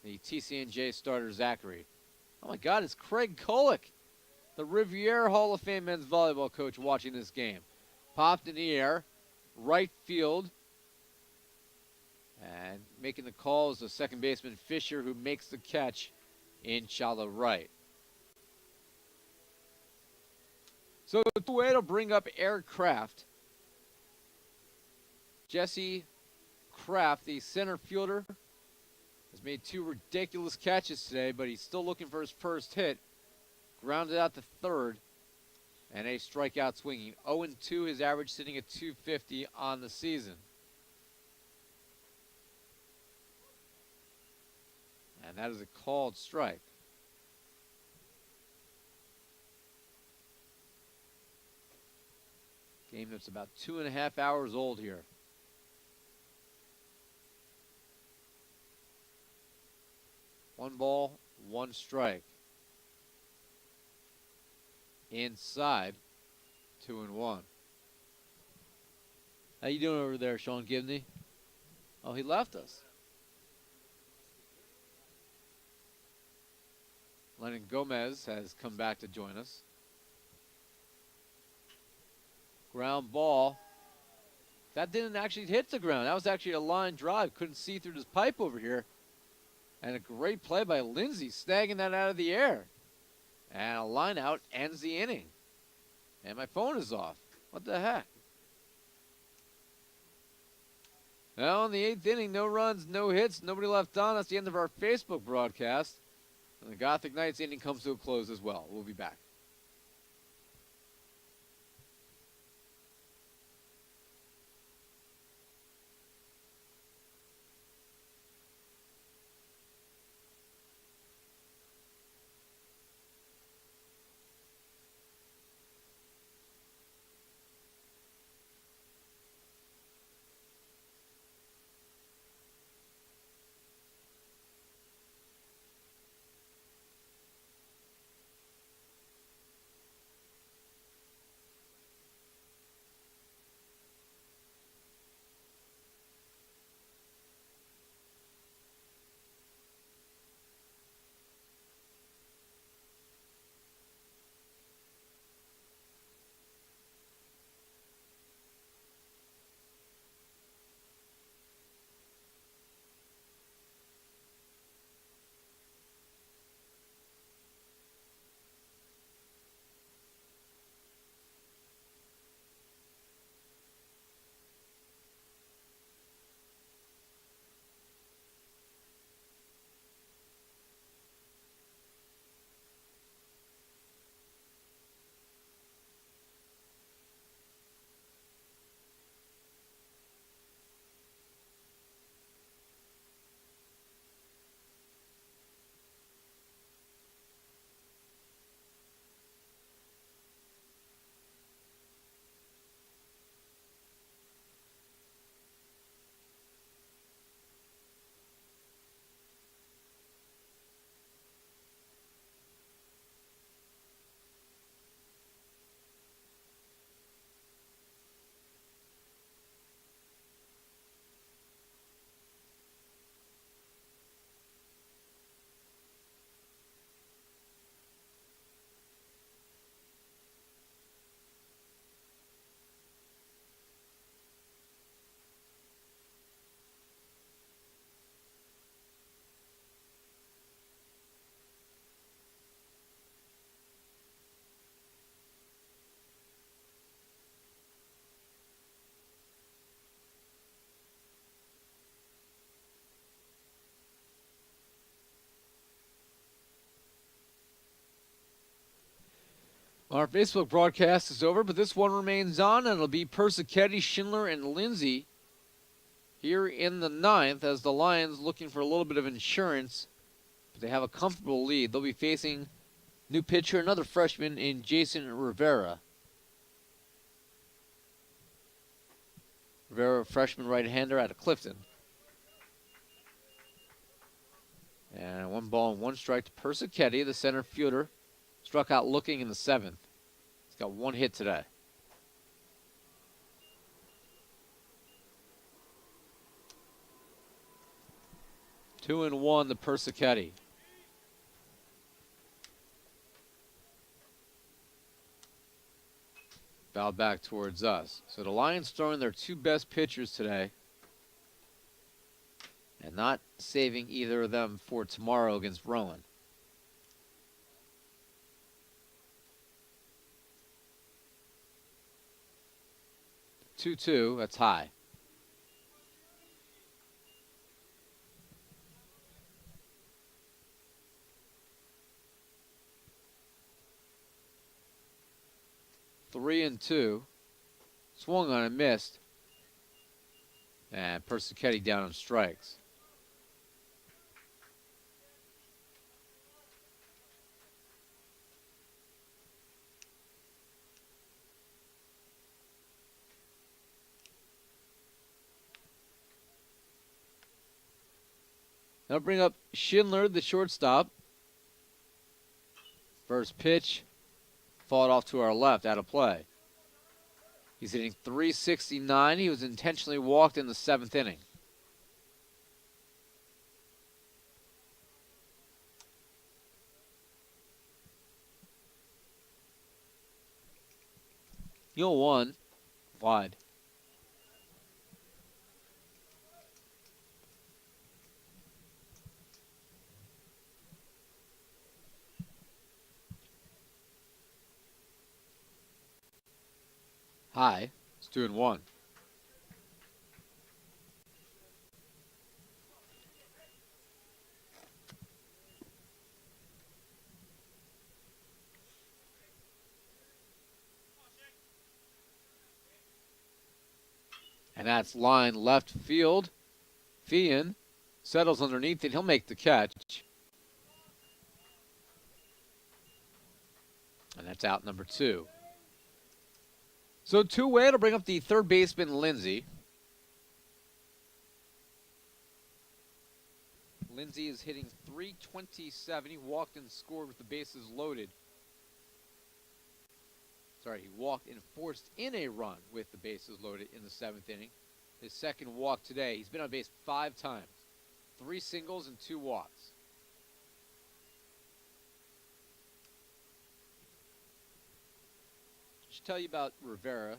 the TCNJ starter Zachary. Oh my God, it's Craig Kulick, the Riviera Hall of Fame men's volleyball coach, watching this game. Popped in the air, right field, and making the call is the second baseman Fisher, who makes the catch in shallow right. So the way to bring up Eric Kraft. Jesse Kraft, the center fielder, has made 2 ridiculous catches today, but he's still looking for his first hit. Grounded out to third, and a strikeout swinging. 0-2, his average sitting at 250 on the season. And that is a called strike. Game that's about 2.5 hours old here. One ball, one strike. Inside, 2-1. How you doing over there, Sean Gibney? Oh, he left us. Lennon Gomez has come back to join us. Ground ball. That didn't actually hit the ground. That was actually a line drive. Couldn't see through this pipe over here. And a great play by Lindsay, snagging that out of the air. And a line out ends the inning. And my phone is off. What the heck? Well, in the 8th inning, no runs, no hits, nobody left on. That's the end of our Facebook broadcast. And the Gothic Knights inning comes to a close as well. We'll be back. Our Facebook broadcast is over, but this one remains on, and it'll be Persichetti, Schindler, and Lindsay here in the 9th as the Lions looking for a little bit of insurance, but they have a comfortable lead. They'll be facing new pitcher, another freshman in Jason Rivera. Rivera, freshman right-hander out of Clifton. And 1 ball and 1 strike to Persichetti, the center fielder. Struck out looking in the 7th. He's got 1 hit today. Two and 1 to Persichetti. Foul back towards us. So the Lions throwing their 2 best pitchers today. And not saving either of them for tomorrow against Rowan. 2-2, that's high. Three and 2. Swung on and missed. And Persichetti down on strikes. Now bring up Schindler, the shortstop. First pitch, fought off to our left, out of play. He's hitting .369. He was intentionally walked in the 7th inning. You'll 1, wide. High. It's 2 and 1. And that's line left field. Fian settles underneath it. He'll make the catch. And that's out number 2. So two-way, it'll bring up the third baseman, Lindsay. Lindsay is hitting .327. He walked and scored with the bases loaded. Sorry, he walked and forced in a run with the bases loaded in the 7th inning. His second walk today. He's been on base 5 times. 3 singles and 2 walks. Should tell you about Rivera.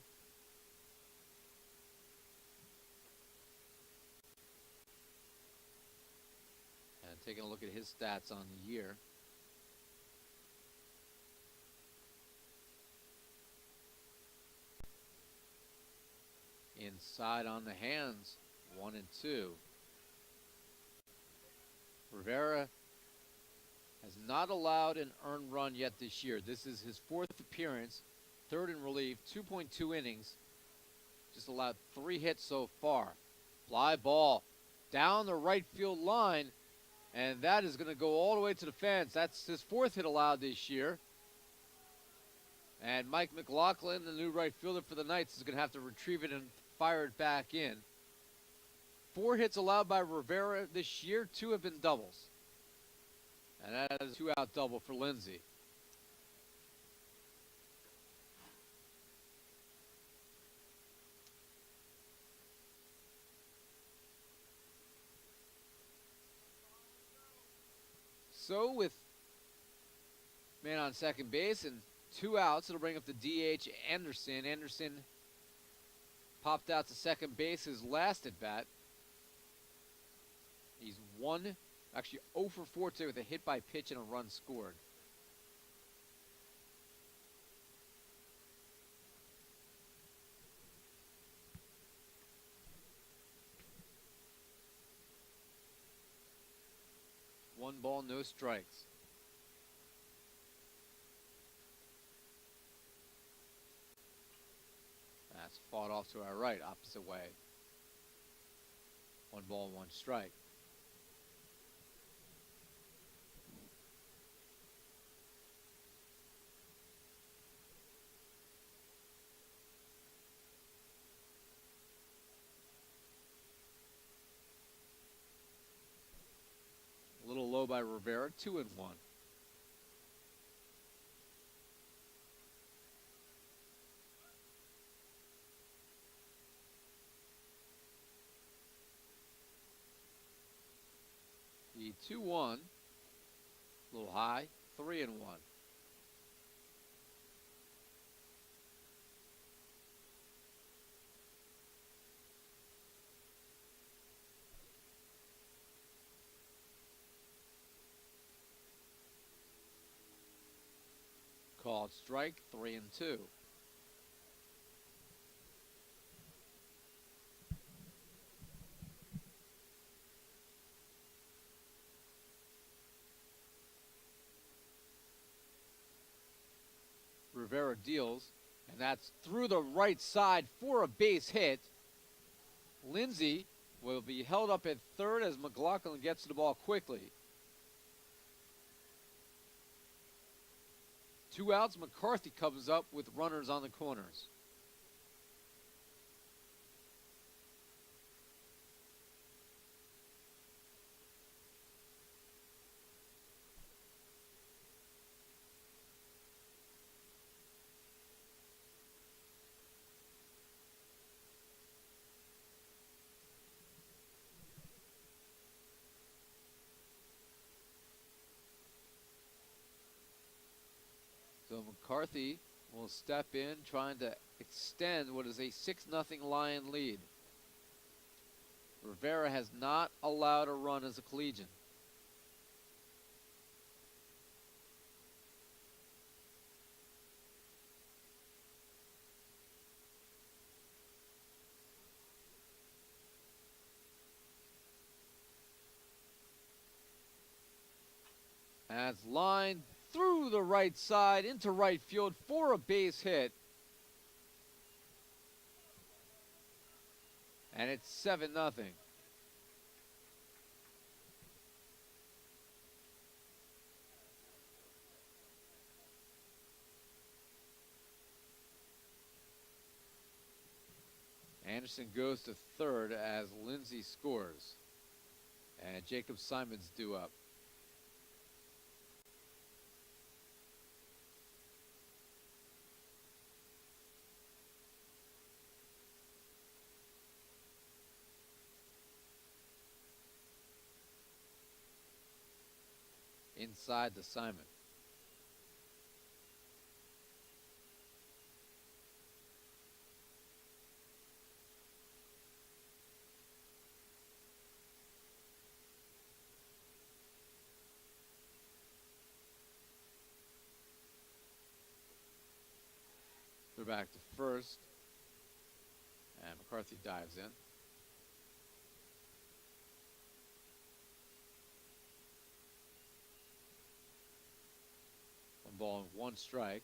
And taking a look at his stats on the year. Inside on the hands, 1 and 2. Rivera has not allowed an earned run yet this year. This is his 4th appearance, 3rd in relief, 2.2 innings. Just allowed 3 hits so far. Fly ball down the right field line, and that is going to go all the way to the fence. That's his 4th hit allowed this year. And Mike McLaughlin, the new right fielder for the Knights, is going to have to retrieve it and fire it back in. 4 hits allowed by Rivera this year, 2 have been doubles. And that is a 2-out double for Lindsay. So with man on second base and 2 outs, it'll bring up the DH Anderson. Anderson popped out to second base his last at bat. He's 0 for 4 today with a hit by pitch and a run scored. One ball, no strikes. Fought off to our right, opposite way. 1 ball, 1 strike. A little low by Rivera, 2-1. The 2-1, a little high, 3-1. Called strike, 3-2. Rivera deals, and that's through the right side for a base hit. Lindsay will be held up at third as McLaughlin gets to the ball quickly. 2 outs, McCarthy comes up with runners on the corners. So McCarthy will step in, trying to extend what is a 6-0 Lion lead. Rivera has not allowed a run as a collegian. As lined through the right side into right field for a base hit. And it's 7-0. Anderson goes to third as Lindsay scores. And Jacob Simon's due up. Inside to Simon. They're back to first. And McCarthy dives in. One ball and 1 strike.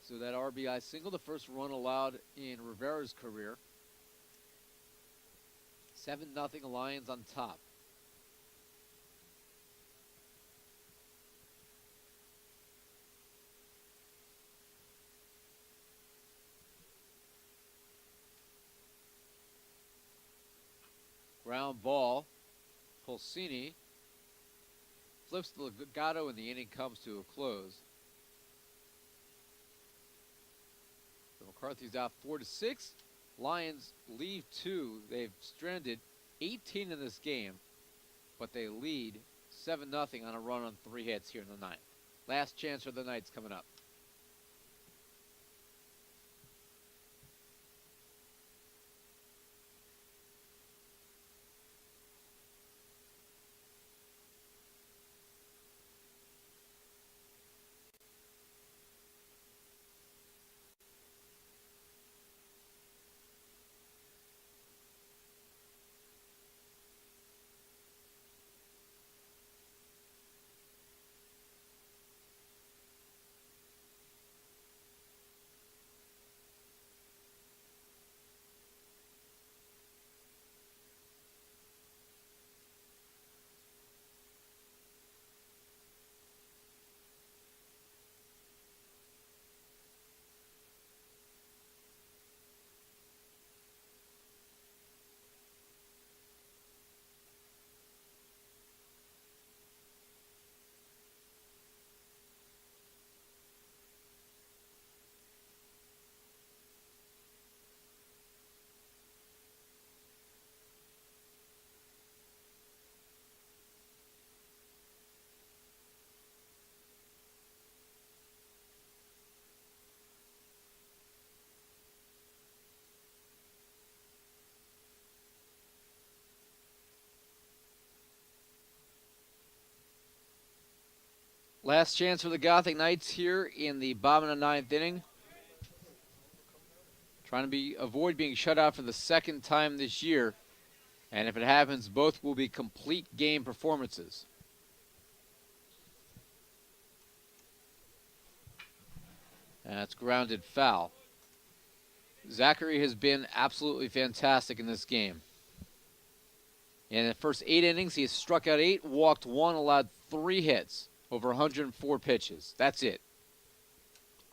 So that RBI single, the first run allowed in Rivera's career. 7-0 Lions on top. Ground ball. Pulsini flips to Legato and the inning comes to a close. So McCarthy's out 4-6. Lions leave 2. They've stranded 18 in this game, but they lead 7-0 on a run on 3 hits here in the 9th. Last chance for the Knights coming up. Last chance for the Gothic Knights here in the bottom of the 9th inning. Trying to avoid being shut out for the second time this year. And if it happens, both will be complete game performances. And that's grounded foul. Zachary has been absolutely fantastic in this game. In the first 8 innings, he has struck out 8, walked 1, allowed 3 hits over 104 pitches. That's it.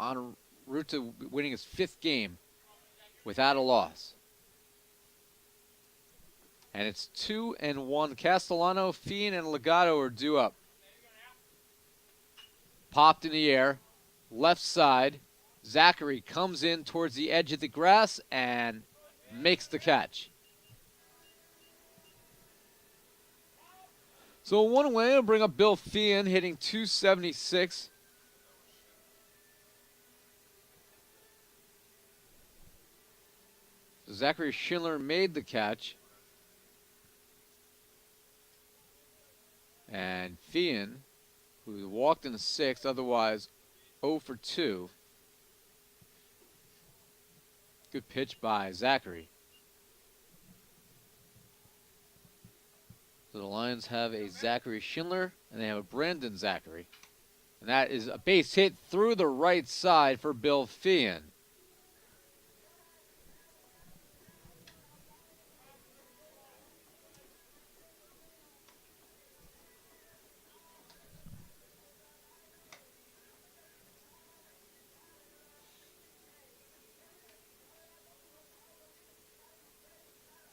En route to winning his 5th game without a loss. And it's 2-1. Castellano, Fian, and Legato are due up. Popped in the air. Left side. Zachary comes in towards the edge of the grass and makes the catch. So one away, will bring up Bill Fian, hitting .276. So Zachary Schindler made the catch. And Fian, who walked in the 6th, otherwise 0 for 2. Good pitch by Zachary. So the Lions have a Zachary Schindler, and they have a Brandon Zachary. And that is a base hit through the right side for Bill Fian.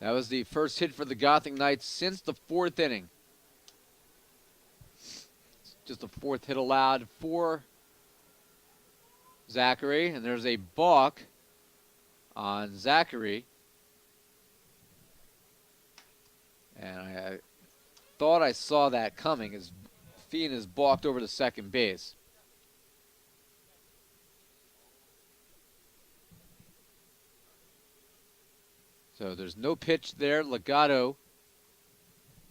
That was the first hit for the Gothic Knights since the 4th inning. Just the 4th hit allowed for Zachary. And there's a balk on Zachary. And I thought I saw that coming as Fian is balked over to second base. So there's no pitch there. Legato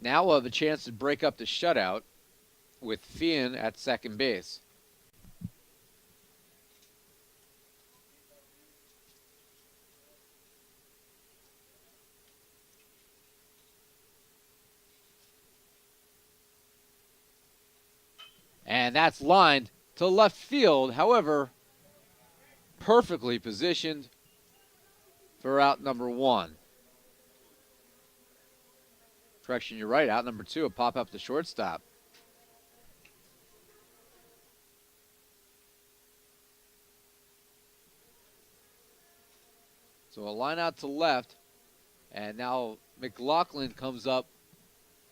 now will have a chance to break up the shutout with Fian at second base. And that's lined to left field. However, perfectly positioned for out number 1. Correction, you're right. Out number 2, a pop up to shortstop. So a line out to left, and now McLaughlin comes up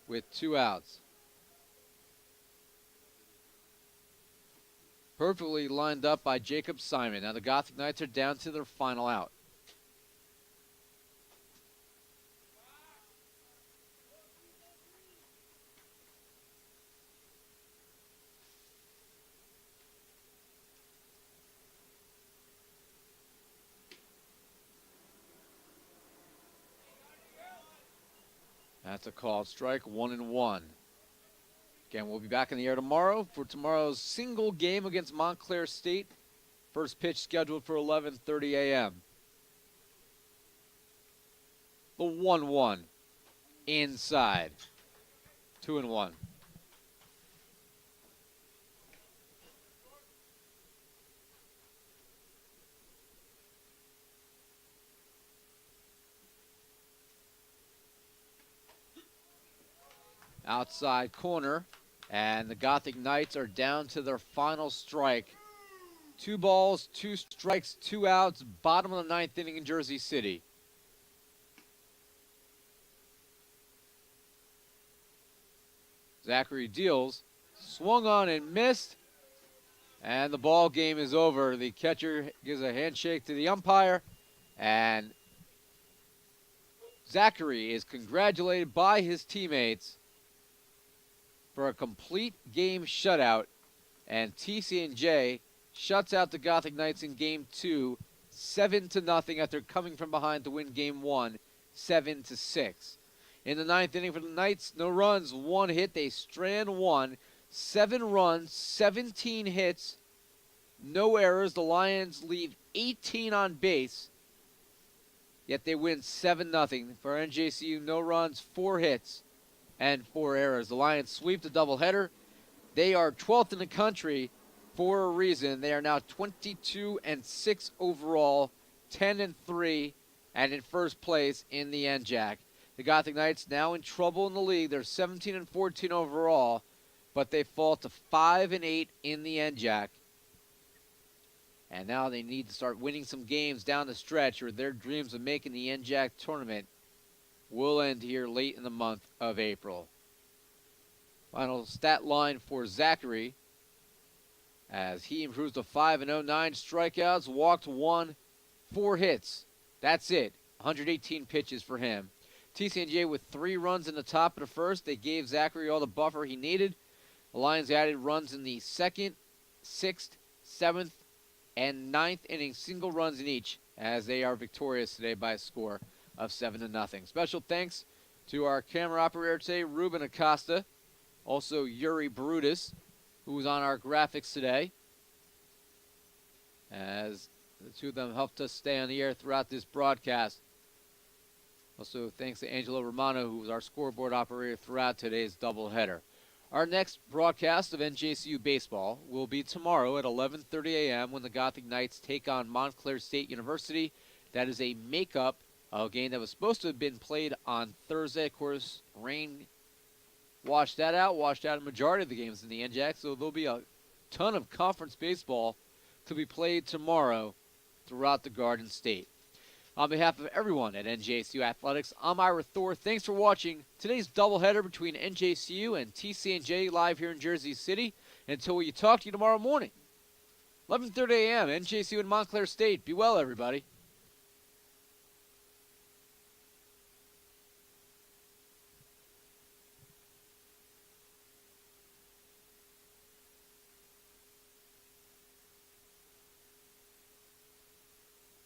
with 2 outs. Perfectly lined up by Jacob Simon. Now the Gothic Knights are down to their final out. That's a called strike, 1-1. Again, we'll be back in the air tomorrow for tomorrow's single game against Montclair State. First pitch scheduled for 11:30 a.m. The 1-1 inside. 2-1. Outside corner, and the Gothic Knights are down to their final strike. 2 balls, 2 strikes, 2 outs, bottom of the 9th inning in Jersey City. Zachary deals, swung on and missed, and the ball game is over. The catcher gives a handshake to the umpire, and Zachary is congratulated by his teammates for a complete game shutout, and TCNJ shuts out the Gothic Knights in Game 2, 7-0 after coming from behind to win Game 1, 7-6. In the 9th inning for the Knights, no runs, 1 hit. They strand 1. 7 runs, 17 hits, no errors. The Lions leave 18 on base, yet they win 7-0. For NJCU, no runs, 4 hits, and 4 errors. The Lions sweep the doubleheader. They are 12th in the country for a reason. They are now 22-6 overall, 10-3, and in first place in the NJAC. The Gothic Knights now in trouble in the league. They're 17-14 overall, but they fall to 5-8 in the NJAC. And now they need to start winning some games down the stretch, or their dreams of making the NJAC tournament will end here late in the month of April. Final stat line for Zachary, as he improves to 5-0, 9 strikeouts, walked 1, 4 hits. That's it. 118 pitches for him. TCNJ with 3 runs in the top of the first. They gave Zachary all the buffer he needed. The Lions added runs in the 2nd, 6th, 7th, and 9th inning, single runs in each, as they are victorious today by a score of 7-0. Special thanks to our camera operator today, Ruben Acosta. Also, Yuri Brutus, who was on our graphics today, as the two of them helped us stay on the air throughout this broadcast. Also, thanks to Angelo Romano, who was our scoreboard operator throughout today's doubleheader. Our next broadcast of NJCU baseball will be tomorrow at 11:30 a.m. when the Gothic Knights take on Montclair State University. That is a makeup of a game that was supposed to have been played on Thursday. Of course, rain washed that out, washed out a majority of the games in the NJAC, so there'll be a ton of conference baseball to be played tomorrow throughout the Garden State. On behalf of everyone at NJCU Athletics, I'm Ira Thor. Thanks for watching today's doubleheader between NJCU and TCNJ live here in Jersey City. Until we talk to you tomorrow morning, 11:30 a.m., NJCU and Montclair State. Be well, everybody.